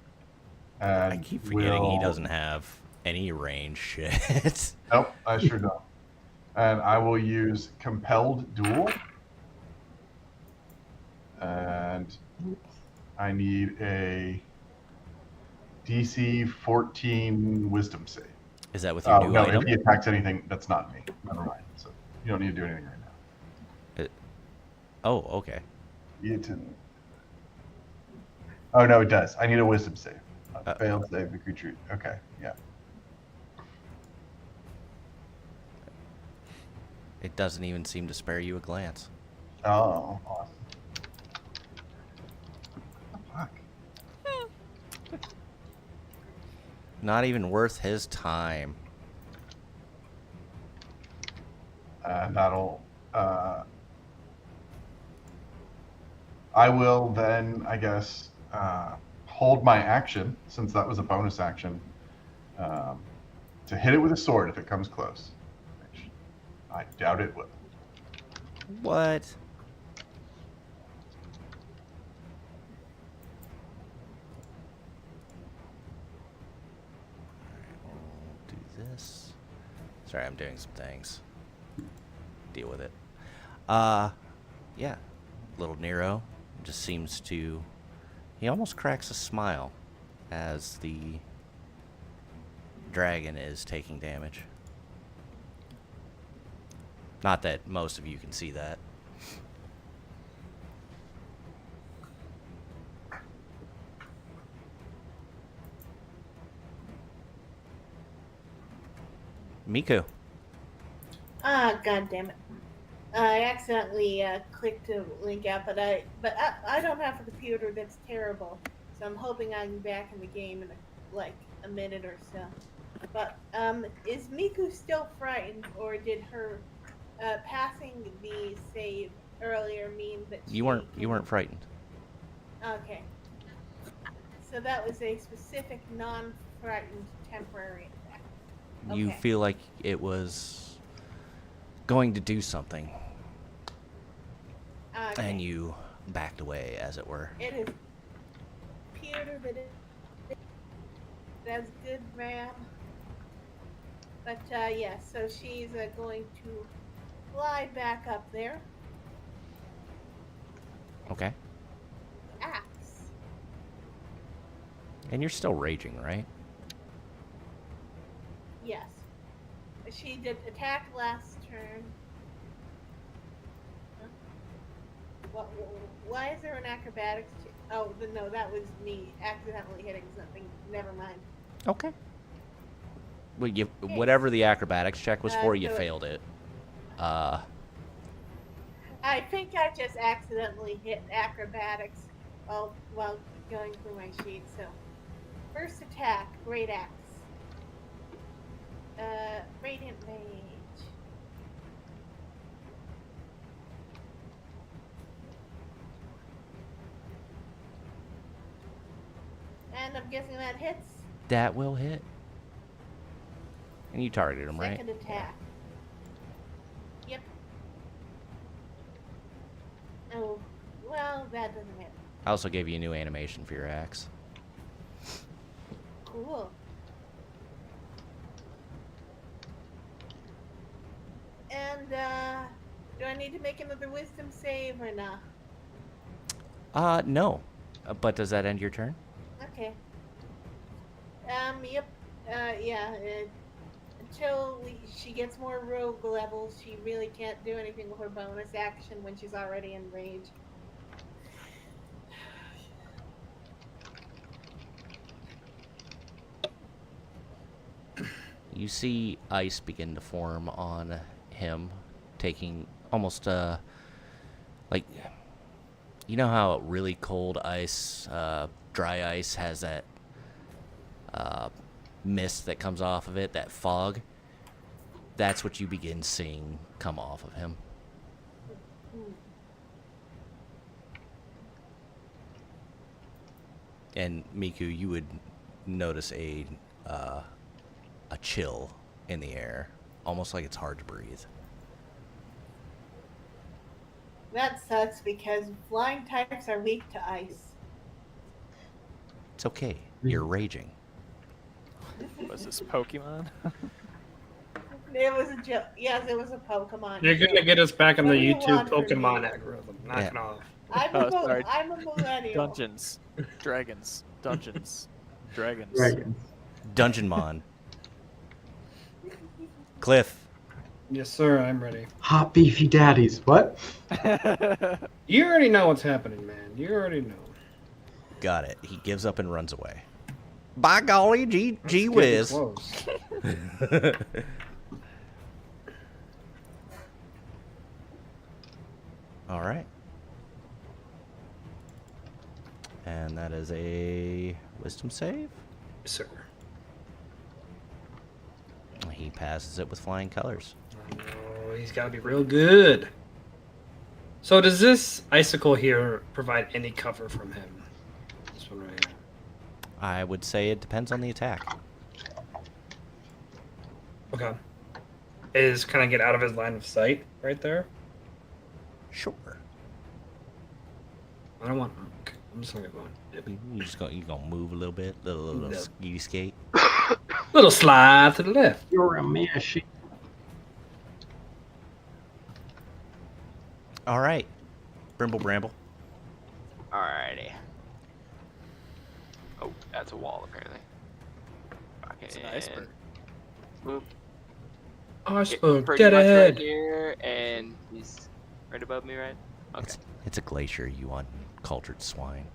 And I keep forgetting he doesn't have any range shit. Nope, I sure don't. And I will use compelled duel. And I need a DC 14 wisdom save. Is that with your new no, item? if he attacks anything, that's not me. Never mind. So you don't need to do anything right now. Oh, okay. Oh, no, it does. I need a wisdom save. Failed save the creature. Okay, yeah. It doesn't even seem to spare you a glance. Oh, awesome. Fuck. Not even worth his time. That'll... I will then, I guess, hold my action, since that was a bonus action, to hit it with a sword if it comes close. Which I doubt it will. What? Alright, we'll do this. Sorry, I'm doing some things. Deal with it. Yeah. little Nero just seems to... He almost cracks a smile as the dragon is taking damage. Not that most of you can see that. Miku. Ah, god damn it! I accidentally clicked to link out, but I don't have a computer that's terrible, so I'm hoping I'm back in the game in a minute or so. But is Miku still frightened, or did her passing the save earlier mean that You weren't frightened. Okay. So that was a specific non-frightened temporary effect. You Okay. feel like it was going to do something, Okay. and you backed away, as it were. It is computer that is that's good, ma'am. But yeah, so she's going to fly back up there. Okay. Axe. And you're still raging, right? Yes. She did attack last turn. Huh? Why is there an acrobatics? Oh, no, that was me accidentally hitting something. Never mind. Okay. Well, whatever the acrobatics check was for, you so- failed it. I think I just accidentally hit acrobatics while going through my sheet. So, first attack, great axe. Radiant Mage. And I'm guessing that hits. That will hit. And you targeted him, right? Second attack. Yep. Oh, well, that doesn't hit. I also gave you a new animation for your axe. Cool. And, do I need to make another wisdom save or not? No. But does that end your turn? Okay. Yep. Yeah. Until she gets more rogue levels, she really can't do anything with her bonus action when she's already in rage. You see ice begin to form on him, taking almost like, you know how really cold ice, dry ice has that mist that comes off of it, that fog? That's what you begin seeing come off of him. And Miku, you would notice a chill in the air, almost like it's hard to breathe. That sucks because flying types are weak to ice. It's okay. You're raging. Was this Pokemon? It was a joke. Yes, it was a Pokemon. You're gonna get us back on What the do you YouTube want from Pokemon me? algorithm. Knock Yeah. it off. Oh, sorry. I'm a millennial. Dungeons, dragons, dungeons, dragons. Dragons. Dungeonmon. Cliff. Yes, sir. I'm ready. Hot beefy daddies. What? You already know what's happening, man. You already know. Got it. He gives up and runs away. By golly, gee That's getting whiz. close. All right. And that is a wisdom save. Yes, sir. He passes it with flying colors. Oh, he's got to be real good. So does this icicle here provide any cover from him? This one right here. I would say it depends on the attack. Okay. Can I get out of his line of sight right there? Sure. I don't want. Okay, I'm just gonna go. You gonna move a little bit, little No. skeety skate. Little slide to the left. You're a machine. All right. Brimble Bramble. Alrighty. Oh, that's a wall apparently. It's an iceberg. Boop. Iceberg, Pretty dead much ahead. right here, and he's right above me, right? Okay. It's a glacier, you uncultured swine.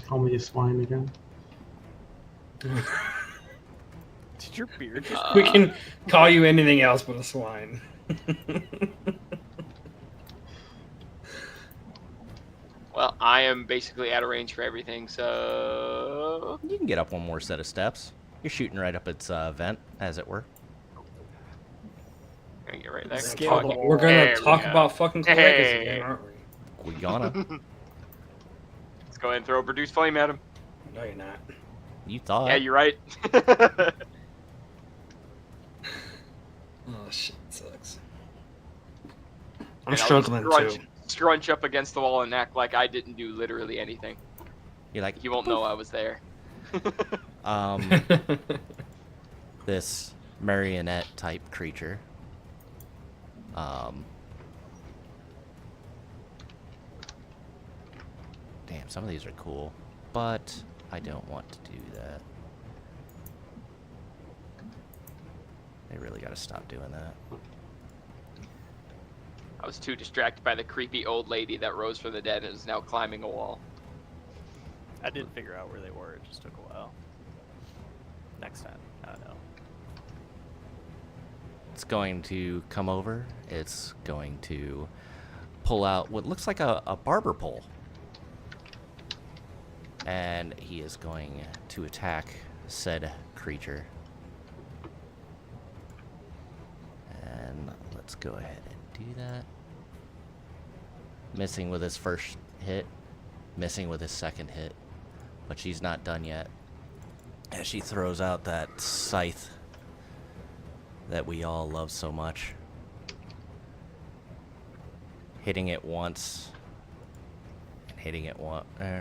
Call me a swine again. Did your beard just We can call you anything else but a swine. Well, I am basically out of range for everything, so You can get up one more set of steps. You're shooting right up its vent, as it were. I'm gonna get right there. Scale Okay, the wall. We're gonna there we talk go. about fucking cloacas Hey. again, aren't we? We gonna. Let's go ahead and throw a produce flame at him. No, you're not. You thought. Yeah, you're right. Oh shit, sucks. I'm And I'll just struggling too. Scrunch up against the wall and act like I didn't do literally anything. You're like, He won't know I was there. this marionette type creature. Damn, some of these are cool, but I don't want to do that. They really gotta stop doing that. I was too distracted by the creepy old lady that rose from the dead and is now climbing a wall. I didn't figure out where they were. It just took a while. Next time. I don't know. It's going to come over. It's going to pull out what looks like a barber pole. And he is going to attack said creature. And let's go ahead and do that. Missing with his first hit. Missing with his second hit. But she's not done yet. As she throws out that scythe that we all love so much. Hitting it once. And hitting it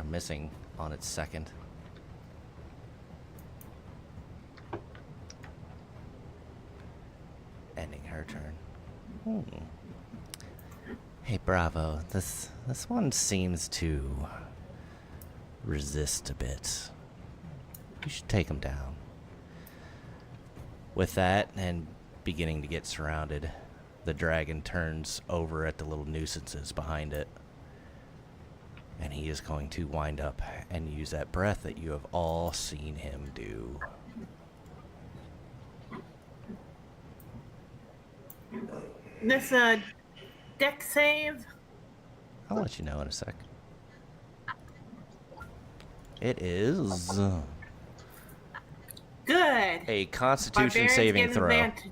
missing on its second. Ending her turn. Hey, Bravo. This one seems to resist a bit. You should take him down. With that, and beginning to get surrounded, the dragon turns over at the little nuisances behind it. And he is going to wind up and use that breath that you have all seen him do. This deck save. I'll let you know in a sec. It is Good. a Constitution Barbarians saving get throw. advantage.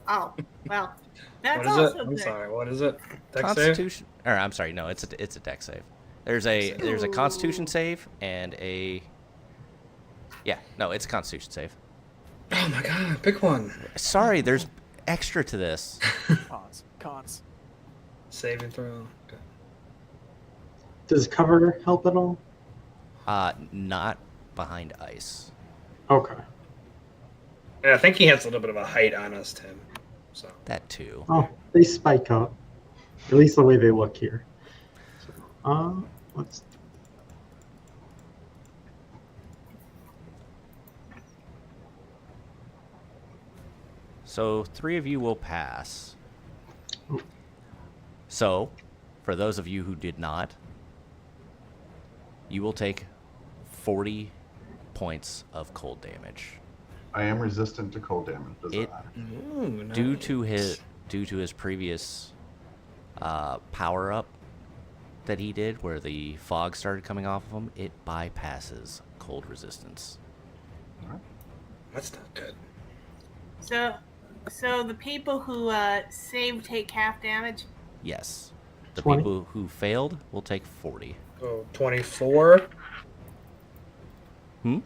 Oh well, that's What is it? also I'm good. sorry. What is it? Dex save? Constitution, or I'm sorry, no, it's a deck save. There's a Constitution save and a it's a Constitution save. Oh my god, pick one. Sorry, there's extra to this. Cons. Saving throw. Okay. Does cover help at all? Not behind ice. Okay. Yeah, I think he has a little bit of a height on us, Tim. So That too. Oh, they spike up. At least the way they look here. Let's. So 3 of you will pass. So, for those of you who did not, you will take 40 points of cold damage. I am resistant to cold damage. Does It- that matter? Ooh, nice. Due to his previous power up that he did, where the fog started coming off of him, it bypasses cold resistance. That's not good. So the people who save take half damage. Yes, the 20? people who failed will take 40. So 24. Hmm?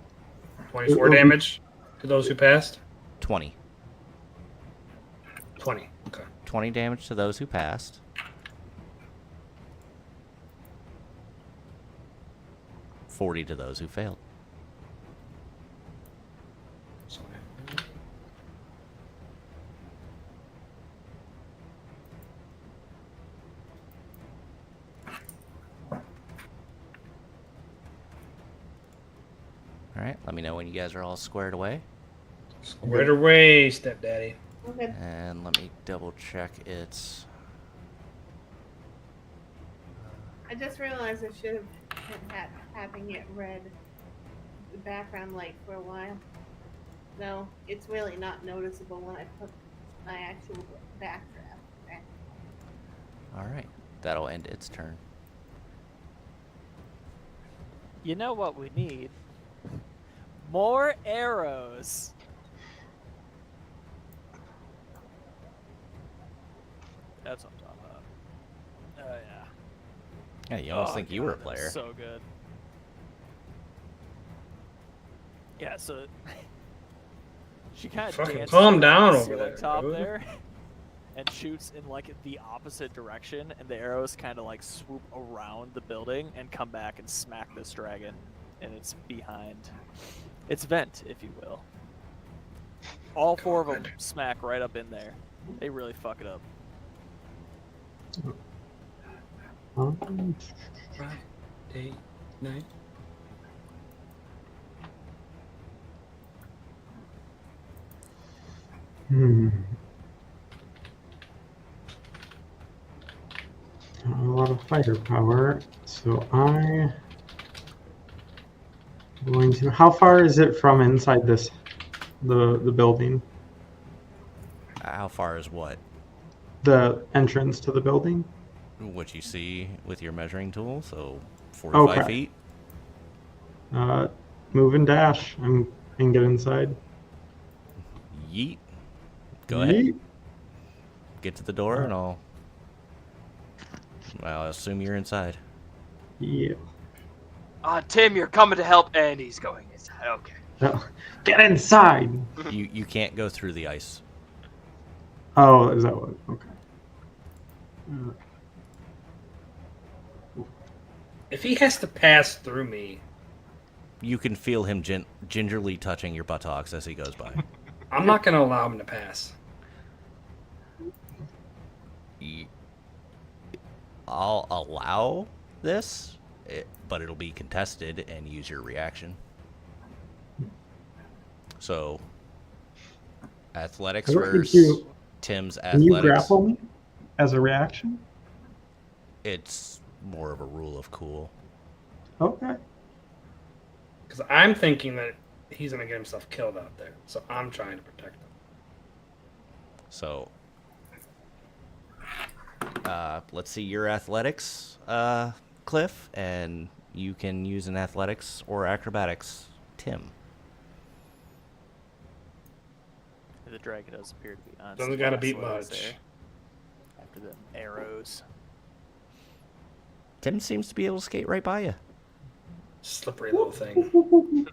24 damage to those who passed. 20. 20. Okay. 20 damage to those who passed. $40 to those who failed. Let me know when you guys are all squared away. Squared away, stepdaddy. Okay. And let me double check it's... I just realized I should have had having it red the background light for a while. No, it's really not noticeable when I put my actual background. Alright, that'll end its turn. You know what we need? More arrows. That's what I'm talking about. Oh yeah. Yeah, you almost Oh, think you were a God, that was player. So good. Yeah, so she kind of Fucking dances calm around down the over ceiling there, top dude. there, and shoots in like the opposite direction, and the arrows kind of like swoop around the building and come back and smack this dragon, and it's behind its vent, if you will. All four of them smack right up in there. They really fuck it up. Friday night. A lot of firepower, so I'm going to. How far is it from inside this, the building? How far is what? The entrance to the building? What you see with your measuring tool, so 45 Okay. feet. Move and dash. And get inside. Yeet. Go ahead. Yeet. Get to the door and I'll assume you're inside. Yeah. Tim, you're coming to help, and he's going inside. Okay. No. Get inside. You can't go through the ice. Oh, is that what? Okay. If he has to pass through me, You can feel him gingerly touching your buttocks as he goes by. I'm not going to allow him to pass. I'll allow this, but it'll be contested and use your reaction. So, athletics I don't think versus you- Tim's Can you athletics. grapple me as a reaction? It's more of a rule of cool. Okay. Because I'm thinking that he's going to get himself killed out there. So I'm trying to protect him. So, let's see your athletics, Cliff, and you can use an athletics or acrobatics, Tim. The dragon does appear to be on. Doesn't some gotta beat athletics much. there. After the arrows. Tim seems to be able to skate right by you. Slippery little thing.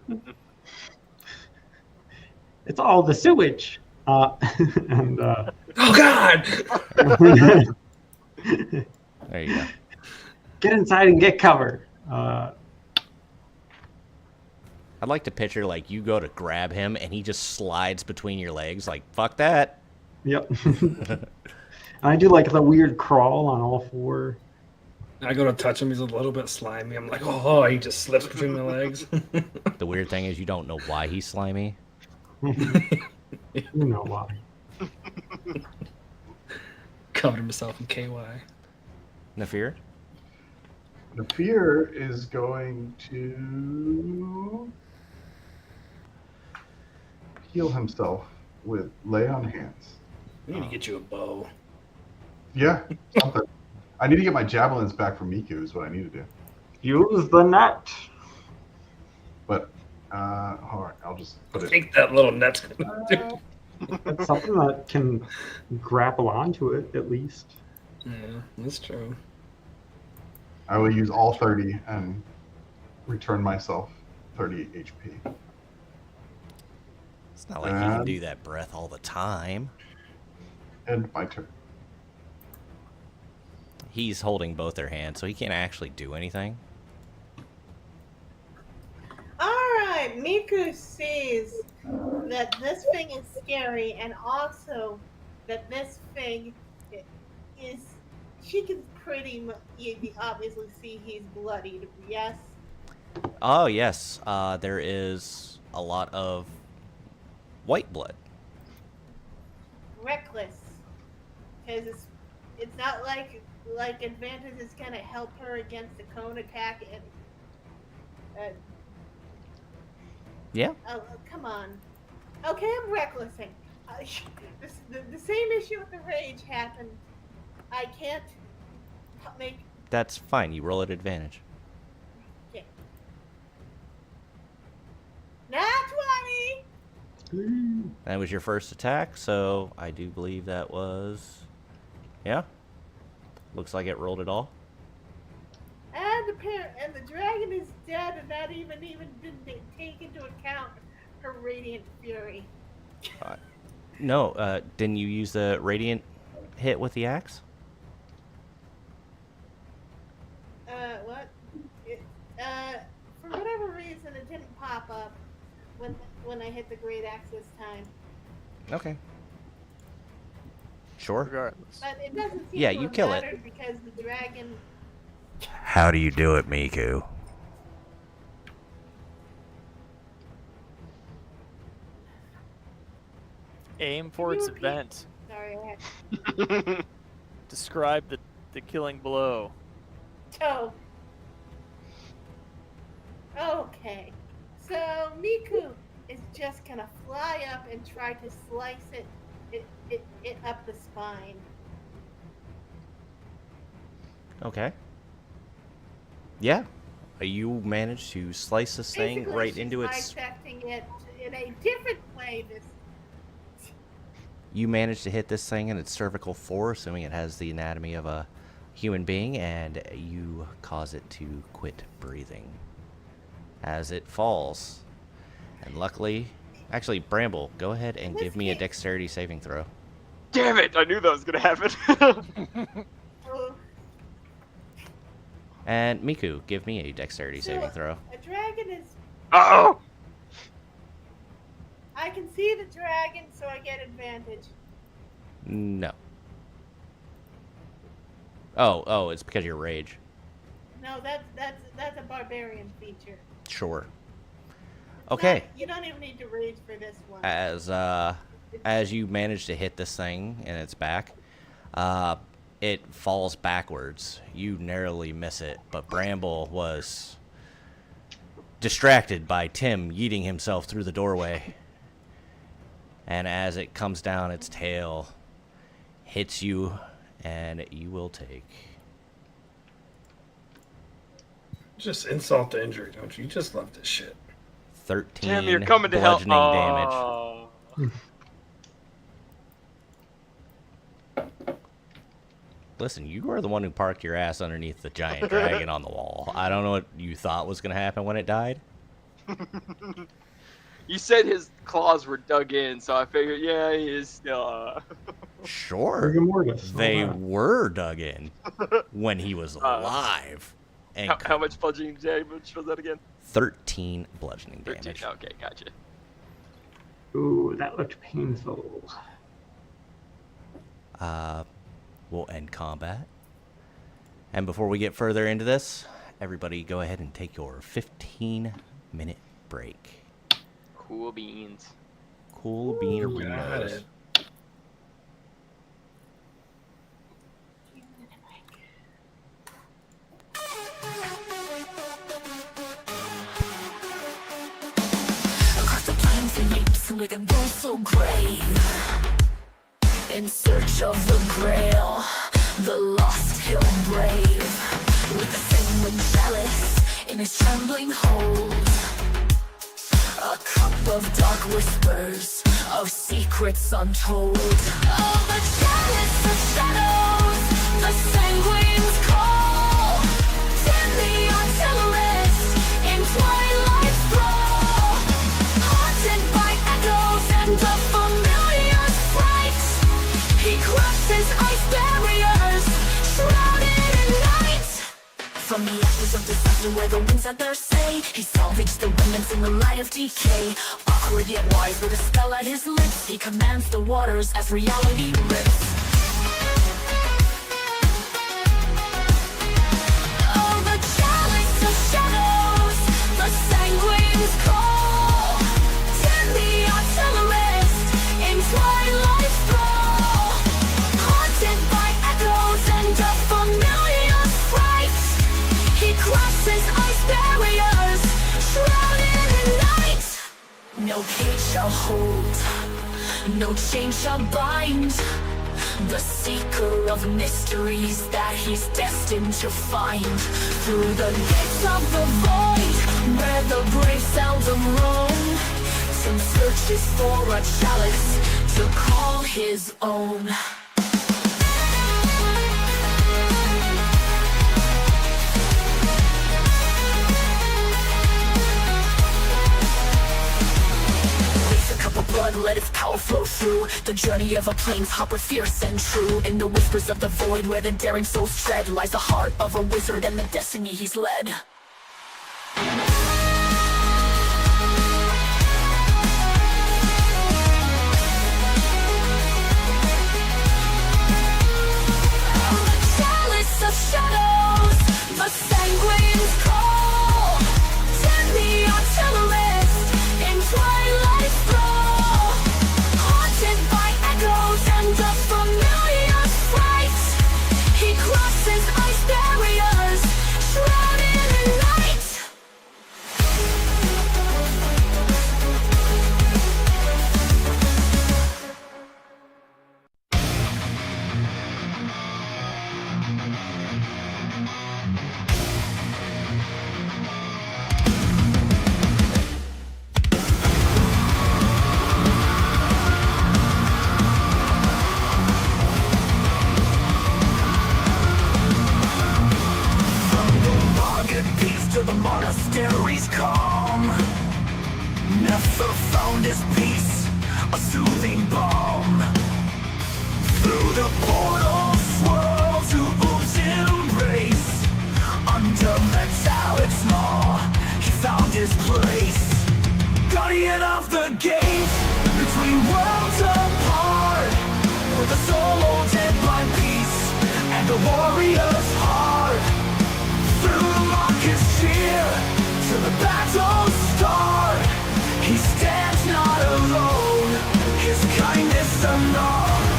It's all the sewage. And Oh, God! There you go. get inside and get cover. I'd like to picture like you go to grab him and he just slides between your legs like fuck that. Yep. I do like the weird crawl on all four. I go to touch him. He's a little bit slimy. I'm like, oh, he just slips between my legs. The weird thing is you don't know why he's slimy. You know why. Covered himself in KY. Nafir? The fear is going to heal himself with lay on hands. We need to get you a bow. Yeah, something. I need to get my javelins back from Meeke is what I need to do. Use the net. But, all right, I'll just I put it. think that little net's gonna do. It's something that can grapple onto it, at least. Yeah, that's true. I will use all 30 and return myself 30 HP. It's not like you can do that breath all the time. End my turn. He's holding both their hands, so he can't actually do anything. Alright, Miku sees that this thing is scary and also that this thing is. She can pretty much obviously see he's bloodied, yes? Oh, yes. There is a lot of white blood. Reckless. Because it's not like advantage is gonna help her against the cone attack and Yeah. oh, come on. Okay, I'm recklessing. The same issue with the rage happened. I can't make. That's fine. You roll at advantage. Okay. Not 20. That was your first attack, so I do believe that was... Yeah. Looks like it rolled it all. And the dragon is dead, and not even didn't take into account her radiant fury. No, didn't you use the radiant hit with the axe? What? For whatever reason, it didn't pop up when I hit the great axe this time. Okay. Sure. Regardless. But it doesn't seem Yeah, to you have kill it. mattered because the dragon. How do you do it, Miku? Aim for its repeat? vent. Sorry, I had Describe the killing blow. toe. Okay, so Miku is just gonna fly up and try to slice it up the spine. Okay. Yeah. You managed to slice this thing Basically, right she's into its... dissecting it in a different way. You managed to hit this thing in its cervical floor, assuming it has the anatomy of a human being, and you cause it to quit breathing as it falls. And luckily... Actually, Bramble, go ahead and give me a dexterity saving throw. Damn it! I knew that was gonna happen. Oh, And Miku, give me a dexterity so saving throw. a dragon is. Oh! I can see the dragon, so I get advantage. No. Oh, it's because of your rage. No, that's a barbarian feature. Sure. It's Okay. not- you don't even need to rage for this one. As you manage to hit this thing in its back, it falls backwards. You narrowly miss it, but Bramble was distracted by Tim yeeting himself through the doorway. And as it comes down, its tail hits you, and you will take... Just insult to injury, don't you? You just love this shit. 13 Damn, you're coming to help. bludgeoning damage. Oh. Listen, you are the one who parked your ass underneath the giant dragon on the wall. I don't know what you thought was going to happen when it died. You said his claws were dug in, so I figured, yeah, he is still. Sure. Rigor mortis. They Alright. were dug in when he was alive. And How much bludgeoning damage was that again? 13 bludgeoning 13. damage. Okay, gotcha. Ooh, that looked painful. We'll end combat. And before we get further into this, everybody go ahead and take your 15-minute break. Cool beans. Cool bean Got burritos. it. Across the plains and apes with a bull so grave, in search of the grail, the lost hill brave, with the sanguine chalice in his trembling hold, a cup of dark whispers, of secrets untold. Oh, the chalice of shadows, the sanguine's call, and the artillerist in twilight's thrall, haunted by echoes and a familiar fright. He crosses ice barriers, shrouded in night. From the ashes of disaster where the winds had their say, he salvaged the remnants in the light of decay. Awkward yet wise with a spell at his lips, he commands the waters as reality rips. Oh, the chalice of shadows, the sanguine's call, shall hold, no chain shall bind the seeker of mysteries that he's destined to find. Through the gates of the void, where the brave seldom roam, Tim searches for a chalice to call his own. Blood, let its power flow through the journey of a planeswalker, fierce and true. In the whispers of the void, where the daring souls tread, lies the heart of a wizard and the destiny he's led. Chalice of shadows, the sanguine's call. Send the artillerist in twilight's thrall, haunted by echoes and the familiar fright. He crosses ice barriers, shrouded in light. To the monastery's calm, Nefer found his peace, a soothing balm. Through the portal swirl to Oob's embrace, under Metallic's law, he found his place. Guardian of the gate, between worlds apart, with a soul haunted by peace and a warrior's heart. Through the Marcus cheer to the battle start, he stands not alone, his kindness unmarred.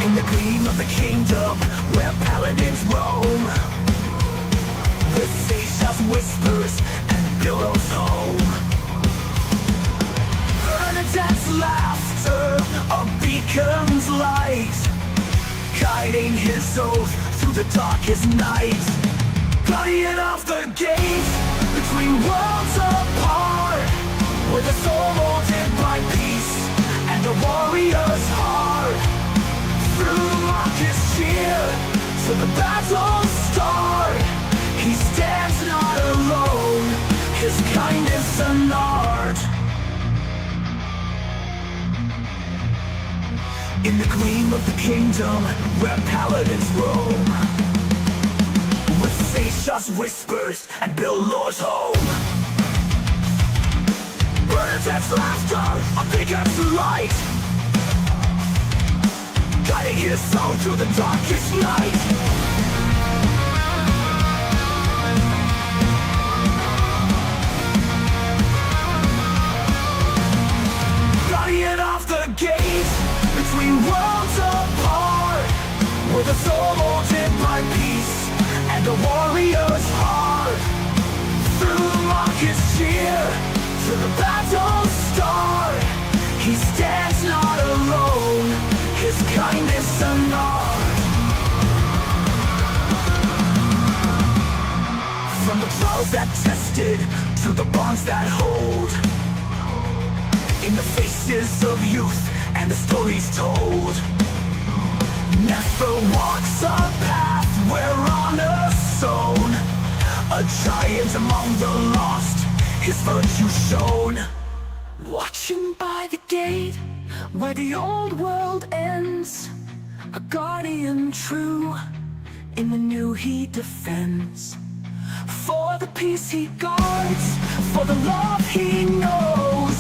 In the gleam of the kingdom, where paladins roam, with Seisha's whispers and billows home. Bernadette's laughter, a beacon's light, guiding his oath through the darkest night. Guardian of the gate, between worlds apart, with a soul molded by peace and a warrior's heart. Through Marcus cheer to the battle start, he stands not alone, his kindness an art. In the gleam of the kingdom, where paladins roam, with Seisha's whispers and billows home. Bernadette's laughter, a beacon's light, guiding his soul through the darkest night. Guardian of the gate, between worlds apart, with a soul haunted by peace and a warrior's heart. Through Marcus cheer to the battle start, he stands not alone, his kindness an art. From the trials that tested to the bonds that hold, in the faces of youth and the stories told, Nefer walks a path where honor's sown, a giant among the lost, his virtue shown. Watching by the gate where the old world ends, a guardian true, in the new he defends. For the peace he guards, for the love he knows,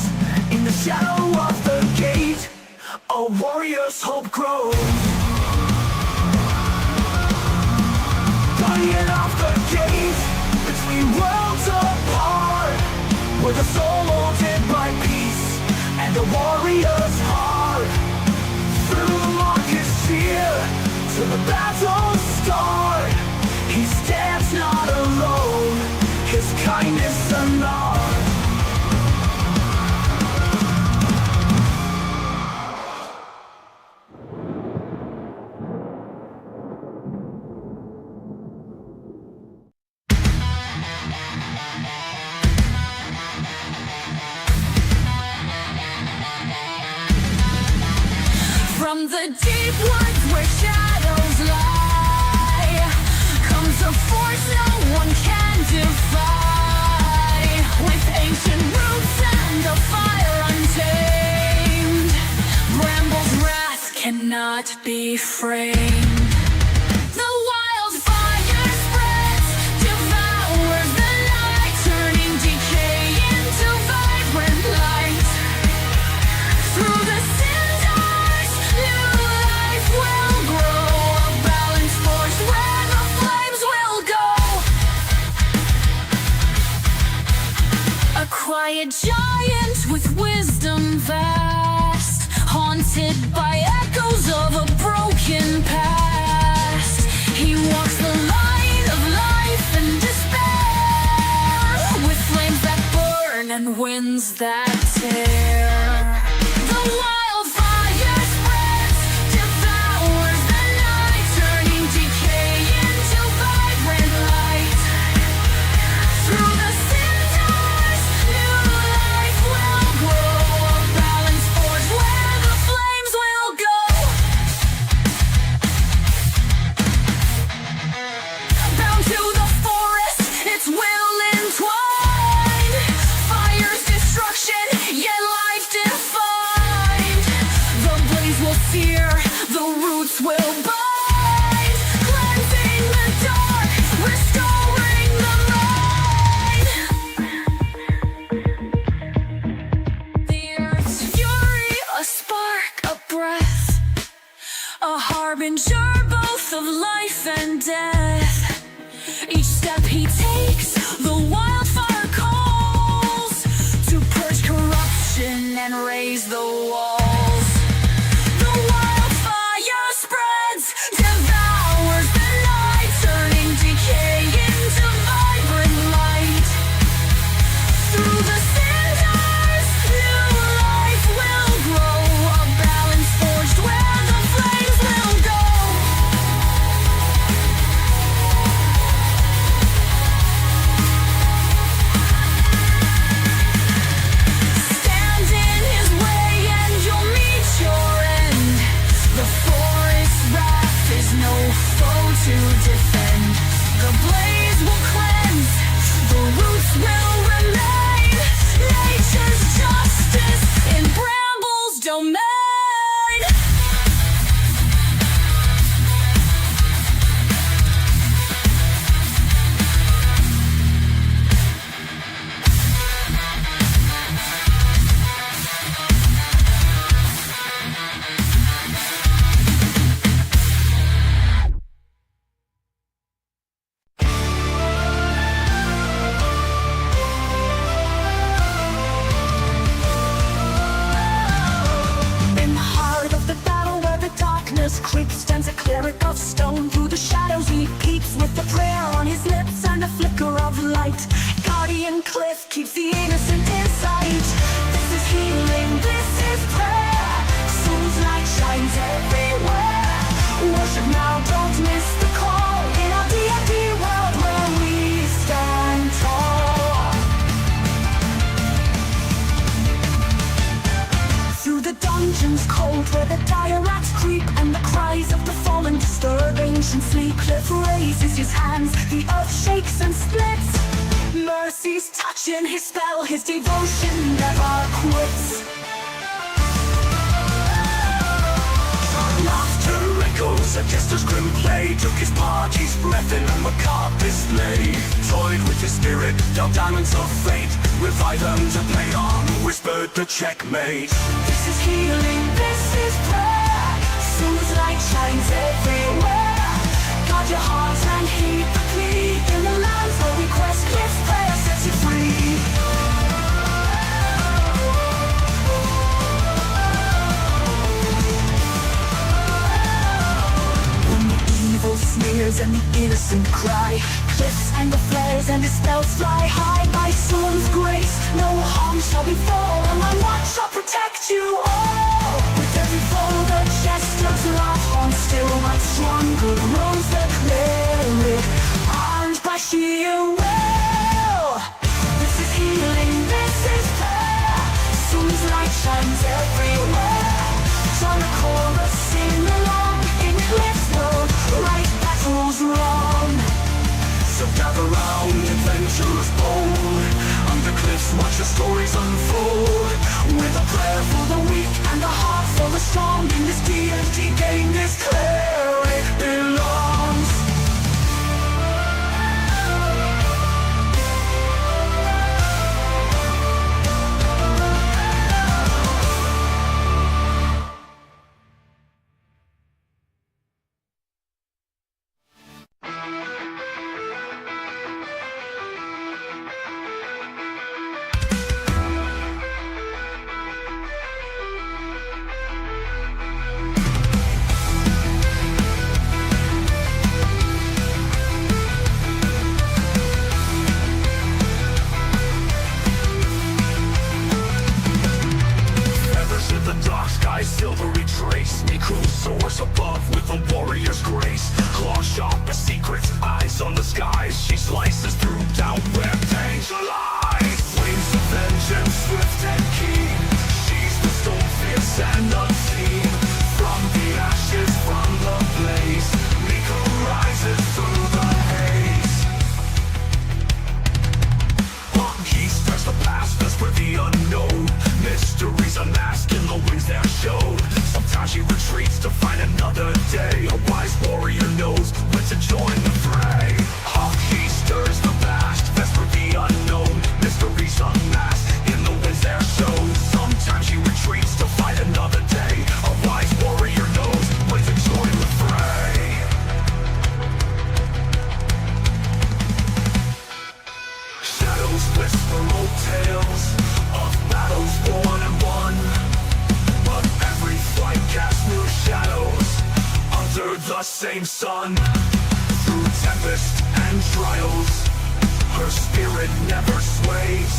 in the shadow of the gate, a warrior's hope grows. Guardian of the gate, between worlds apart, with a soul haunted by peace and a warrior's heart. Through Marcus cheer to the battle start, he stands not alone, his kindness them all. From the deep woods where shadows lie comes a force no one can defy. With ancient roots and a fire untamed, Bramble's wrath cannot be framed. The wildfire spreads, devours the night, turning decay into vibrant light. Through the cinders, new life will grow, a balance force where the flames will go. A quiet giant with wisdom vast, haunted by echoes of a broken past. He walks the line of life and despair, with flames that burn and winds that tear. The wildfire spreads, devours the night, turning decay into vibrant light. Through the cinders, new life will grow, a balance forge where the flames will go. Bound to the forest, its will entwined. Fire's destruction, yet life defined. The blaze will sear, the roots will bind, cleansing the dark, restoring the mind. The earth's fury, a spark, a breath, a harbinger both of life and death. Each step he takes, the wildfire calls to purge corruption and raise the walls. The wildfire spreads, devours the night, turning decay into vibrant light. Through the cinders, new life will grow, a balance forged where the flames will go. Stand in his way and you'll meet your end. The forest's wrath is no foe to defend. The blaze will cleanse, the roots will remain. Nature's justice in Bramble's domain. In the heart of the battle where the darkness creeps, stands a cleric of stone. Through the shadows he peeps, with a prayer on his lips and a flicker of light. Guardian cliff keeps the innocent in sight. This is healing, this is prayer. Soul's light shines everywhere. Worship now, don't miss the call. In our D&D world where we stand tall. Through the dungeons cold where the dire rats creep, and the cries of the fallen disturb ancient sleep. Cliff raises his hands, the earth shakes and splits. Mercy's touching his spell, his devotion never quits. Laughter echoes, a jester's grim play took his party's breath in a macabre display. Toyed with his spirit, dealt diamonds of fate, with items to play on, whispered the checkmate. This is healing, this is prayer. Soul's light shines everywhere. Guard your hearts and heed the plea. In the lands where we quest, Cliff's prayer sets you free. When the evil sneers and the innocent and cry. Cliffs and the flares and the spells fly high. By sun's grace, no harm shall befall. On my watch I'll protect you all. With every foe the jester's laugh on, still much stronger grows the cleric, armed by sheer will. This is healing, this is prayer. Sun's light shines everywhere. Join the chorus, sing along. In Cliff's world, right battles wrong. So gather round, adventurers bold. Under cliffs, watch the stories unfold. With a prayer for the weak and a heart for the strong. In this D&D game, this cleric belongs. Feathers in the dark sky, silvery trace. Meek who soars above with a warrior's grace. Claw sharp as secrets, eyes on the skies. She slices through down where danger lies. Wings of vengeance, swift and keen. She's the soul, fierce and unseen. From the ashes, from the blaze, Meek who rises through the haze. He stirs the past, us for the unknown. Mysteries unmasked in the winds they're shown. Sometimes she retreats to find another day. A wise warrior knows when to join the fray. He stirs the past, best for the unknown. Mysteries unmasked in the winds they're shown. Sometimes she retreats to find another day. A wise warrior knows when to join the fray. Shadows whisper old tales of battles won and won, but every flight casts new shadows under the same sun. Through tempest and trials, her spirit never sways.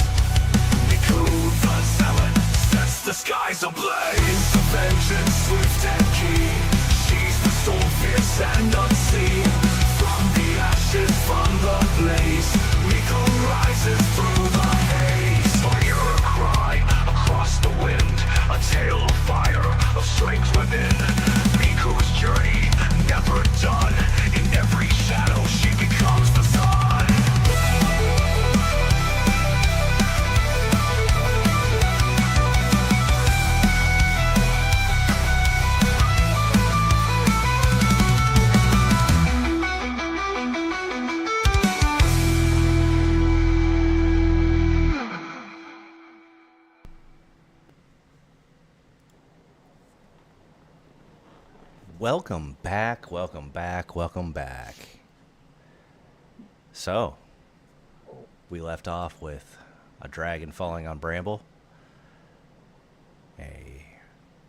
Miku the zealot sets the skies ablaze. The vengeance swift and keen, she's the soul fierce and unseen. From the ashes, from the blaze, Miku rises through the haze. Hear her cry across the wind, a tale of fire, of strength within. Miku's journey never done. In every shadow she becomes the sun. Welcome back, welcome back, welcome back. So, we left off with a dragon falling on Bramble, a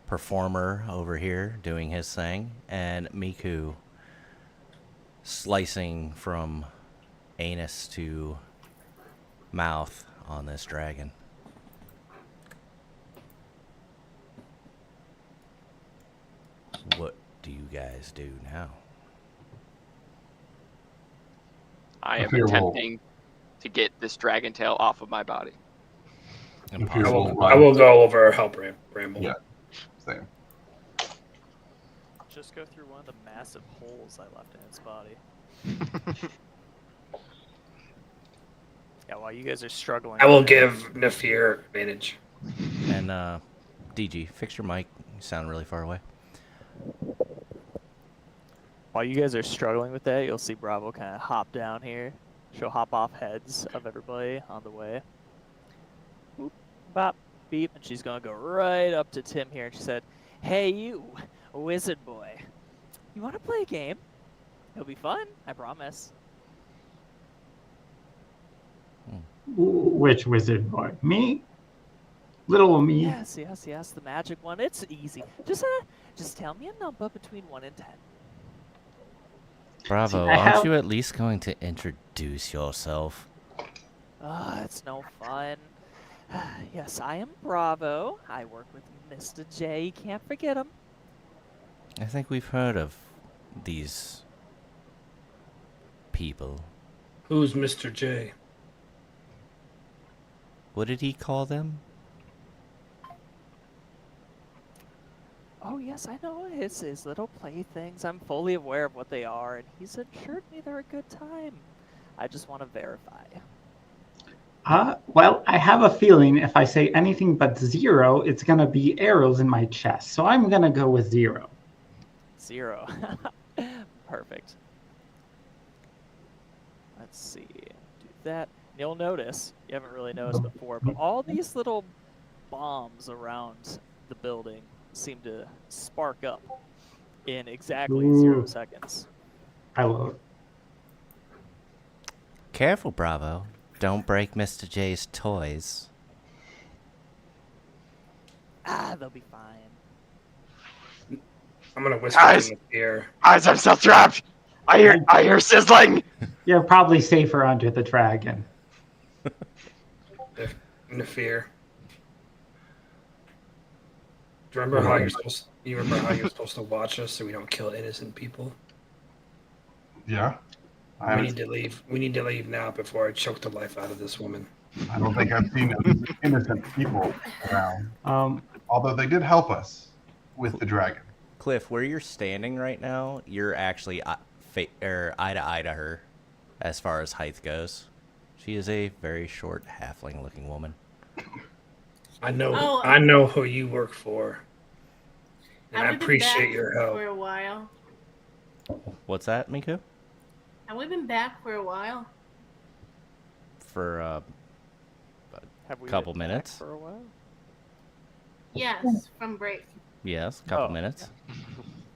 performer over here doing his thing, and Miku slicing from anus to mouth on this dragon. What do you guys do now? I am Okay, well- attempting to get this dragon tail off of my body. Impossible. I will go over help Bramble. Yeah. Same. Just go through one of the massive holes I left in its body. Yeah, while you guys are struggling. I will give Nafir advantage. And DG, fix your mic. You sound really far away. While you guys are struggling with that, you'll see Bravo kind of hop down here. She'll hop off heads of everybody on the way. Boop, bop, beep, and she's gonna go right up to Tim here, and she said, "Hey you, wizard boy, you want to play a game? It'll be fun, I promise." Which wizard boy? Me? Little me? Yes, the magic one. It's easy. Just tell me a number between 1 and 10. Bravo, I aren't have- you at least going to introduce yourself? It's no fun. Yes, I am Bravo. I work with Mr. J. You can't forget him. I think we've heard of these people. Who's Mr. J? What did he call them? Oh, yes, I know his little playthings. I'm fully aware of what they are, and he's assured me they're a good time. I just want to verify. Well, I have a feeling if I say anything but 0, it's gonna be arrows in my chest. So I'm gonna go with 0. 0. Perfect. Let's see. Do that. You'll notice, you haven't really noticed before, but all these little bombs around the building seem to spark up in exactly 0 Ooh. seconds. I love it. Careful, Bravo. Don't break Mr. J's toys. They'll be fine. I'm gonna whisper Guys! in his ear. Guys, I'm still trapped. I hear sizzling. You're probably safer under the dragon. In the fear. Do you remember how you're supposed to watch us so we don't kill innocent people? Yeah. We need to leave. We need to leave now before I choke the life out of this woman. I don't think I've seen innocent people around. Um, Although they did help us with the dragon. Cliff, where you're standing right now, you're actually eye to eye to her as far as height goes. She is a very short, halfling-looking woman. I know. Oh. I know who you work for, and I Have we been appreciate back your help. for a while? What's that, Miku? Have we been back for a while? For Have we Couple been back minutes. for a while? Yes, from break. yes, a couple Oh. minutes.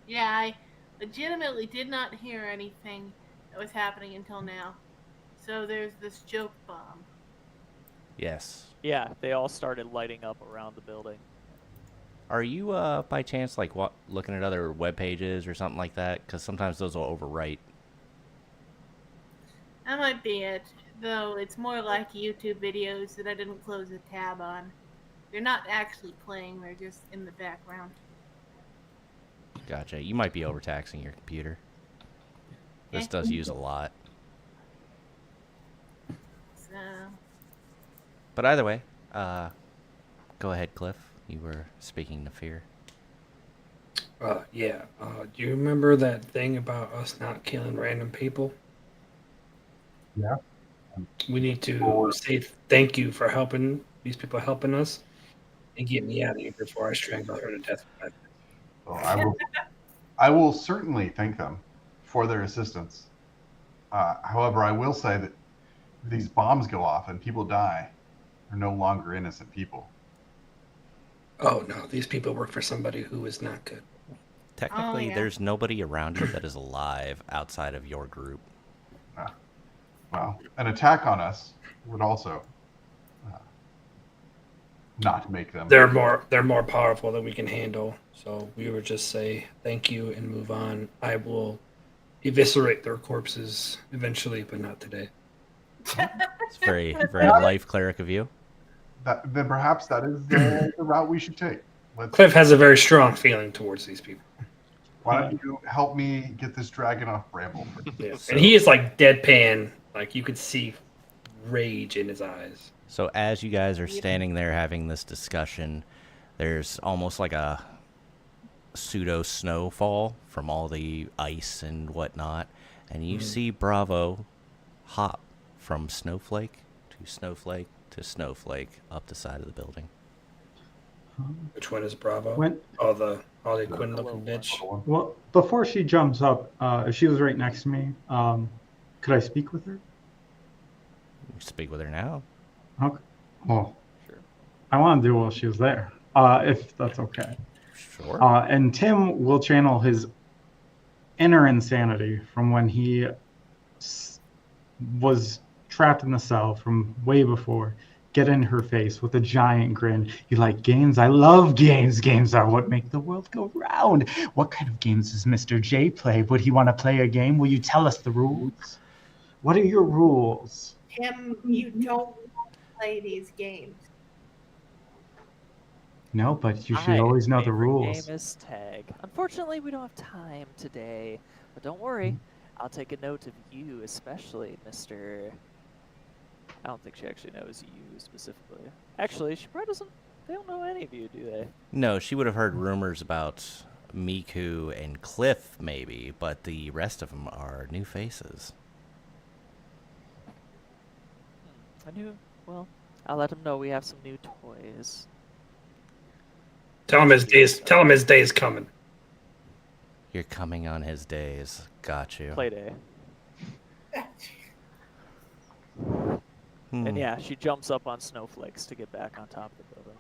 Yeah, I legitimately did not hear anything that was happening until now. So there's this joke bomb. Yes. Yeah, they all started lighting up around the building. Are you, by chance, like, looking at other web pages or something like that? Because sometimes those will overwrite. That might be it, though it's more like YouTube videos that I didn't close a tab on. They're not actually playing, they're just in the background. Gotcha. You might be overtaxing your computer. This Eh. does use a lot. So, But either way, go ahead, Cliff. You were speaking to Fear. Yeah. Do you remember that thing about us not killing random people? Yeah. We need to say thank you for helping these people helping us, and get me out of here before I strangle her to death. So I will certainly thank them for their assistance. However, I will say that if these bombs go off and people die, they're no longer innocent people. Oh no, these people work for somebody who is not good. Technically, yeah. there's nobody around you that is alive outside of your group. Well, an attack on us would also not make them. They're more powerful than we can handle. So we would just say thank you and move on. I will eviscerate their corpses eventually, but not today. It's very, very life cleric of you. Then perhaps that is the route we should take. Cliff has a very strong feeling towards these people. Why don't you help me get this dragon off Bramble? Yeah. And he is like deadpan. Like you could see rage in his eyes. So as you guys are standing there having this discussion, there's almost like a pseudo snowfall from all the ice and whatnot, and you see Bravo hop from snowflake to snowflake to snowflake up the side of the building. Which one is Bravo? When, The Harley Quinn looking bitch. well, before she jumps up, if she was right next to me, could I speak with her? You speak with her now. Okay. Well, Sure. I want to do it while she was there, if that's okay. Sure. And Tim will channel his inner insanity from when he was trapped in the cell from way before. get in her face with a giant grin. You like games? I love games. Games are what make the world go round. What kind of games does Mr. J play? Would he want to play a game? Will you tell us the rules? What are your rules? Tim, you don't play these games. No, but you should always know the rules. Game is tag. Unfortunately, we don't have time today, but don't worry. I'll take a note of you, especially, Mr. I don't think she actually knows you specifically. Actually, she probably doesn't. They don't know any of you, do they? No, she would have heard rumors about Meake and Cliff, maybe, but the rest of them are new faces. Well, I'll let him know we have some new toys. Tell him his day's coming. You're coming on his days. Got you. Play day. And yeah, she jumps up on snowflakes to get back on top of the building.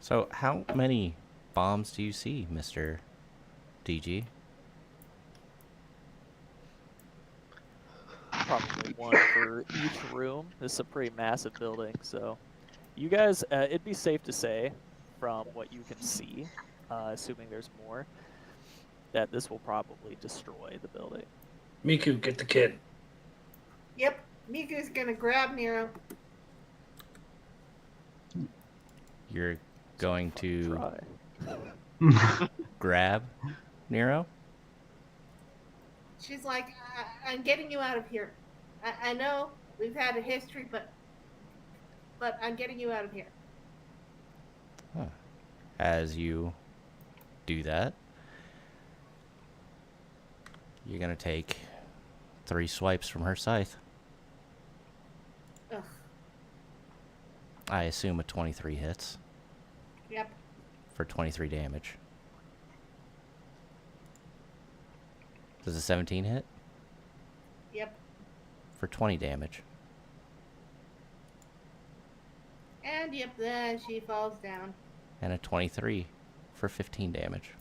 So, how many bombs do you see, Mr. DG? Probably one for each room. This is a pretty massive building, so you guys, it'd be safe to say, from what you can see, assuming there's more, that this will probably destroy the building. Miku, get the kid. Yep, Miku's gonna grab Nero. You're going to Try. grab Nero? She's like, I'm getting you out of here. I know we've had a history, but I'm getting you out of here. Huh. As you do that, you're going to take 3 swipes from her scythe. Ugh. I assume a 23 hits Yep. for 23 damage. Does a 17 hit? Yep. For 20 damage. And yep, then she falls down. And a 23 for 15 damage.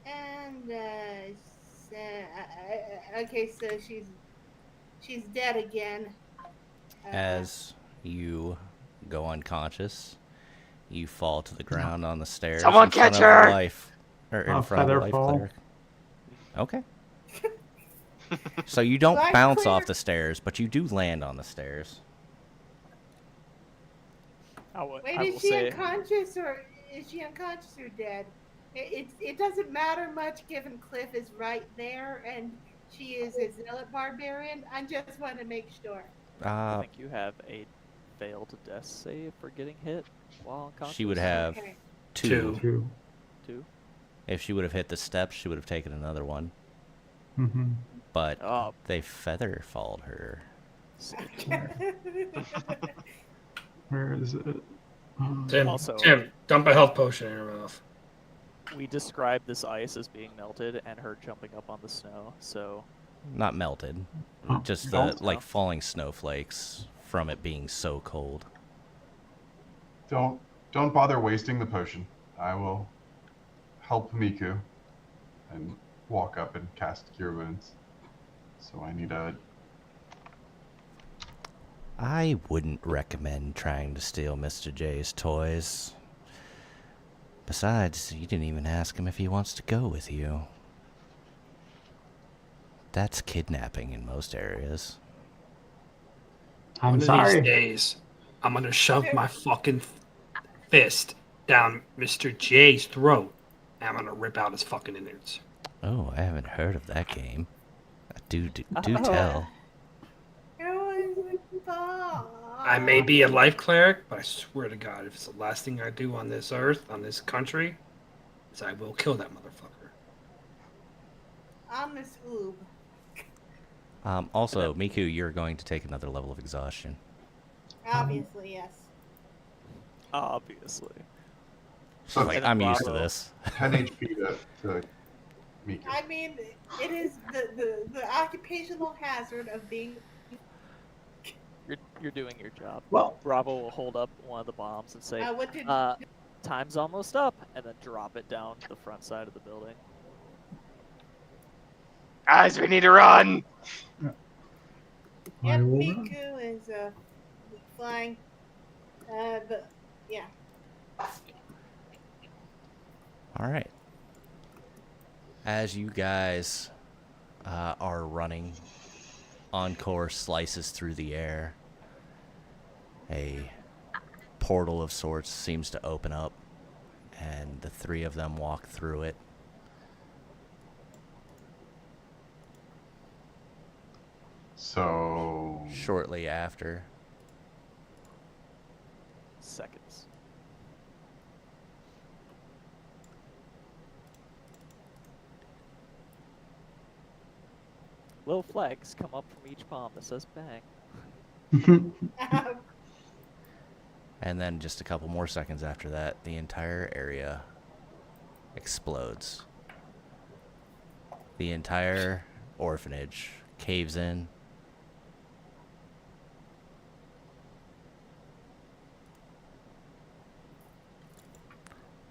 And okay, so she's dead again. As you go unconscious, you fall to the ground on the stairs. Someone in front catch of her! Life, or in front of the life Featherfall. cleric. Okay. So you don't Life bounce cleric- off the stairs, but you do land on the stairs. Wait, I is will she say, unconscious or dead? It doesn't matter much given Cliff is right there and she is a zealot barbarian. I just want to make sure. I think you have a failed death save for getting hit while unconscious. She would have Okay. 2. 2. 2. If she would have hit the steps, she would have taken another one. Mm-hmm. But Oh, they feather falled her. Where is it? Tim, Also- Tim, dump a health potion in her mouth. we described this ice as being melted and her jumping up on the snow, so Not melted. Oh, Just the melted. like falling snowflakes from it being so cold. Don't bother wasting the potion. I will help Miku and walk up and cast Cure Wounds. So I need a... I wouldn't recommend trying to steal Mr. J's toys. Besides, you didn't even ask him if he wants to go with you. That's kidnapping in most areas. I'm One of sorry. these days, I'm gonna shove my fucking fist down Mr. J's throat, and I'm gonna rip out his fucking innards. Oh, I haven't heard of that game. Do tell. I may be a life cleric, but I swear to God, if it's the last thing I do on this earth, on this country, is I will kill that motherfucker. I'm Miss Oob. Also, Miku, you're going to take another level of exhaustion. Obviously, yes. obviously. So Like, it's I'm used to Bravo. this. 10 HP to Miku. I mean, it is the occupational hazard of being. You're doing your job. Well, Bravo will hold up one of the bombs and say, What did? time's almost up, and then drop it down the front side of the building. Guys, we need to run. Yep, I will Miku is flying. But yeah. All right. As you guys are running, Encore slices through the air. A portal of sorts seems to open up, and the three of them walk through it. So Shortly after, Seconds. Little flags come up from each palm that says bang. and then just a couple more seconds after that, the entire area explodes. The entire orphanage caves in.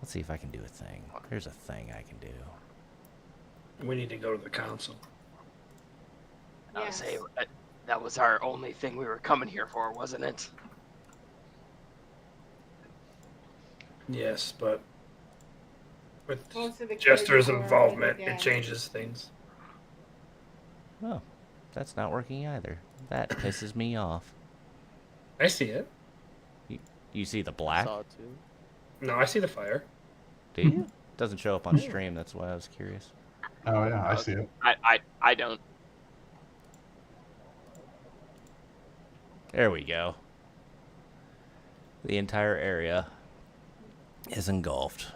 Let's see if I can do a thing. There's a thing I can do. We need to go to the council. I would Yes. say that was our only thing we were coming here for, wasn't it? Yes, but with Most of the Jester's kids are involvement, already it dead. changes things. Oh, that's not working either. That pisses me off. I see it. You see the I black? saw it too. No, I see the fire. Do you? Doesn't show up on stream. That's why I was curious. oh yeah, I see it. I don't. There we go. The entire area is engulfed.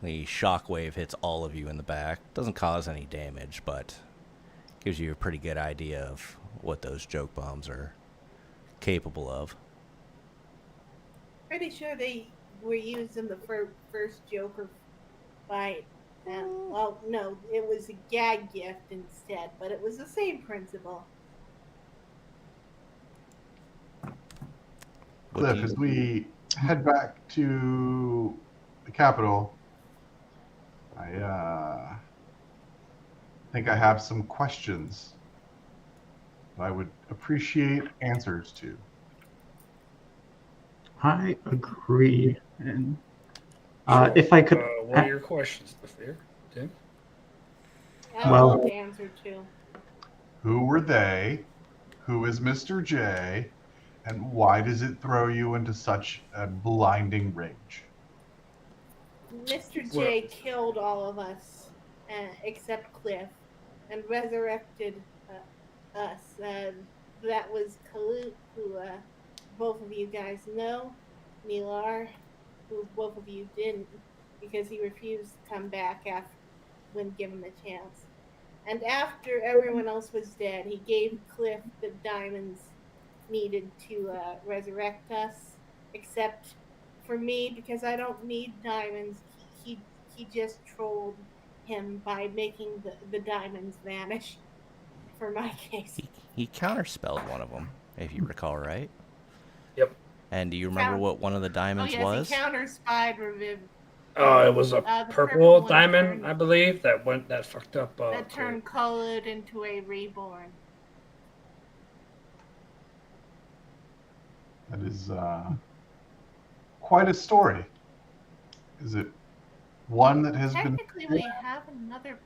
The shockwave hits all of you in the back. Doesn't cause any damage, but gives you a pretty good idea of what those joke bombs are capable of. Pretty sure they were used in the first Joker fight. Well, no, it was a gag gift instead, but it was the same principle. What Cliff, do you- as we head back to the capital, I think I have some questions that I would appreciate answers to. I agree. And if I could, What are your questions, Lafir? Tim? I Well- love the answer too. Who were they? Who is Mr. J? And why does it throw you into such a blinding rage? Mr. J killed all of us, except Cliff, and resurrected us. That was Kalut, who both of you guys know, Milar, who both of you didn't, because he refused to come back when given the chance. And after everyone else was dead, he gave Cliff the diamonds needed to resurrect us, except for me, because I don't need diamonds. He just trolled him by making the diamonds vanish for my case. He counterspelled one of them, if you recall, right? Yep. And do you remember what one of the diamonds was? He counter-spied Reviv. It was a The purple purple one diamond, turned- I believe, that fucked up. That turned Khalid into a reborn. That is quite a story. Is it one that has been Technically, we have another.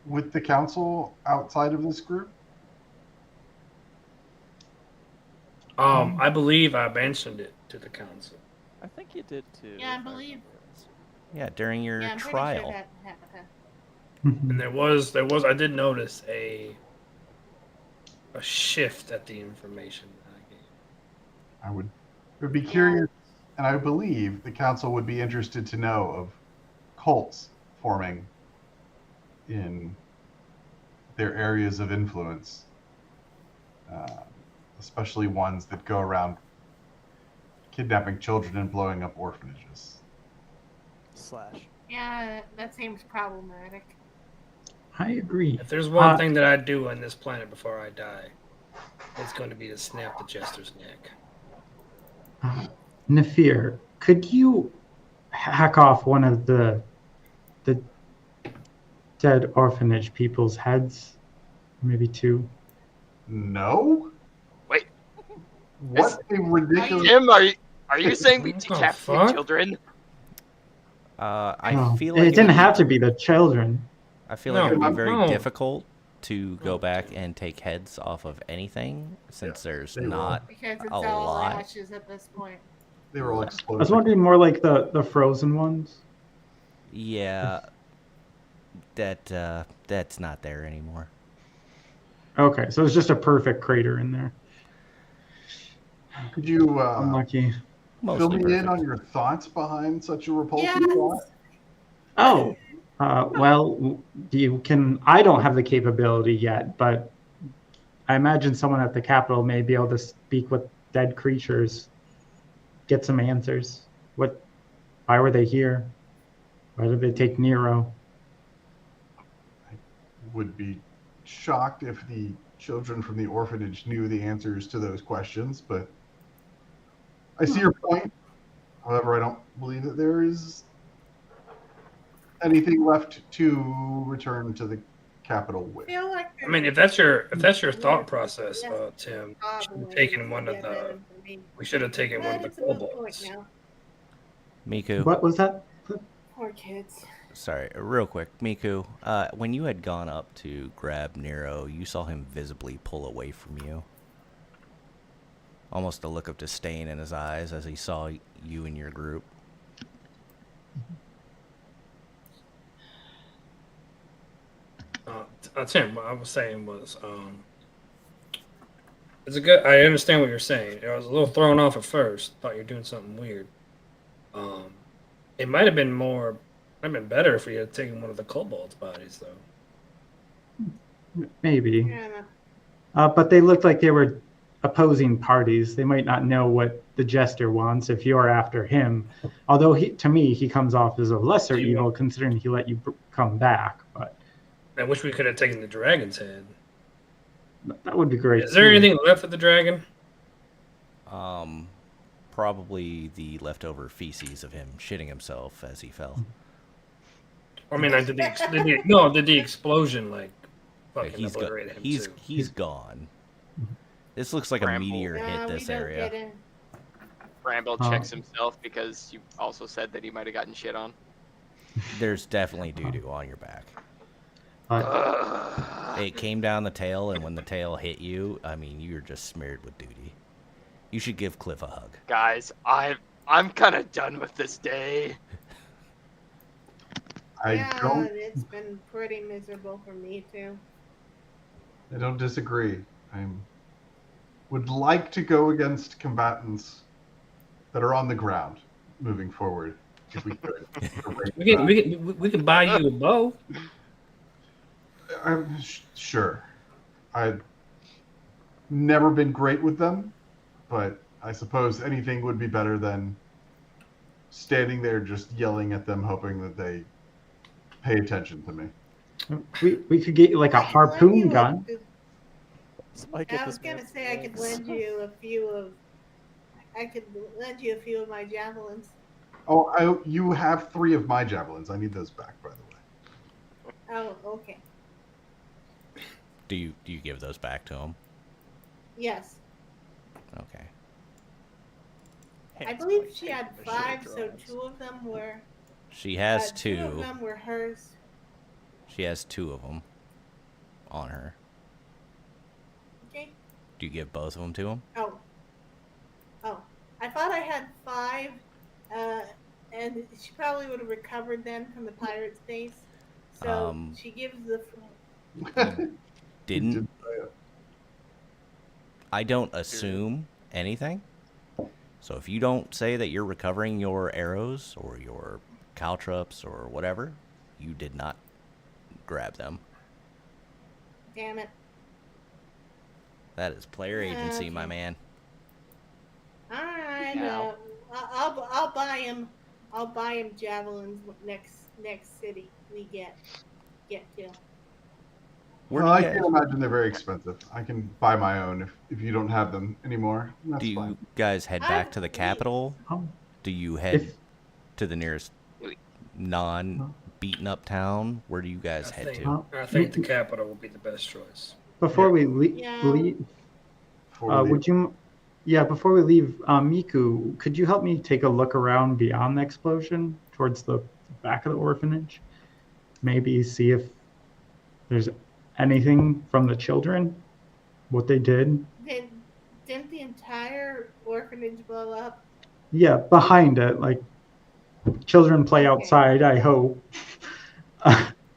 with the council outside of this group? I believe I mentioned it to the council. I think you did too. Yeah, I if believe. remember right. Yeah, during your Yeah, I'm pretty trial. sure that happened. And there was I did notice a shift at the information that I gave. I would be curious, and I believe the council would be interested to know of cults forming in their areas of influence, especially ones that go around kidnapping children and blowing up orphanages. / Yeah, that seems problematic. I agree. If there's one thing that I do on this planet before I die, it's going to be to snap the Jester's neck. Nafir, could you hack off one of the dead orphanage people's heads? Maybe two. No. Wait, What a ridiculous. Tim, are you saying we What the decapitate fuck? children? I No, feel it like didn't would be- have to be the children. I feel like it would No, be very no. difficult to go Oh, back dude. and take heads off of anything since there's they will. not Because it's a all lot. ashes at this point. They were all I was exploding. wondering more like the frozen ones. Yeah, that's not there anymore. Okay, so it's just a perfect crater in there. Could you Unlucky. Mostly fill me perfect. in on your thoughts behind such a repulsive Yes. thought? Oh, well, you can. I don't have the capability yet, but I imagine someone at the Capitol may be able to speak with dead creatures, get some answers. Why were they here? Why did they take Nero? Would be shocked if the children from the orphanage knew the answers to those questions, but I see your point. However, I don't believe that there is anything left to return to the capital with. I feel like I mean, if that's your thought process, Tim, we should have taken one of the kobolds. Miku, What was that? Poor kids. sorry, real quick, Miku. When you had gone up to grab Nero, you saw him visibly pull away from you. Almost a look of disdain in his eyes as he saw you and your group. Tim, what I was saying was, it's a good. I understand what you're saying. I was a little thrown off at first. Thought you were doing something weird. It might have been better if we had taken one of the kobolds' bodies, though. Maybe. Yeah. But they looked like they were opposing parties. They might not know what the jester wants if you're after him. Although to me, he comes off as a lesser evil, considering he let you come back. But I wish we could have taken the dragon's head. that would be great. Is there anything left of the dragon? Probably the leftover feces of him shitting himself as he fell. I mean, did the explosion fucking He's obliterate him too? he's gone. This looks like a Bramble. meteor hit this area. Bramble checks himself because you also said that he might have gotten shit on. There's definitely doo-doo on your back. It came down the tail, and when the tail hit you, I mean, you're just smeared with duty. You should give Cliff a hug. Guys, I'm kind of done with this day. It's been pretty miserable for me too. I don't disagree. Would like to go against combatants that are on the ground moving forward, if we could. We can buy you a bow. I'm sure. I've never been great with them, but I suppose anything would be better than standing there just yelling at them, hoping that they pay attention to me. We could get you like a harpoon gun. I was gonna say I could lend you a few of my javelins. Oh, you have 3 of my javelins. I need those back, by the way. Oh, okay. Do you give those back to him? Yes. Okay. I believe she had 5, so 2 of them were. She has 2. 2 of them were hers. She has 2 of them on her. Okay. Do you give both of them to him? Oh. I thought I had 5, and she probably would have recovered them from the pirate's base. So she gives the. Didn't. I don't assume anything. So if you don't say that you're recovering your arrows or your caltrops or whatever, you did not grab them. Damn it. That is player agency, Okay. my man. All right. Now. I'll buy him. I'll buy him javelins next city we get to. Where Well, I do you can't guys, imagine they're very expensive. I can buy my own if you don't have them anymore. That's do you fine. guys head back to the capital? Do you head to the nearest non-beaten up town? Where do you guys head to? I think the capital will be the best choice. before we Yeah. leave, Before we leave. would you? Yeah, before we leave, Miku, could you help me take a look around beyond the explosion towards the back of the orphanage? Maybe see if there's anything from the children, what they did. Didn't the entire orphanage blow up? Yeah, behind it, like children play Okay. outside, I hope.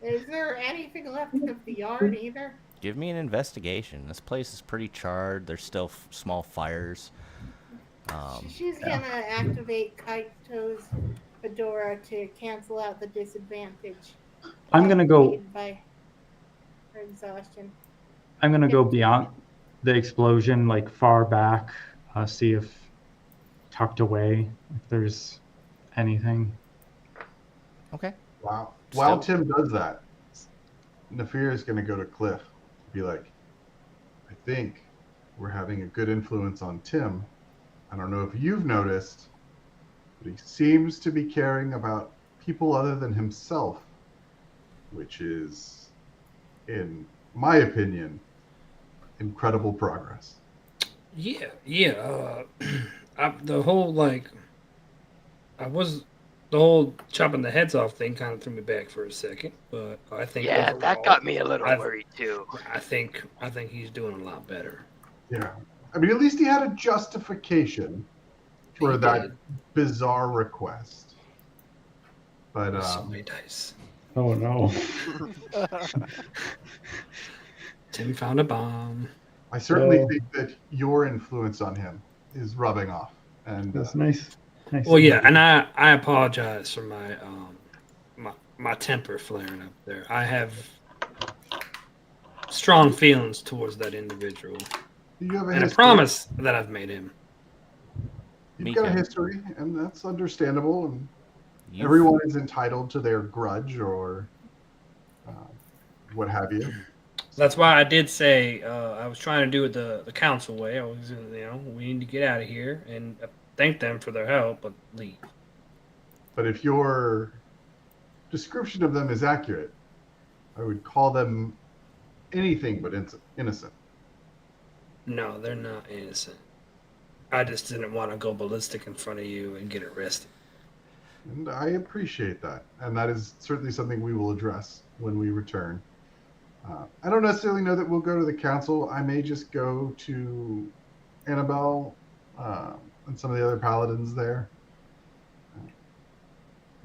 Is there anything left of the yard either? Give me an investigation. This place is pretty charred. There's still small fires. She's gonna activate Kaito's fedora to cancel out the disadvantage. I'm gonna go. created by her exhaustion. I'm gonna go beyond the explosion, like far back, see if tucked away if there's anything. Okay. Wow. While Tim does that, Nafir is going to go to Cliff and be like, I think we're having a good influence on Tim. I don't know if you've noticed, but he seems to be caring about people other than himself, which is, in my opinion, incredible progress. Yeah. The whole chopping the heads off thing kind of threw me back for a second, but I think Yeah, that overall, got me a little worried too. I think he's doing a lot better. Yeah. I mean, at least he had a justification for He that did. bizarre request. But So many dice. Oh no. Tim found a bomb. I certainly Oh. think that your influence on him is rubbing off. And That's nice. Nice. Well, yeah, and I apologize for my temper flaring up there. I have strong feelings towards that individual, you have a and a history. promise that I've made him. You've got a Mika. history, and that's understandable. And You've- everyone is entitled to their grudge or what have you. That's why I did say I was trying to do it the council way. I was, we need to get out of here and thank them for their help, but leave. But if your description of them is accurate, I would call them anything but innocent. No, they're not innocent. I just didn't want to go ballistic in front of you and get arrested. And I appreciate that. And that is certainly something we will address when we return. I don't necessarily know that we'll go to the council. I may just go to Annabelle and some of the other paladins there.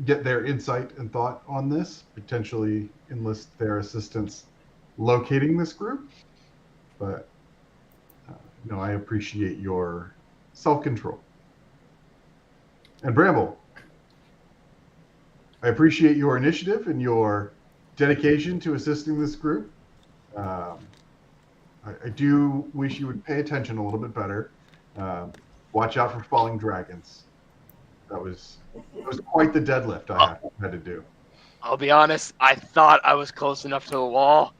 Get their insight and thought on this, potentially enlist their assistance locating this group. But, I appreciate your self-control. And Bramble, I appreciate your initiative and your dedication to assisting this group. I do wish you would pay attention a little bit better. Watch out for falling dragons. That was quite the deadlift I had to do. I'll be honest, I thought I was close enough to the wall.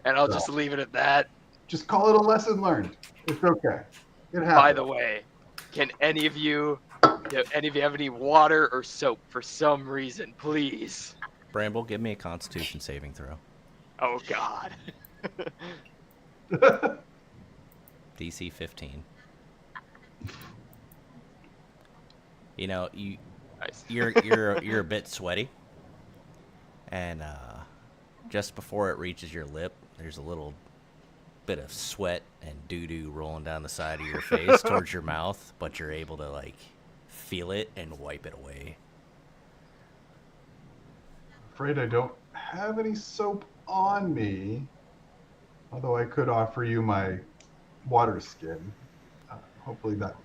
And I'll just leave it at that. Just call it a lesson learned. It's okay. It happens. By the way, can any of you have any water or soap for some reason, please? Bramble, give me a Constitution saving throw. Oh God. DC 15. Nice. you're a bit sweaty, and just before it reaches your lip, there's a little bit of sweat and doo-doo rolling down the side of your face towards your mouth, but you're able to feel it and wipe it away. Afraid I don't have any soap on me, although I could offer you my water skin. Hopefully that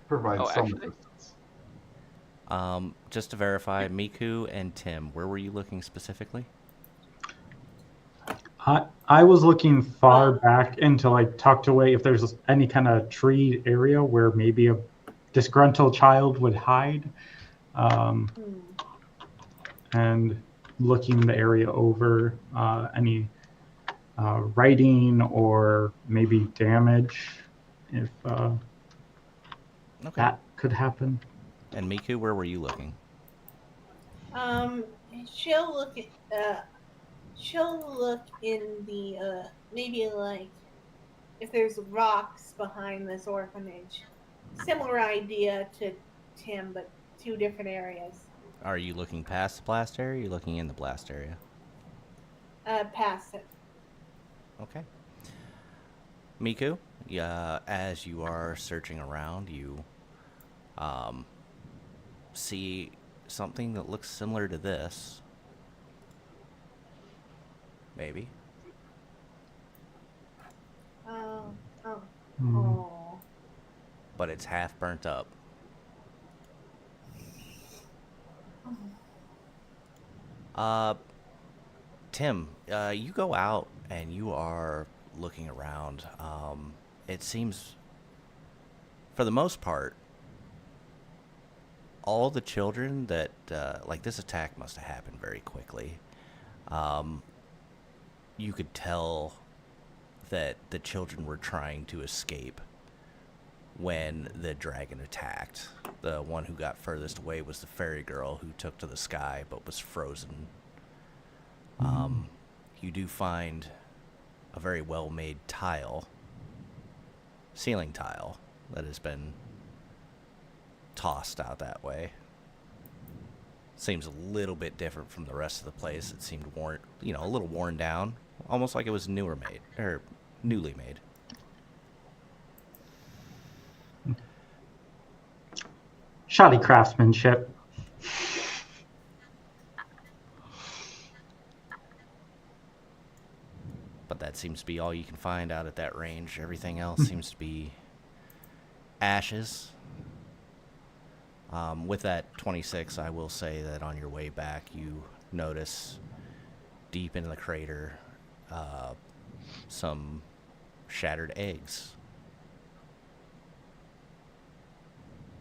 provides some actually? assistance. Just to verify, Miku and Tim, where were you looking specifically? I was looking far back into tucked away if there's any kind of tree area where maybe a disgruntled child would hide, and looking the area over, any writing or maybe damage if that could happen. And Miku, where were you looking? She'll look she'll look in the maybe like if there's rocks behind this orphanage. Similar idea to Tim, but two different areas. Are you looking past the blast area? Or are you looking in the blast area? Past it. Okay. Miku, as you are searching around, you see something that looks similar to this. Maybe. Oh. Hmm. Oh. But it's half burnt up. Tim, you go out and you are looking around. It seems, for the most part, all the children that, like, this attack must have happened very quickly. You could tell that the children were trying to escape when the dragon attacked. The one who got furthest away was the fairy girl who took to the sky but was frozen. You do find a very well-made ceiling tile, that has been tossed out that way. Seems a little bit different from the rest of the place. It seemed worn, a little worn down, almost like it was newly made. Shoddy craftsmanship. But that seems to be all you can find out at that range. Everything else seems to be ashes. With that 26, I will say that on your way back, you notice deep into the crater some shattered eggs.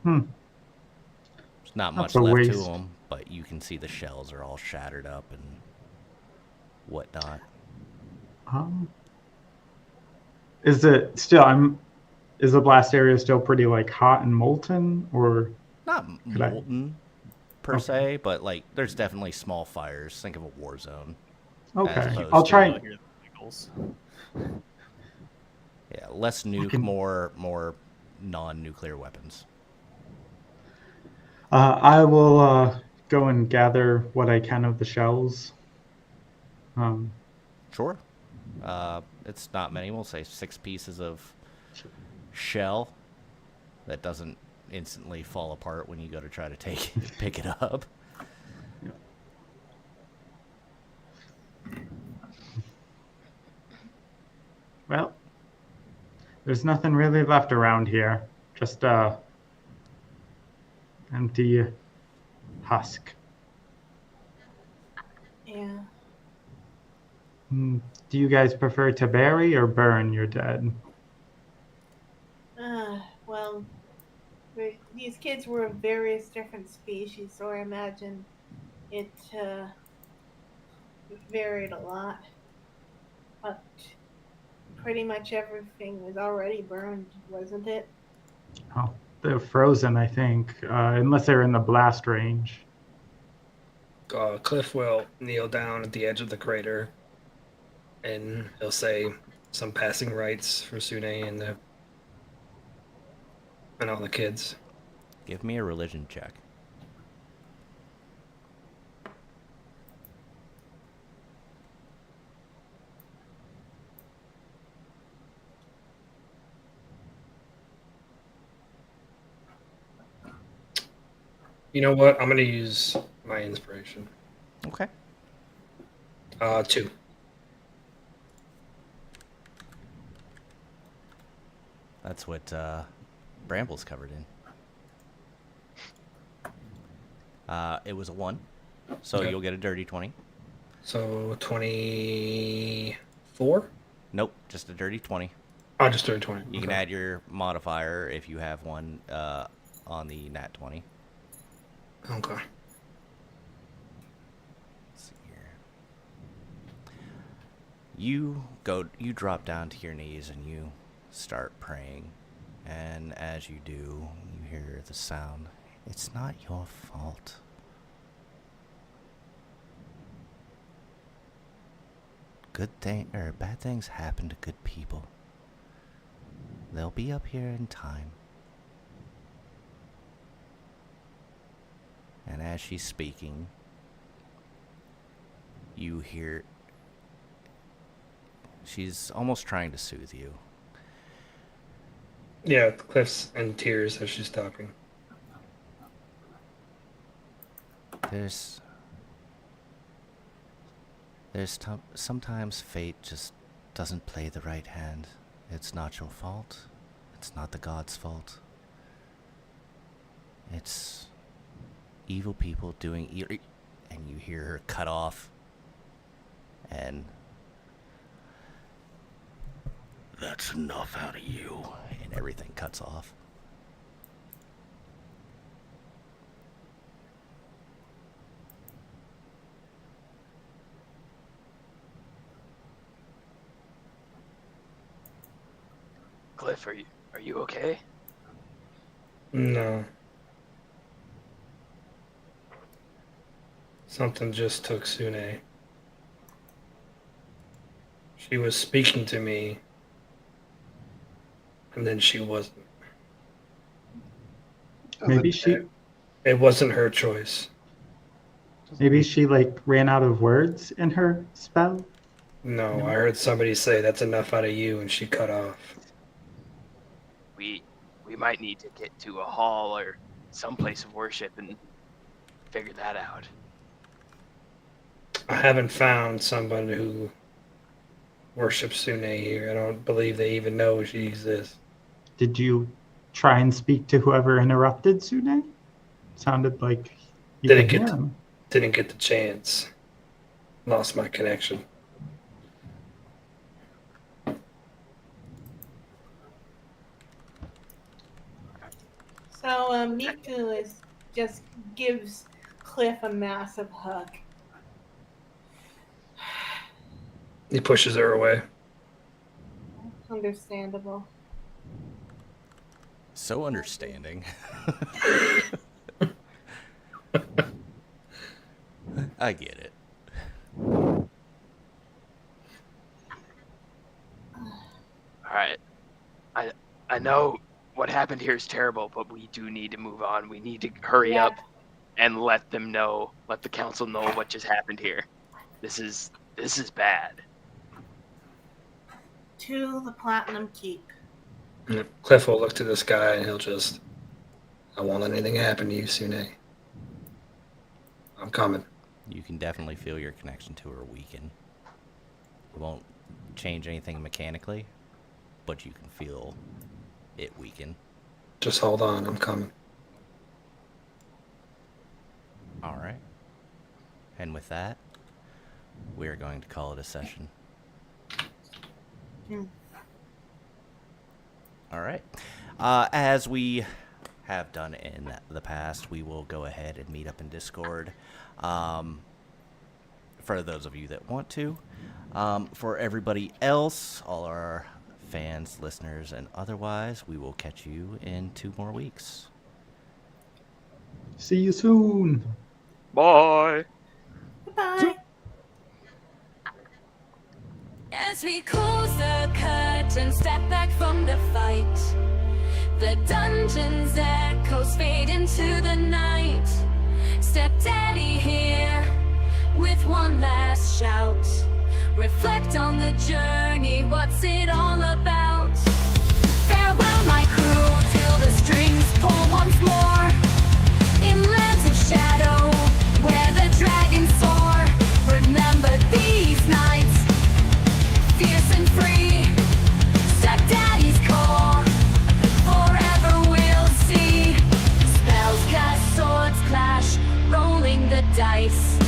Hmm. There's not much That's a left to waste. them, but you can see the shells are all shattered up and whatnot. Is it still? Is the blast area still pretty like hot and molten, or Not Could I- molten per Okay. se, but like there's definitely small fires. Think of a war zone. okay? opposed I'll to, try. You'll hear the giggles. Yeah, less nuke, can- more non-nuclear weapons. I will go and gather what I can of the shells. Sure. It's not many. We'll say 6 pieces of shell that doesn't instantly fall apart when you go to try to pick it up. Well, there's nothing really left around here. Just empty husk. Yeah. Do you guys prefer to bury or burn your dead? Well, these kids were of various different species, so I imagine it varied a lot. But pretty much everything was already burned, wasn't it? Oh, they're frozen, I think, unless they're in the blast range. Cliff will kneel down at the edge of the crater, and he'll say some passing rites for Sune and all the kids. Give me a religion check. You know what? I'm gonna use my inspiration. Okay. 2. That's what Bramble's covered in. It was a 1, so Okay. you'll get a dirty 20. So 24. Nope, just a dirty 20. Oh, just 20. You can add your modifier if you have one on the nat 20. Okay. Let's see here. You drop down to your knees and you start praying. And as you do, you hear the sound. It's not your fault. bad things happen to good people. They'll be up here in time. And as she's speaking, you hear she's almost trying to soothe you. Yeah, Cliff's in tears as she's talking. Sometimes fate just doesn't play the right hand. It's not your fault. It's not the gods' fault. It's evil people doing evil. And you hear her cut off. And that's enough out of you. And everything cuts off. Cliff, are you okay? No. Something just took Sune. She was speaking to me, and then she wasn't. Maybe she It wasn't her choice. like ran out of words in her spell. No, I heard somebody say that's enough out of you, and she cut off. We might need to get to a hall or some place of worship and figure that out. I haven't found somebody who worships Sune here. I don't believe they even know she exists. Did you try and speak to whoever interrupted Sune? Sounded like you Didn't could get hear to- him. Didn't get the chance. Lost my connection. So Meake just gives Cliff a massive hug. He pushes her away. Understandable. So understanding. I get it. Alright. I know what happened here is terrible, but we do need to move on. We need to hurry Yeah. up and let them know, let the council know what just happened here. This is bad. To the Platinum Keep. And Cliff will look to the sky and he'll just, I won't let anything happen to you, Sune. I'm coming. You can definitely feel your connection to her weaken. It won't change anything mechanically, but you can feel it weaken. Just hold on, I'm coming. All right. And with that, we're going to call it a session. All right. As we have done in the past, we will go ahead and meet up in Discord. For those of you that want to. For everybody else, all our fans, listeners, and otherwise, we will catch you in 2 more weeks. See you soon. Bye! Goodbye. As we close the curtain, step back from the fight, the dungeon's echoes fade into the night. Stepdaddy here with one last shout. Reflect on the journey, what's it all about? Farewell, my crew, till the strings pull once more. In lands of shadow, where the dragons soar. Remember these nights, fierce and free. Stepdaddy's call, forever we'll see. Spells cast, swords clash, rolling the dice.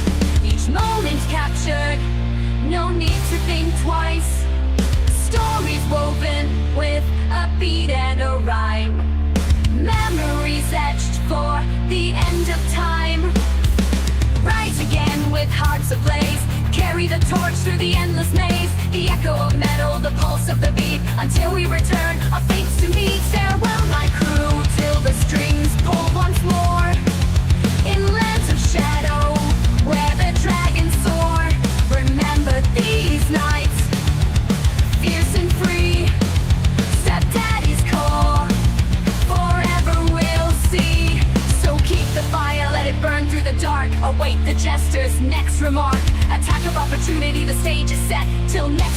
Each moment captured, no need to think twice. Stories woven with a beat and a rhyme. Memories etched for the end of time. Rise again with hearts ablaze. Carry the torch through the endless maze. The echo of metal, the pulse of the beat. Until we return, our fates to meet. Farewell, my crew, till the strings pull once more. In lands of shadow, where the dragons soar. Remember these nights. dark. Await the jester's next remark. Attack of opportunity, the stage is set. Till next week.